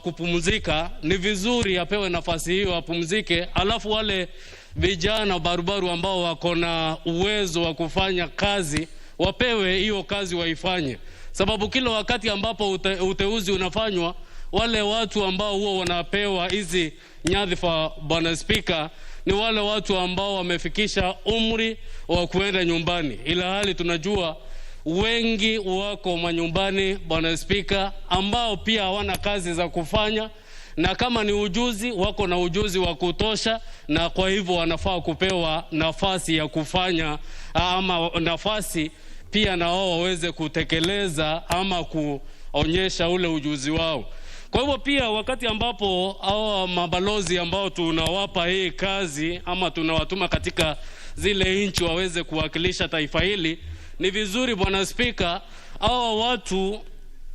kupumzika, ni vizuri apewe nafasi hiyo apumzike, alafu wale vijana barubaru ambao wako na uwezo wa kufanya kazi wapewe hiyo kazi waifanye. Sababu kila wakati ambapo uteuzi unafanywa, wale watu ambao huwa wanapewa hizi nyadhifa, Bwana Spika, ni wale watu ambao wamefikisha umri wa kuenda nyumbani, ila hali tunajua wengi wako manyumbani, Bwana Spika, ambao pia hawana kazi za kufanya, na kama ni ujuzi wako na ujuzi wa kutosha, na kwa hivyo wanafaa kupewa nafasi ya kufanya ama nafasi pia na wao waweze kutekeleza ama kuonyesha ule ujuzi wao. Kwa hivyo pia wakati ambapo hao mabalozi ambao tunawapa hii kazi ama tunawatuma katika zile nchi waweze kuwakilisha taifa hili, ni vizuri Bwana Spika, hao watu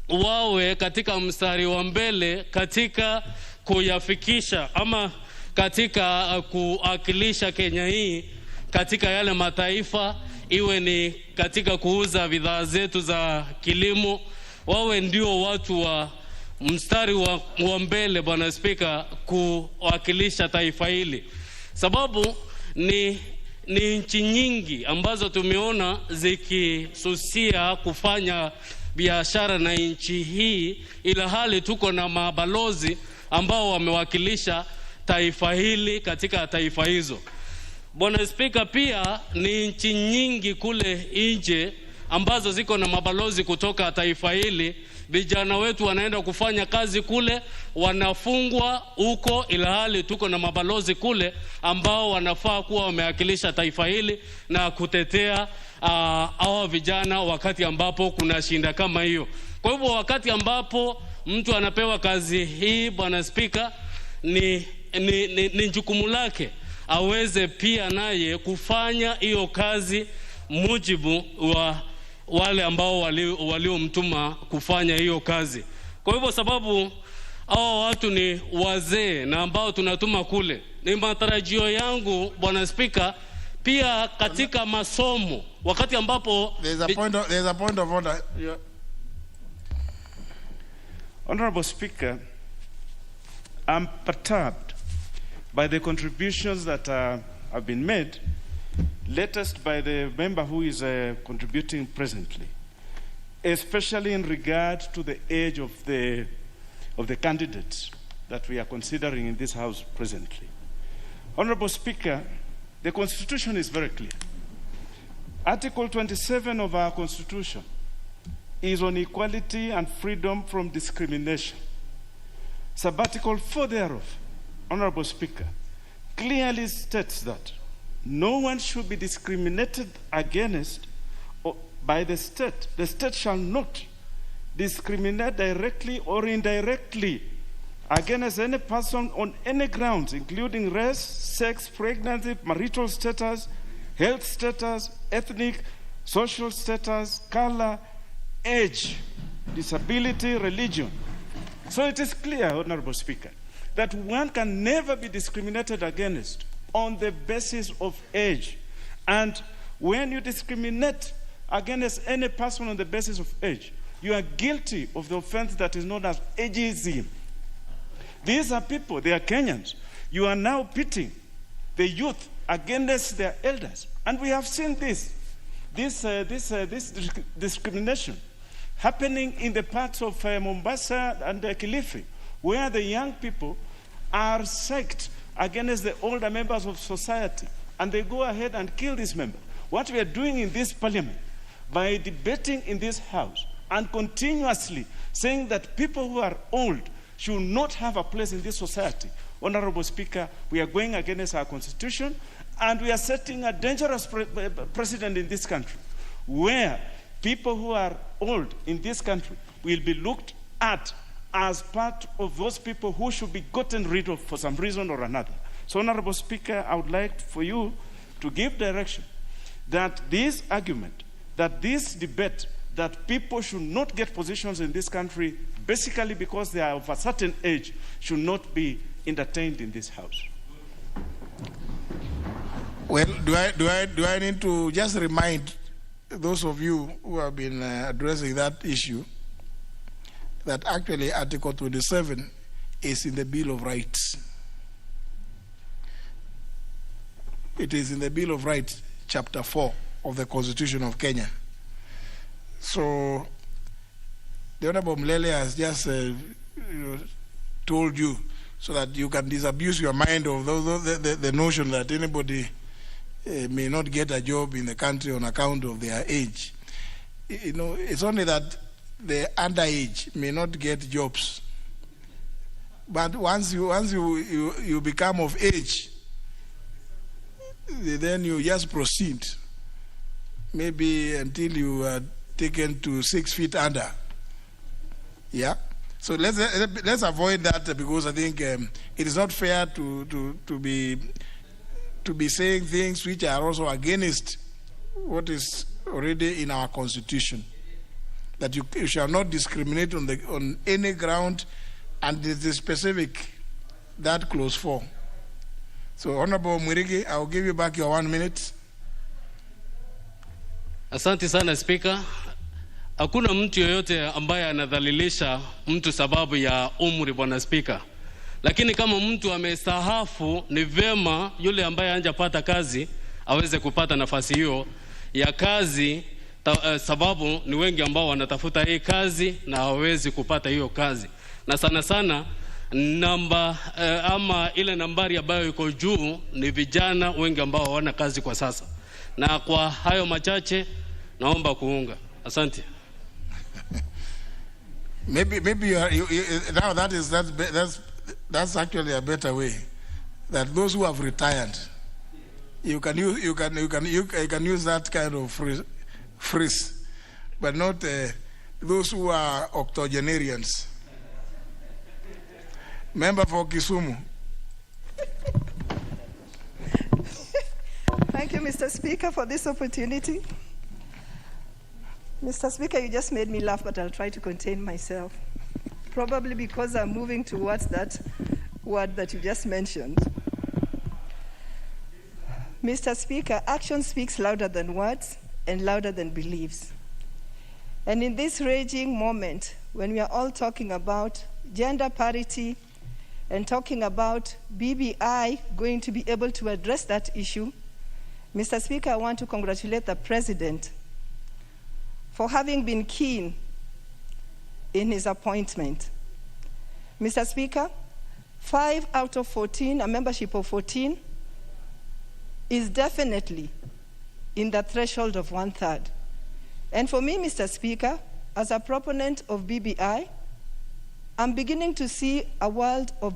wawe katika mstari wa mbele katika kuyafikisha ama katika kuwakilisha Kenya hii katika yale mataifa, iwe ni katika kuuza bidhaa zetu za kilimo, wawe ndio watu wa mstari wa mbele Bwana Spika kuwakilisha taifa hili. Sababu ni nchi nyingi ambazo tumeona zikisusia kufanya biashara na nchi hii, ila hali tuko na mabalozi ambao wamewakilisha taifa hili katika taifa hizo. Bwana Spika, pia ni nchi nyingi kule nje ambazo ziko na mabalozi kutoka taifa hili. Vijana wetu wanaenda kufanya kazi kule, wanafungwa huko, ila hali tuko na mabalozi kule ambao wanafaa kuwa wamewakilisha taifa hili na kutetea hao vijana wakati ambapo kuna shinda kama hiyo. Kwa hivyo wakati ambapo mtu anapewa kazi hii, Bwana Spika, ni jukumu lake aweze pia naye kufanya hiyo kazi mujibu wa wale ambao waliomtuma kufanya hiyo kazi. Kwa hivyo sababu hao watu ni wazee na ambao tunatuma kule, ni matarajio yangu Bwana Spika, pia katika masomo wakati ambapo there's a point of order. Yeah. Honorable Speaker, I'm perturbed by the contributions that have been made, latest by the member who is contributing presently, especially in regard to the age of the candidates that we are considering in this House presently. Honorable Speaker, the Constitution is very clear. Article 27 of our Constitution is on equality and freedom from discrimination. Sub-article 4 thereof, Honorable Speaker, clearly states that no one should be discriminated against by the state. The state shall not discriminate directly or indirectly against any person on any grounds, including race, sex, pregnancy, marital status, health status, ethnic, social status, color, age, disability, religion. So it is clear, Honorable Speaker, that one can never be discriminated against on the basis of age. And when you discriminate against any person on the basis of age, you are guilty of the offense that is known as ageism. These are people, they are Kenyans. You are now pitting the youth against their elders. And we have seen this discrimination happening in the parts of Mombasa and Kilifi, where the young people are psyched against the older members of society, and they go ahead and kill these members. What we are doing in this parliament, by debating in this house and continuously saying that people who are old should not have a place in this society, Honorable Speaker, we are going against our Constitution, and we are setting a dangerous precedent in this country, where people who are old in this country will be looked at as part of those people who should be gotten rid of for some reason or another. So, Honorable Speaker, I would like for you to give direction that this argument, that this debate, that people should not get positions in this country basically because they are of a certain age, should not be entertained in this House. Well, do I need to just remind those of you who have been addressing that issue that actually Article 27 is in the Bill of Rights. It is in the Bill of Rights, Chapter 4 of the Constitution of Kenya. So the Honorable Mlele has just told you so that you can disabuse your mind of the notion that anybody may not get a job in the country on account of their age. You know, it's only that the underage may not get jobs. But once you become of age, then you just proceed, maybe until you are taken to 6 feet under. Yeah. So let's avoid that, because I think it is not fair to be saying things which are also against what is already in our constitution. That you shall not discriminate on any ground, and it is specific, that clause 4. So Honorable Mwirigi, I will give you back your 1 minute. Asante sana Speaker. Hakuna mtu yoyote ambaye anadhalilisha mtu sababu ya umri, Bwana Speaker. Lakini kama mtu amestahafu, ni vema yule ambaye hajapata kazi aweze kupata nafasi hiyo ya kazi, sababu ni wengi ambao wanatafuta hii kazi na hawezi kupata hiyo kazi. Na sana sana ama ile nambari ambayo iko juu ni vijana wengi ambao hawana kazi kwa sasa. Na kwa hayo machache naomba kuunga. Asante. Maybe now that's actually a better way, that those who have retired, you can use that kind of phrase, but not those who are octogenarians. Member for Kisumu. Thank you, Mr. Speaker, for this opportunity. Mr. Speaker, you just made me laugh, but I'll try to contain myself. Probably because I'm moving towards that word that you just mentioned. Mr. Speaker, action speaks louder than words and louder than beliefs. And in this raging moment, when we are all talking about gender parity and talking about BBI going to be able to address that issue, Mr. Speaker, I want to congratulate the President for having been keen in his appointment. Mr. Speaker, 5 out of 14, a membership of 14, is definitely in the threshold of 1/3. And for me, Mr. Speaker, as a proponent of BBI, I'm beginning to see a world of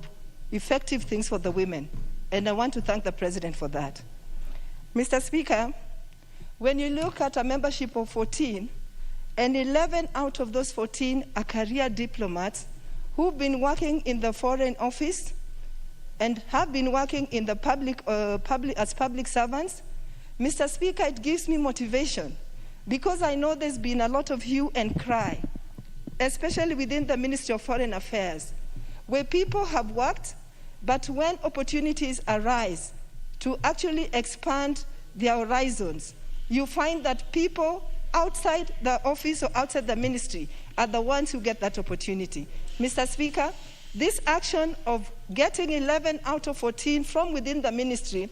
effective things for the women, and I want to thank the President for that. Mr. Speaker, when you look at a membership of 14, and 11 out of those 14 are career diplomats who've been working in the Foreign Office and have been working in the as public servants, Mr. Speaker, it gives me motivation, because I know there's been a lot of hue and cry, especially within the Ministry of Foreign Affairs, where people have worked, but when opportunities arise to actually expand their horizons, you find that people outside the office or outside the ministry are the ones who get that opportunity. Mr. Speaker, this action of getting 11 out of 14 from within the ministry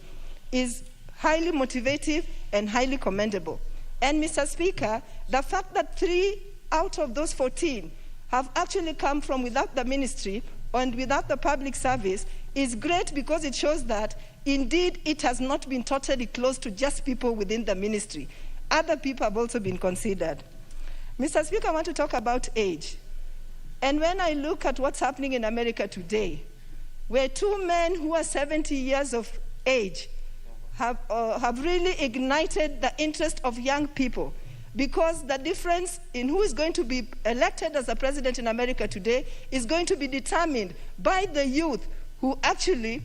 is highly motivative and highly commendable. And Mr. Speaker, the fact that 3 out of those 14 have actually come from without the ministry and without the public service is great, because it shows that indeed it has not been totally closed to just people within the ministry. Other people have also been considered. Mr. Speaker, I want to talk about age. And when I look at what's happening in America today, where 2 men who are 70 years of age have really ignited the interest of young people, because the difference in who is going to be elected as a president in America today is going to be determined by the youth who actually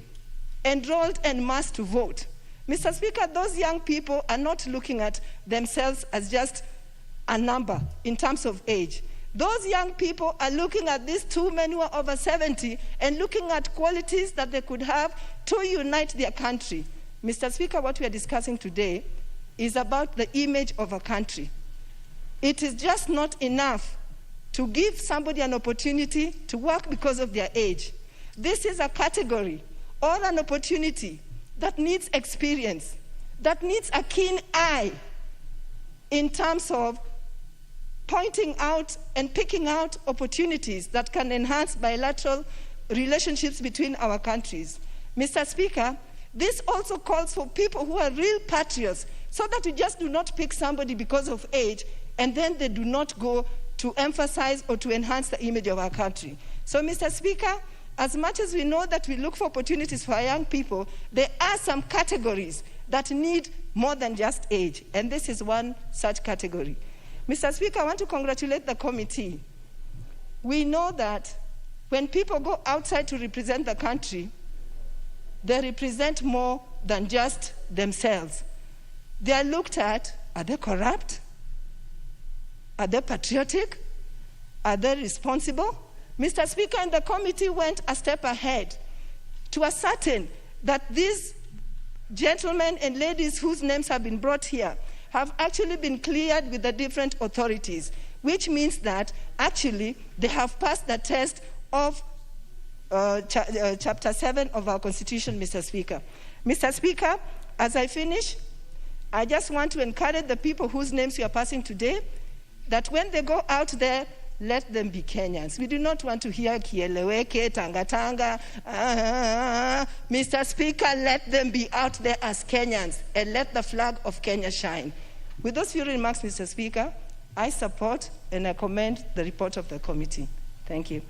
enrolled en masse to vote. Mr. Speaker, those young people are not looking at themselves as just a number in terms of age. Those young people are looking at these 2 men who are over 70 and looking at qualities that they could have to unite their country. Mr. Speaker, what we are discussing today is about the image of a country. It is just not enough to give somebody an opportunity to work because of their age. This is a category or an opportunity that needs experience, that needs a keen eye in terms of pointing out and picking out opportunities that can enhance bilateral relationships between our countries. Mr. Speaker, this also calls for people who are real patriots, so that we just do not pick somebody because of age and then they do not go to emphasize or to enhance the image of our country. So, Mr. Speaker, as much as we know that we look for opportunities for our young people, there are some categories that need more than just age, and this is one such category. Mr. Speaker, I want to congratulate the committee. We know that when people go outside to represent the country, they represent more than just themselves. They are looked at, are they corrupt? Are they patriotic? Are they responsible? Mr. Speaker, and the committee went a step ahead to ascertain that these gentlemen and ladies whose names have been brought here have actually been cleared with the different authorities, which means that actually they have passed the test of Chapter 7 of our Constitution, Mr. Speaker. Mr. Speaker, as I finish, I just want to encourage the people whose names we are passing today that when they go out there, let them be Kenyans. We do not want to hear Kieleweke, Tanga. Mr. Speaker, let them be out there as Kenyans and let the flag of Kenya shine. With those few remarks, Mr. Speaker, I support and I commend the report of the committee. Thank you.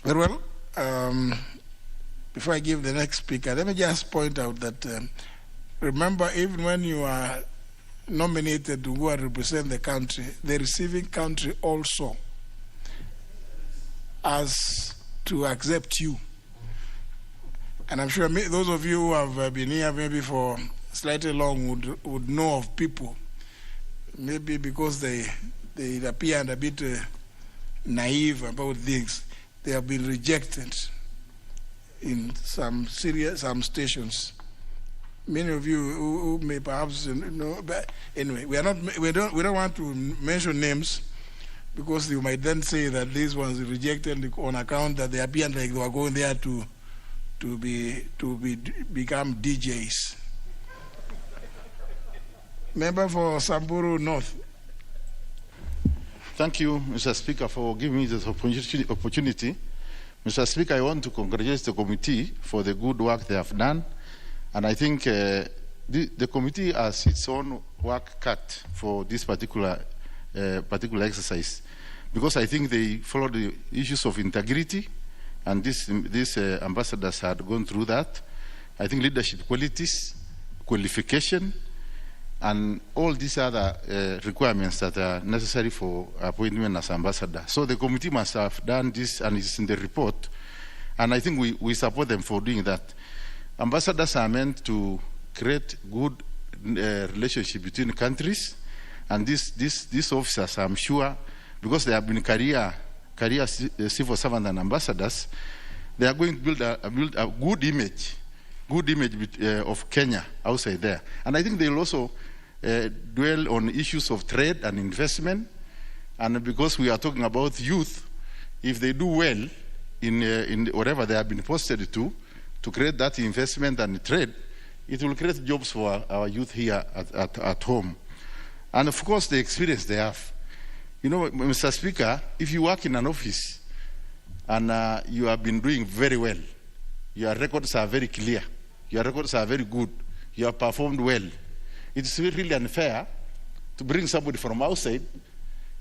Very well. Before I give the next speaker, let me just point out that remember, even when you are nominated to go and represent the country, the receiving country also has to accept you. And I'm sure those of you who have been here maybe for slightly long would know of people, maybe because they appear a bit naive about things, they have been rejected in some stations. Many of you who may perhaps know, but anyway, we don't want to mention names because you might then say that these ones are rejected on account that they appear like they were going there to become DJs. Member for Samburu North. Thank you, Mr. Speaker, for giving me this opportunity. Mr. Speaker, I want to congratulate the committee for the good work they have done. And I think the committee has its own work cut for this particular exercise, because I think they follow the issues of integrity, and these ambassadors had gone through that. I think leadership qualities, qualification, and all these other requirements that are necessary for appointment as ambassador. So the committee must have done this, and it's in the report. And I think we support them for doing that. Ambassadors are meant to create good relationship between countries, and these officers, I'm sure, because they have been career civil servant and ambassadors, they are going to build a good image of Kenya outside there. And I think they will also dwell on issues of trade and investment. And because we are talking about youth, if they do well in whatever they have been posted to create that investment and trade, it will create jobs for our youth here at home. And of course, the experience they have. You know, Mr. Speaker, if you work in an office and you have been doing very well, your records are very clear, your records are very good, you have performed well, it's really unfair to bring somebody from outside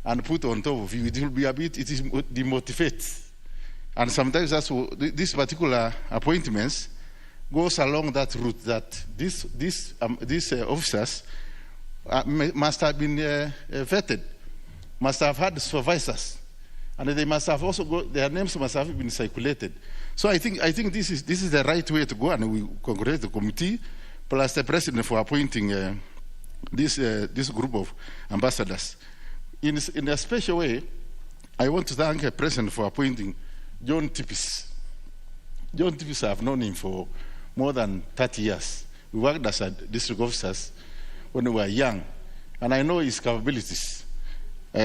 and put on top of you. It will be it is demotivates. And sometimes that's what these particular appointments goes along that route, that these officers must have been vetted, must have had supervisors, and they must have also their names must have been circulated. So I think this is the right way to go, and we congratulate the committee plus the president for appointing this group of ambassadors. In a special way, I want to thank the president for appointing John Tippis. John Tippis, I've known him for more than 30 years. We worked as district officers when we were young, and I know his capabilities.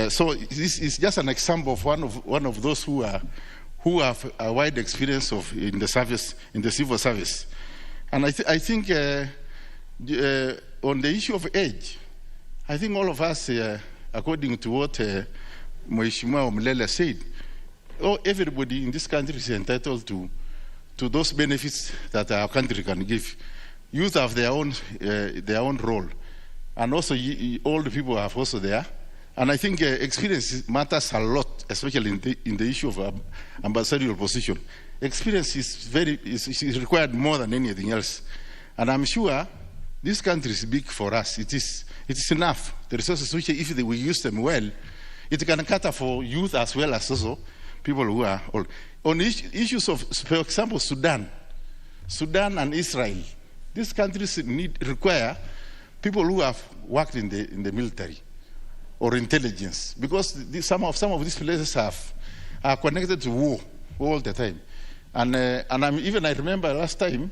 So this is just an example of one of those who have a wide experience in the civil service. And I think on the issue of age, I think all of us, according to what Mheshimiwa Omlele said, everybody in this country is entitled to those benefits that our country can give. Youth have their own role, and also old people have also there. And I think experience matters a lot, especially in the issue of ambassadorial position. Experience is required more than anything else. And I'm sure this country is big for us. It is enough. The resources, which if we use them well, it can cater for youth as well as also people who are old. On issues of, for example, Sudan and Israel, these countries require people who have worked in the military or intelligence, because some of these places are connected to war all the time. And I remember last time,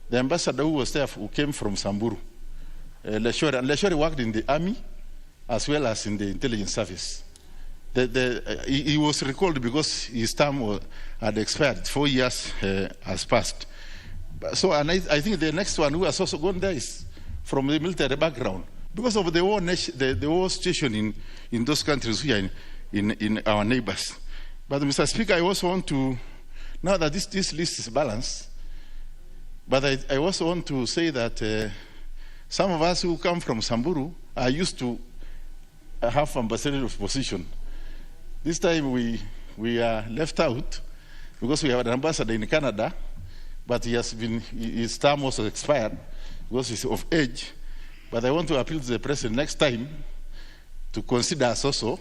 the ambassador who was there, who came from Samburu, Leshore worked in the army as well as in the intelligence service. He was recalled because his term had expired. 4 years has passed. So, and I think the next one who has also gone there is from the military background, because of the war situation in those countries we are in our neighbors. But Mr. Speaker, I also want to, now that this list is balanced, but I also want to say that some of us who come from Samburu are used to have ambassadorial position. This time we are left out because we have an ambassador in Canada, but his term also expired because he's of age. But I want to appeal to the President next time to consider us also,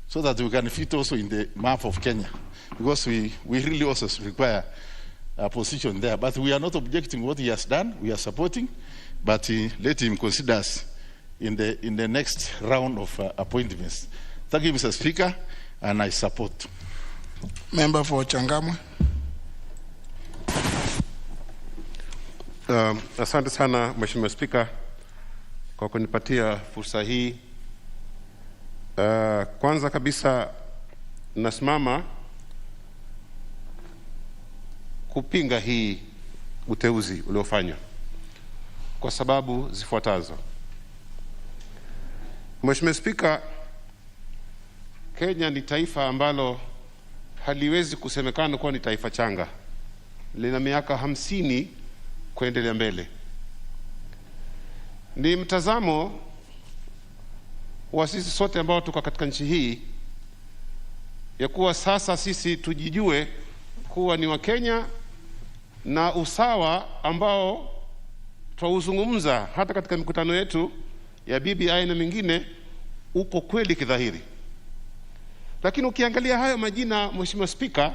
so that we can fit also in the map of Kenya, because we really also require a position there. But we are not objecting what he has done, we are supporting, but let him consider us in the next round of appointments. Thank you, Mr. Speaker, and I support. Member for Changamwe. Asante sana Mheshimiwa Spika kwa kunipatia fursa hii. Kwanza kabisa nasimama kupinga hii uteuzi uliofanywa kwa sababu zifuatazo. Mheshimiwa Spika, Kenya ni taifa ambalo haliwezi kusemekana kuwa ni taifa changa. Lina miaka 50 kuendelea mbele. Ni mtazamo wa sisi sote ambao tuko katika nchi hii ya kuwa sasa sisi tujijue kuwa ni wa Kenya, na usawa ambao twauzungumza hata katika mikutano yetu ya BBI na mingine uko kweli kidhahiri. Lakini ukiangalia hayo majina, Mheshimiwa Spika,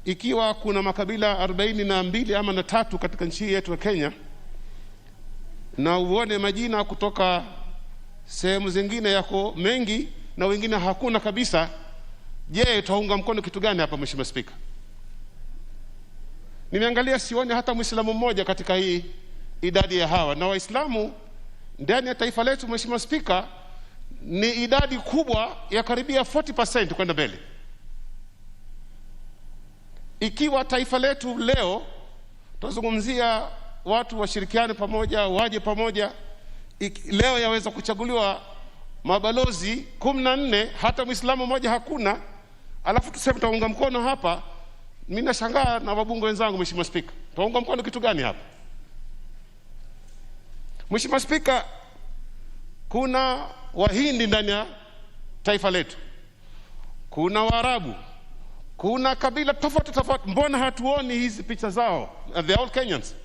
ikiwa kuna makabila 42 ama na 3 katika nchi yetu ya Kenya, na uone majina kutoka sehemu zingine yako mengi na wengine hakuna kabisa, je, tutaunga mkono kitu gani hapa Mheshimiwa Spika? Nimeangalia sioni hata Muislamu mmoja katika hii idadi ya hawa, na Waislamu ndani ya taifa letu Mheshimiwa Spika ni idadi kubwa ya karibia 40% kwenda mbele. Ikiwa taifa letu leo tunazungumzia watu washirikiane pamoja, waje pamoja, leo yaweza kuchaguliwa mabalozi 14, hata Muislamu mmoja hakuna, alafu tuseme tutaunga mkono hapa. Mimi nashangaa na wabunge wenzangu Mheshimiwa Spika, tutaunga mkono kitu gani hapa? Mheshimiwa Spika, kuna Wahindi ndani ya taifa letu, kuna Waarabu, kuna kabila tofauti tofauti. Mbona hatuoni hizi picha zao? They are all Kenyans.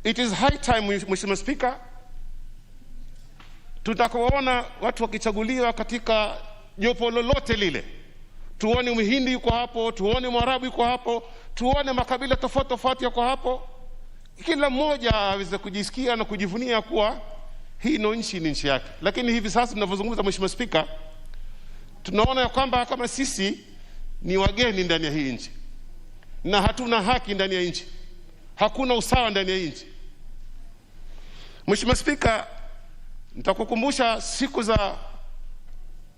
It is high time, Mheshimiwa Spika, tutakapoona watu wakichaguliwa katika jopo lolote lile, tuone Mhindi yuko hapo, tuone Mwarabu yuko hapo, tuone makabila tofauti tofauti yuko hapo, kila mmoja aweze kujisikia na kujivunia kuwa hii no nchi ni nchi yake. Lakini hivi sasa tunavyozungumza Mheshimiwa Spika, tunaona ya kwamba kama sisi ni wageni ndani ya hii nchi na hatuna haki ndani ya nchi, hakuna usawa ndani ya nchi. Mheshimiwa Spika, nitakukumbusha siku za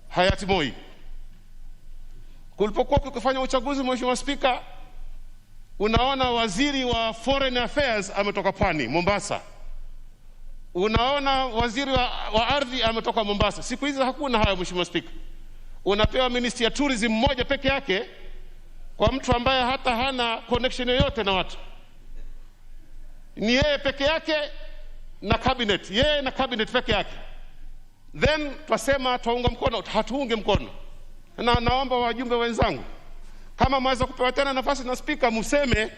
hayati Moi, kulipokuwa kukifanya uchaguzi Mheshimiwa Spika, unaona waziri wa foreign affairs ametoka Pwani, Mombasa. Unaona waziri wa ardhi ametoka Mombasa. Siku hizi hakuna hayo Mheshimiwa Spika. unapewa ministry ya tourism moja peke yake kwa mtu ambaye hata hana connection yoyote na watu. Ni yeye peke yake na cabinet, yeye na cabinet peke yake. Then twasema twaunga mkono, hatuunge mkono. Na naomba wajumbe wenzangu, kama mwaweza kupewa tena nafasi na speaker, museme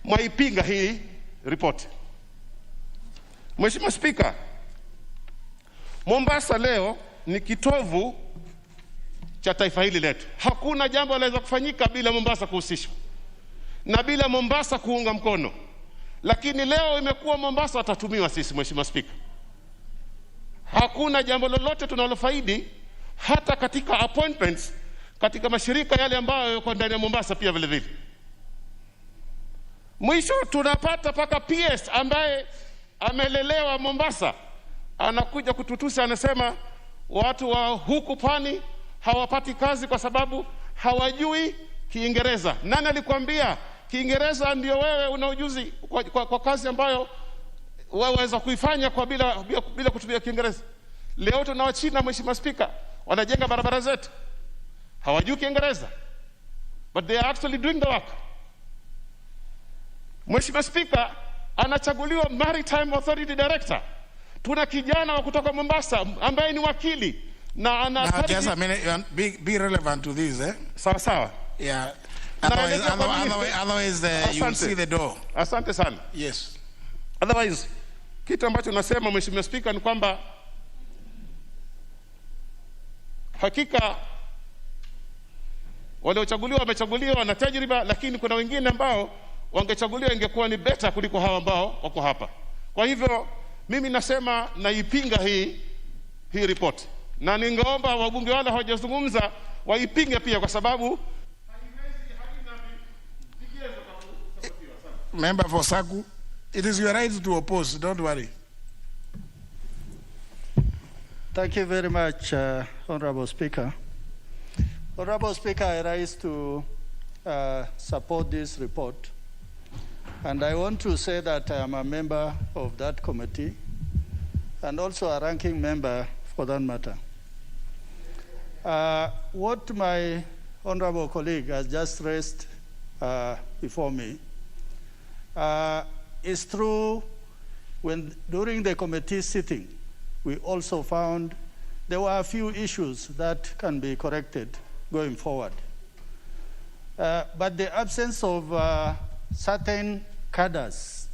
mwaipinga hii report. Mheshimiwa Speaker, Mombasa leo ni kitovu cha taifa hili letu. Hakuna jambo laweza kufanyika bila Mombasa kuhusishwa na bila Mombasa kuunga mkono. Lakini leo imekuwa Mombasa atatumiwa sisi, Mheshimiwa Speaker. Hakuna jambo lolote tunalofaidi hata katika appointments katika mashirika yale ambayo yako ndani ya Mombasa pia vile vile. Mwisho tunapata paka PS ambaye amelelewa Mombasa anakuja kututusa, anasema watu wa huku pwani hawapati kazi kwa sababu hawajui Kiingereza. Nani alikwambia Kiingereza ndio wewe una ujuzi kwa kazi ambayo waweza kuifanya kwa bila kutumia Kiingereza? Leo tuna Wachina, Mheshimiwa Speaker, wanajenga barabara zetu, hawajui Kiingereza, but they are actually doing the work. Mheshimiwa Speaker, anachaguliwa Maritime Authority Director. Tuna kijana wa kutoka Mombasa ambaye ni wakili na ana just a minute, be relevant to this, eh? Sawa sawa. Yeah. Otherwise you will see the door. Asante sana. Yes. Otherwise, kitu ambacho nasema Mheshimiwa Speaker ni kwamba hakika waliochaguliwa wamechaguliwa na tajriba, lakini kuna wengine ambao wangechaguliwa ingekuwa ni better kuliko hawa ambao wako hapa. Kwa hivyo mimi nasema naipinga hii report, na ningeomba wabunge wale hawajazungumza waipinge pia, kwa sababu Member for Saku, it is your right to oppose, don't worry. Thank you very much, Honorable Speaker. Honorable Speaker, I rise to support this report. And I want to say that I am a member of that committee and also a ranking member for that matter. What my honorable colleague has just raised before me is true. When during the committee sitting, we also found there were a few issues that can be corrected going forward. But the absence of certain cadres,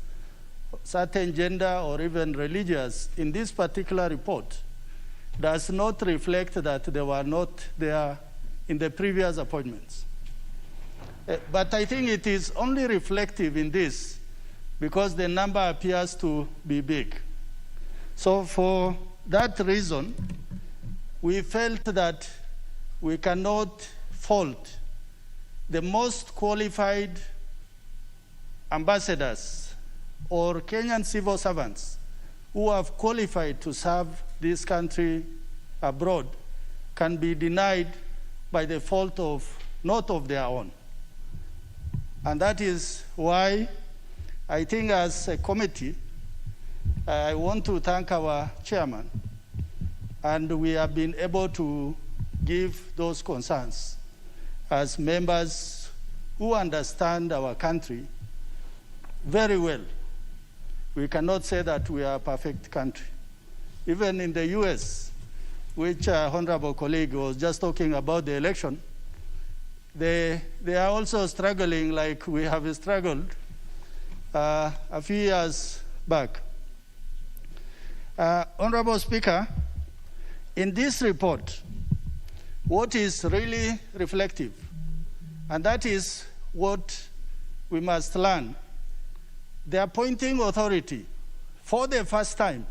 certain gender or even religious in this particular report does not reflect that they were not there in the previous appointments. But I think it is only reflective in this because the number appears to be big. So for that reason, we felt that we cannot fault the most qualified ambassadors or Kenyan civil servants who have qualified to serve this country abroad can be denied by the fault of not of their own. And that is why I think as a committee, I want to thank our chairman, and we have been able to give those concerns as members who understand our country very well. We cannot say that we are a perfect country. Even in the US, which honorable colleague was just talking about the election, they are also struggling like we have struggled a few years back. Honorable Speaker, in this report, what is really reflective, and that is what we must learn, the appointing authority, for the first time,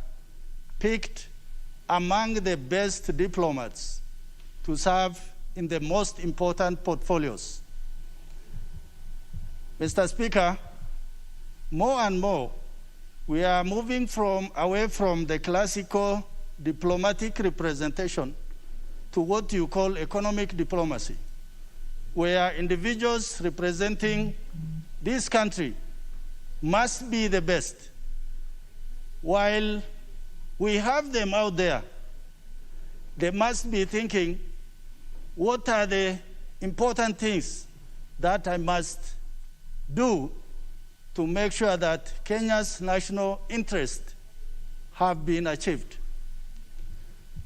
picked among the best diplomats to serve in the most important portfolios. Mr. Speaker, more and more, we are moving away from the classical diplomatic representation to what you call economic diplomacy, where individuals representing this country must be the best. While we have them out there, they must be thinking what are the important things that I must do to make sure that Kenya's national interests have been achieved.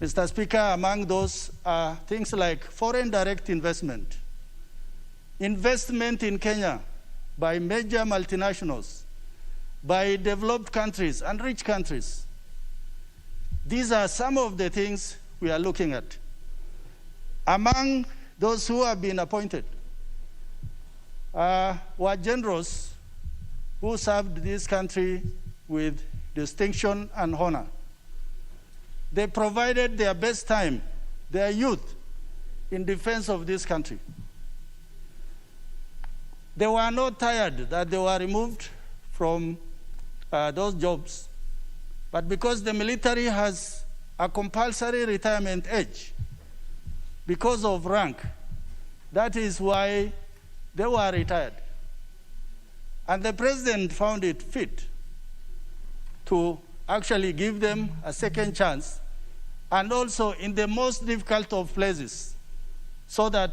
Mr. Speaker, among those are things like foreign direct investment, investment in Kenya by major multinationals, by developed countries and rich countries. These are some of the things we are looking at. Among those who have been appointed were generals who served this country with distinction and honor. They provided their best time, their youth, in defense of this country. They were not tired that they were removed from those jobs, but because the military has a compulsory retirement age because of rank, that is why they were retired. And the president found it fit to actually give them a second chance, and also in the most difficult of places, so that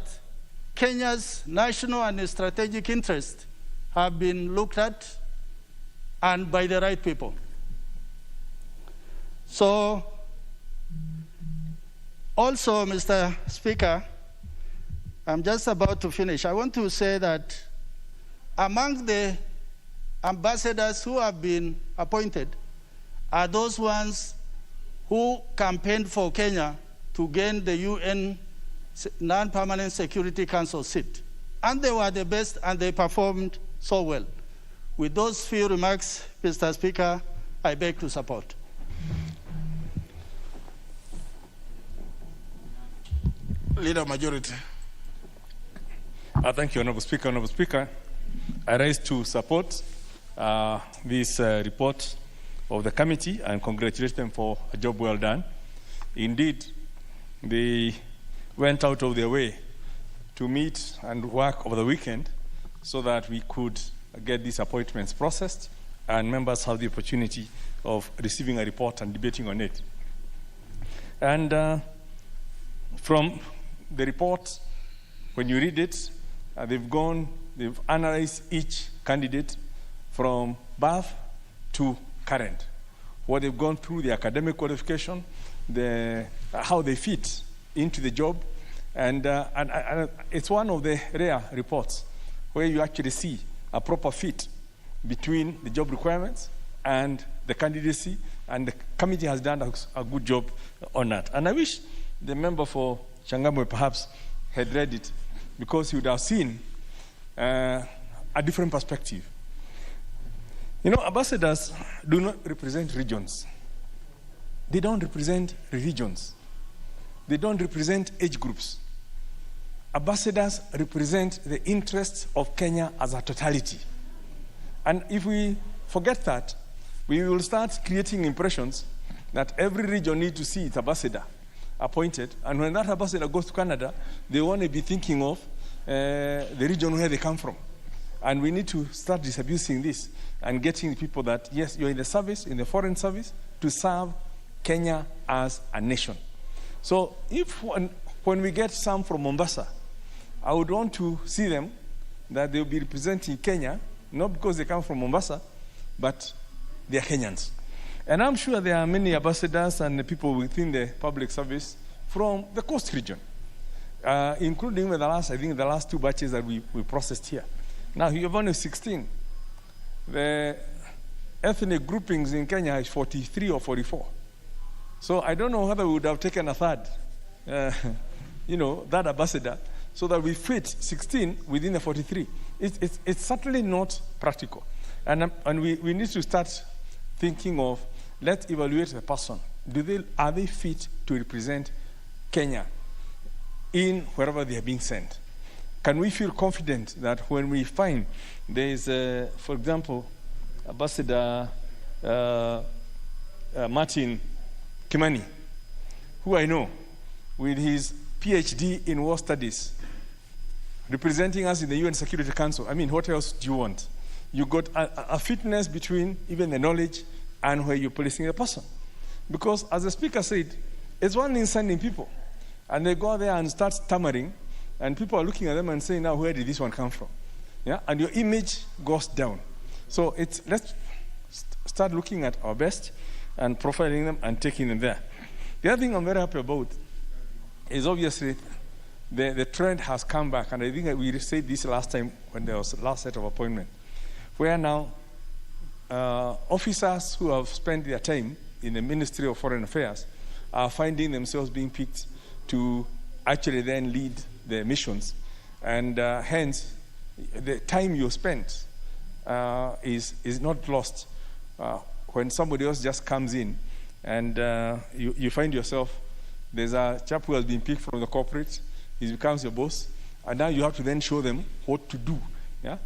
Kenya's national and strategic interests have been looked at and by the right people. So, also, Mr. Speaker, I'm just about to finish. I want to say that among the ambassadors who have been appointed are those ones who campaigned for Kenya to gain the UN Non-Permanent Security Council seat. And they were the best, and they performed so well. With those few remarks, Mr. Speaker, I beg to support. Leader Majority. Thank you, Honorable Speaker. Honorable Speaker, I rise to support this report of the committee and congratulate them for a job well done. Indeed, they went out of their way to meet and work over the weekend so that we could get these appointments processed and members have the opportunity of receiving a report and debating on it. And from the report, when you read it, they've analyzed each candidate from birth to current, what they've gone through, the academic qualification, how they fit into the job, and it's one of the rare reports where you actually see a proper fit between the job requirements and the candidacy, and the committee has done a good job on that. And I wish the member for Changamwe perhaps had read it, because he would have seen a different perspective. You know, ambassadors do not represent regions. They don't represent religions. They don't represent age groups. Ambassadors represent the interests of Kenya as a totality. And if we forget that, we will start creating impressions that every region needs to see its ambassador appointed. And when that ambassador goes to Canada, they want to be thinking of the region where they come from. And we need to start disabusing this and getting people that, yes, you're in the service, in the foreign service, to serve Kenya as a nation. So when we get some from Mombasa, I would want to see them that they'll be representing Kenya, not because they come from Mombasa, but they are Kenyans. And I'm sure there are many ambassadors and people within the public service from the coast region, including the last two batches that we processed here. Now, you have only 16. The ethnic groupings in Kenya is 43 or 44. So I don't know whether we would have taken a third, that ambassador, so that we fit 16 within the 43. It's certainly not practical. And we need to start thinking of, let's evaluate the person. Are they fit to represent Kenya in wherever they are being sent? Can we feel confident that when we find there is, for example, Ambassador Martin Kimani, who I know, with his PhD in war studies, representing us in the UN Security Council. I mean, what else do you want? You got a fitness between even the knowledge and where you're placing the person. Because as the speaker said, it's one thing sending people. And they go there and start stammering, and people are looking at them and saying, now, where did this one come from? Yeah? And your image goes down. So let's start looking at our best and profiling them and taking them there. The other thing I'm very happy about is obviously the trend has come back, and I think we said this last time when there was the last set of appointment, where now officers who have spent their time in the Ministry of Foreign Affairs are finding themselves being picked to actually then lead the missions, and hence the time you spent is not lost when somebody else just comes in, and you find yourself, there's a chap who has been picked from the corporate, he becomes your boss, and now you have to then show them what to do. Yeah,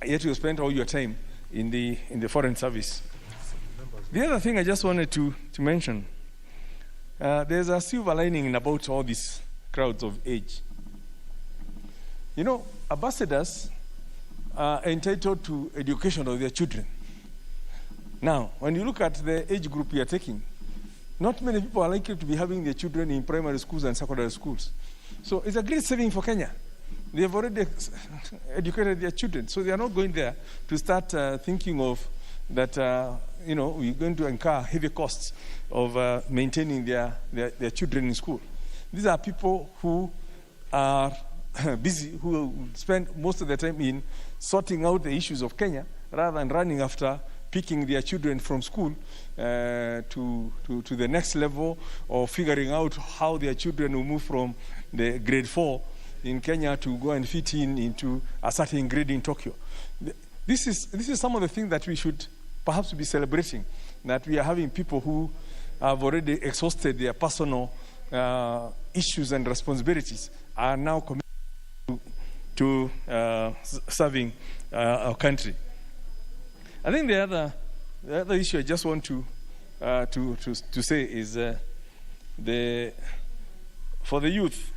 yet you spent all your time in the foreign service. The other thing I just wanted to mention, there's a silver lining in about all these crowds of age. You know, ambassadors are entitled to education of their children. Now, when you look at the age group we are taking, not many people are likely to be having their children in primary schools and secondary schools. So it's a great saving for Kenya. They have already educated their children, so they are not going there to start thinking of that, we're going to incur heavy costs of maintaining their children in school. These are people who are busy, who spend most of their time in sorting out the issues of Kenya rather than running after picking their children from school to the next level, or figuring out how their children will move from the grade 4 in Kenya to go and fit into a certain grade in Tokyo. This is some of the things that we should perhaps be celebrating, that we are having people who have already exhausted their personal issues and responsibilities are now committed to serving our country. I think the other issue I just want to say is for the youth,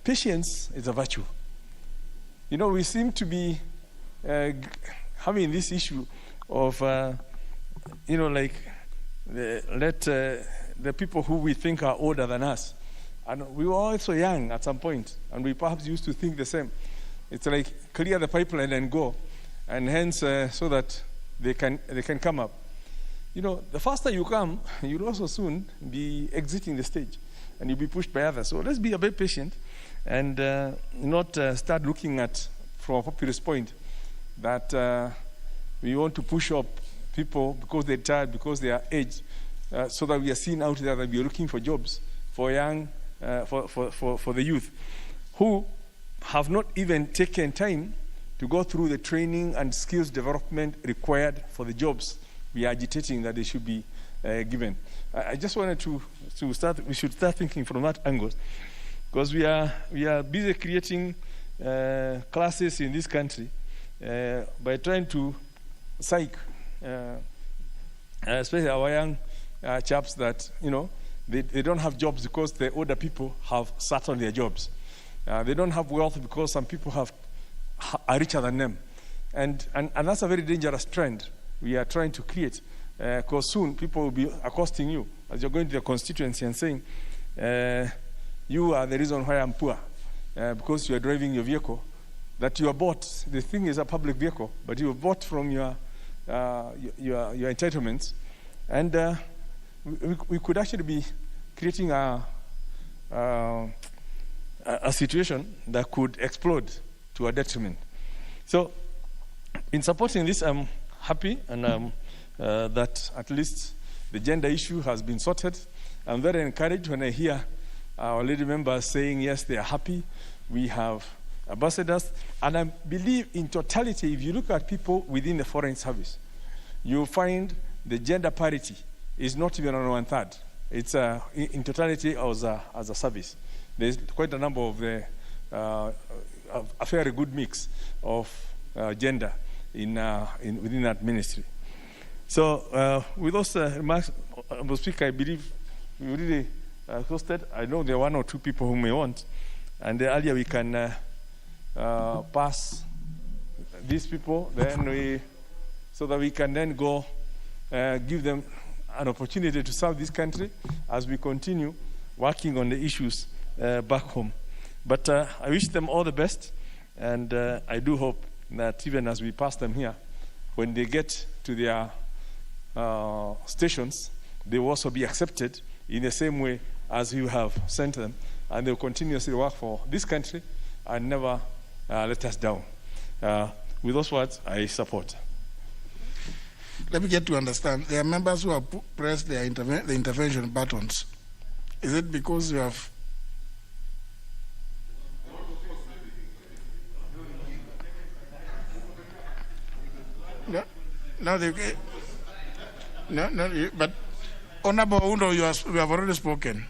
patience is a virtue. You know, we seem to be having this issue of let the people who we think are older than us, and we were also young at some point, and we perhaps used to think the same. It's like clear the pipeline and go, and hence so that they can come up. You know, the faster you come, you'll also soon be exiting the stage, and you'll be pushed by others. So let's be a bit patient, and not start looking at, from a populist point, that we want to push up people because they're tired, because they are aged, so that we are seen out there that we are looking for jobs for young, for the youth, who have not even taken time to go through the training and skills development required for the jobs we are agitating that they should be given. I just wanted to start. We should start thinking from that angle, because we are busy creating classes in this country by trying to psych, especially our young chaps, that they don't have jobs because the older people have sat on their jobs. They don't have wealth because some people are richer than them. And that's a very dangerous trend we are trying to create, because soon people will be accosting you as you're going to the constituency and saying, you are the reason why I'm poor, because you are driving your vehicle that you are bought. The thing is a public vehicle, but you are bought from your entitlements. And we could actually be creating a situation that could explode to a detriment. So in supporting this, I'm happy and that at least the gender issue has been sorted. I'm very encouraged when I hear our lady members saying, yes, they are happy. We have ambassadors. And I believe in totality, if you look at people within the foreign service, you'll find the gender parity is not even on 1/3. It's in totality as a service. There's quite a number of a very good mix of gender within that ministry. So with those remarks, Mr. Speaker, I believe we really hosted. I know there are one or two people who may want, and earlier we can pass these people, then so that we can then go give them an opportunity to serve this country as we continue working on the issues back home. But I wish them all the best, and I do hope that even as we pass them here, when they get to their stations, they will also be accepted in the same way as you have sent them, and they will continuously work for this country and never let us down. With those words, I support. Let me get to understand. There are members who have pressed the intervention buttons. Is it because you have... No, but Honorable Undo, you have already spoken.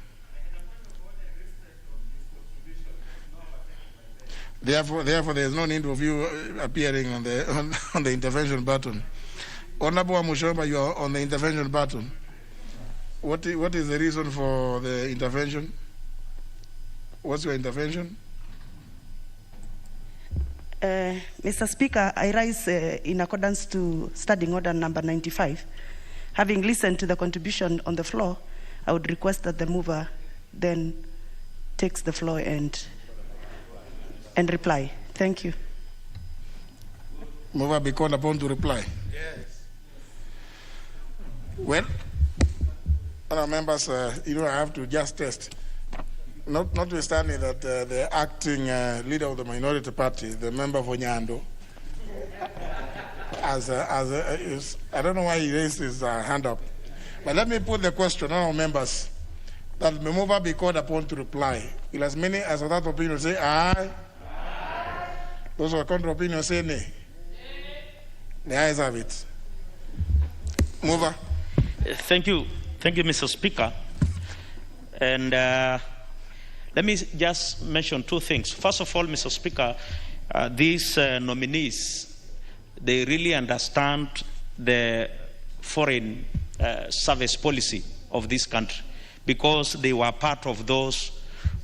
Therefore, there is no need of you appearing on the intervention button. Honorable Mushomba, you are on the intervention button. What is the reason for the intervention? What's your intervention? Mr. Speaker, I rise in accordance to Standing Order number 95. Having listened to the contribution on the floor, I would request that the mover then takes the floor and reply. Thank you. Mover be called upon to reply. Yes. Well, other members, I have to just test. Notwithstanding that the acting leader of the minority party, the member for Nyando, I don't know why he raised his hand up. But let me put the question on our members that the mover be called upon to reply. Will as many as of that opinion say aye? Those who are counter opinion say nay. The ayes have it. Mover. Thank you, Mr. Speaker. And let me just mention two things. First of all, Mr. Speaker, these nominees, they really understand the foreign service policy of this country because they were part of those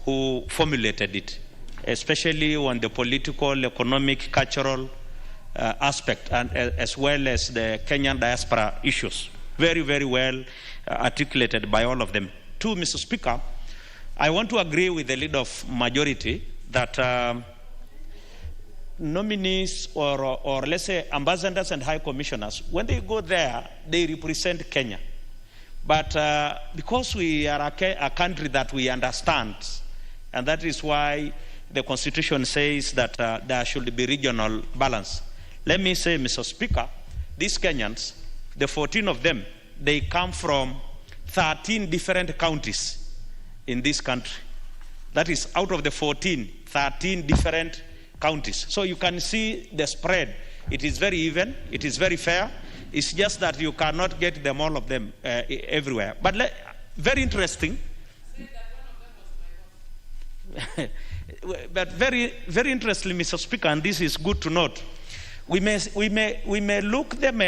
who formulated it, especially on the political, economic, cultural aspect, and as well as the Kenyan diaspora issues. Very, very well articulated by all of them. Two, Mr. Speaker, I want to agree with the leader of majority that nominees or let's say ambassadors and high commissioners, when they go there, they represent Kenya. But because we are a country that we understand, and that is why the Constitution says that there should be regional balance. Let me say, Mr. Speaker, these Kenyans, the 14 of them, they come from 13 different counties in this country. That is, out of the 14, 13 different counties. So you can see the spread. It is very even. It is very fair. It's just that you cannot get them, all of them, everywhere. But very interesting. But very, very interesting, Mr. Speaker, and this is good to note. We may look them,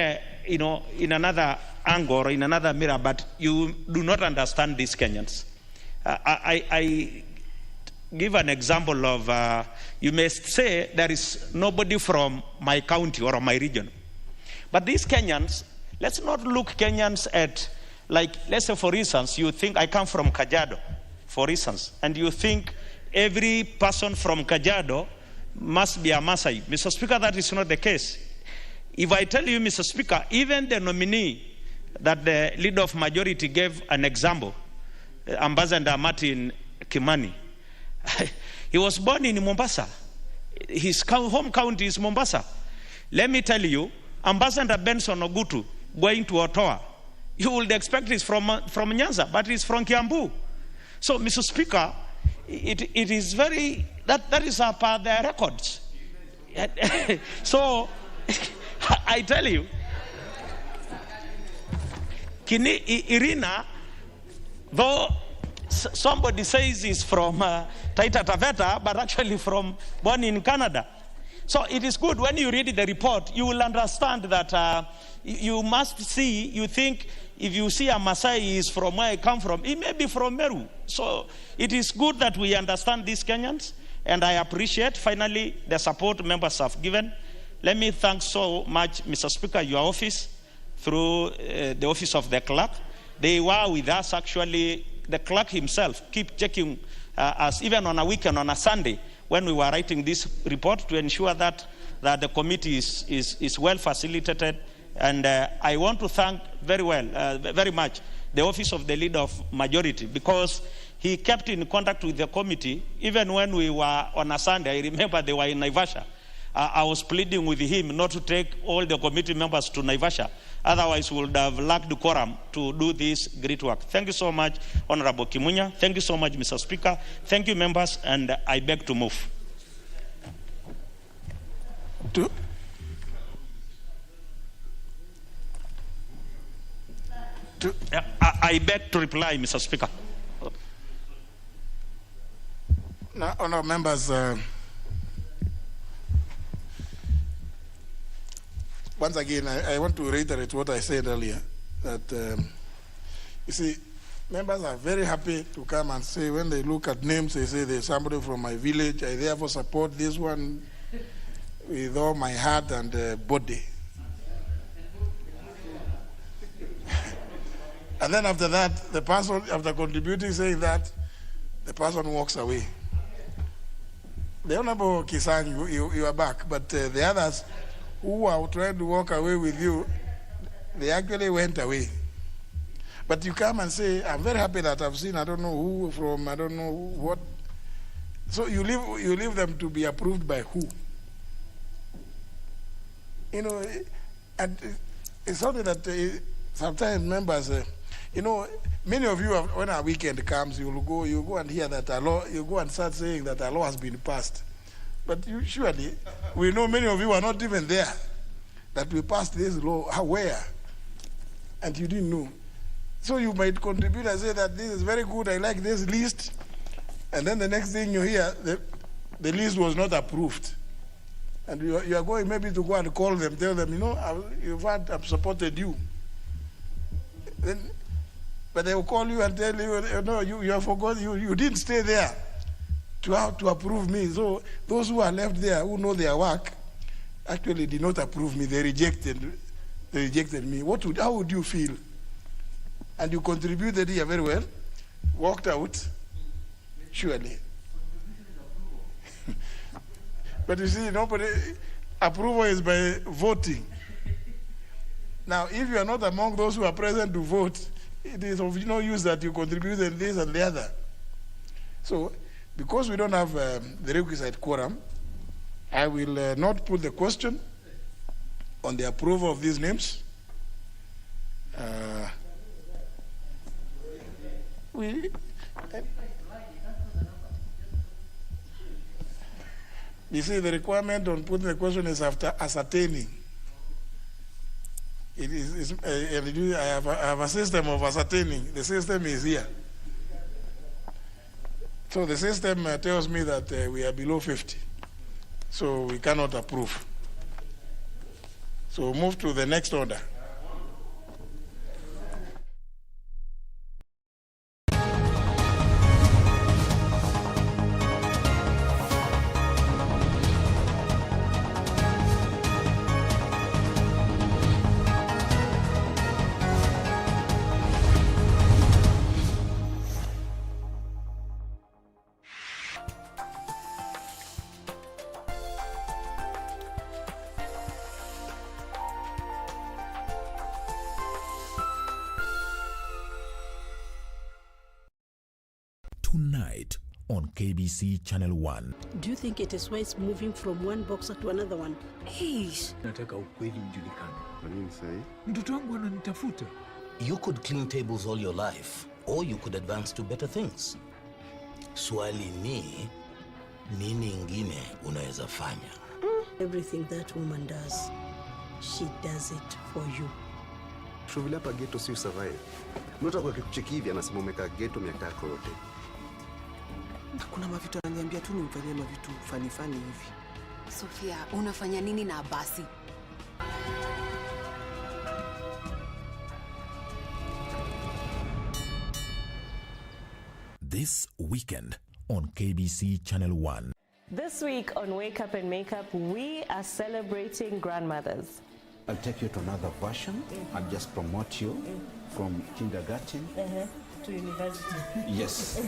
in another angle or in another mirror, but you do not understand these Kenyans. I give an example of, you may say there is nobody from my county or my region. But these Kenyans, let's not look Kenyans at, like, let's say for instance, you think I come from Kajiado, for instance, and you think every person from Kajiado must be a Maasai. Mr. Speaker, that is not the case. If I tell you, Mr. Speaker, even the nominee that the leader of majority gave an example, Ambassador Martin Kimani, he was born in Mombasa. His home county is Mombasa. Let me tell you, Ambassador Benson Ogutu going to Ottawa, you would expect he's from Nyanza, but he's from Kiambu. So, Mr. Speaker, it is very, that is a part of their records. So, I tell you, Irina, though somebody says he's from Taita Taveta, but actually born in Canada. So it is good when you read the report, you will understand that you must see, you think if you see a Maasai is from where I come from, he may be from Meru. So it is good that we understand these Kenyans, and I appreciate finally the support members have given. Let me thank so much, Mr. Speaker, your office, through the office of the clerk, They were with us actually. The clerk himself keep checking us even on a weekend, on a Sunday, when we were writing this report to ensure that the committee is well facilitated. And I want to thank very much the Office of the Leader of Majority, because he kept in contact with the committee even when we were on a Sunday. I remember they were in Naivasha. I was pleading with him not to take all the committee members to Naivasha. Otherwise, we would have lacked the quorum to do this great work. Thank you so much, Honorable Kimunya. Thank you so much, Mr. Speaker. Thank you, members, and I beg to move. I beg to reply, Mr. Speaker. Now, honourable members, once again, I want to reiterate what I said earlier, that, you see, members are very happy to come and say, when they look at names, they say there's somebody from my village, I therefore support this one with all my heart and body. And then after that, the person, after contributing, saying that, the person walks away. The Honorable Kisang, you are back, but the others who are trying to walk away with you, they actually went away. But you come and say, I'm very happy that I've seen, I don't know who from, I don't know what. So you leave them to be approved by who? You know, and it's something that sometimes members, you know, many of you, when a weekend comes, you go and hear that a law, you go and start saying that a law has been passed. But surely, we know many of you are not even there, that we passed this law, where? And you didn't know. So you might contribute and say that this is very good, I like this list, and then the next thing you hear, the list was not approved. And you are going maybe to go and call them, tell them, you know, I've supported you. Then, but they will call you and tell you, no, you have forgotten, you didn't stay there to approve me. So those who are left there, who know their work, actually did not approve me. They rejected me. How would you feel? And you contributed here very well, walked out, surely. But you see, approval is by voting. Now, if you are not among those who are present to vote, it is of no use that you contributed this and the other. So, because we don't have the requisite quorum, I will not put the question on the approval of these names. You see, the requirement on putting the question is after ascertaining. I have a system of ascertaining. The system is here. So the system tells me that we are below 50. So we cannot approve. So move to the next order. Tonight on KBC Channel 1. Do you think it is wise moving from one boxer to another one? Eish. Nataka ukweli ujulikane. Kwa nini sahi? Mtoto wangu ananitafuta. You could clean tables all your life, or you could advance to better things. Swali ni, nini ingine unaweza fanya? Everything that woman does, she does it for you. Shughuli hapa ghetto si survive. Mtu akikucheki hivi anasema umekaa ghetto miaka yako yote. Kuna mavitu ananiambia tu nimfanyie mavitu fani hivi. Sofia, unafanya nini na Abasi? This weekend on KBC Channel 1. This week on Wake Up and Make Up, we are celebrating grandmothers. I'll take you to another version. I'll just promote you from kindergarten to university. Yes,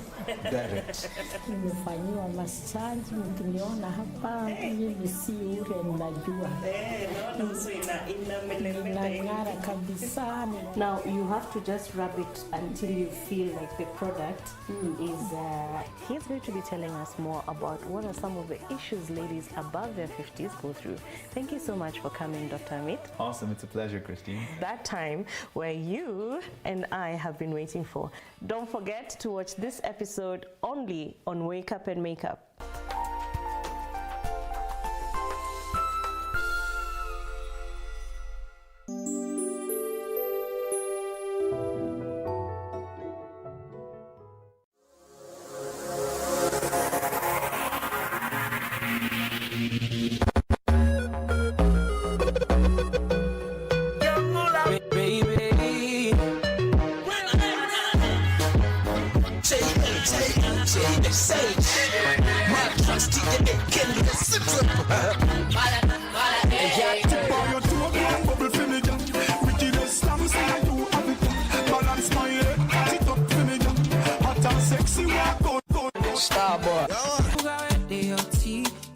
direct. Nimefanyiwa massage, mkiniona hapa mimi si ule mnajua. Inang'ara kabisa. Now you have to just rub it until you feel like the product is. He's going to be telling us more about what are some of the issues ladies above their 50s go through. Thank you so much for coming, Dr. Amit. Awesome, it's a pleasure, Christine. That time where you and I have been waiting for. Don't forget to watch this episode only on Wake Up and Make Up.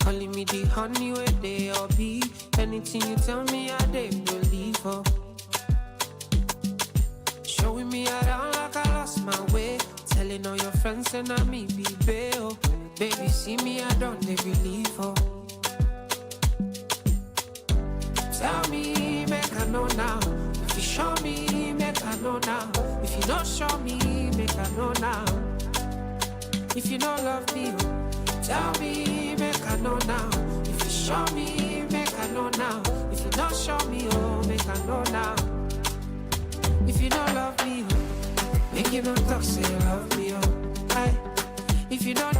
Calling me the honey where they all be. Anything you tell me, I they believe her. Showing me around like I lost my way. Telling all your friends and I me be bail. Baby, see me, I don't they believe her. Tell me, make I know now. If you show me, make I know now. If you don't show me, make I know now. If you don't love me, tell me, make I know now. If you show me, make I know now. If you don't show me, oh, make I know now. If you don't love me, oh, make you don't talk, say you love me, oh. If you don't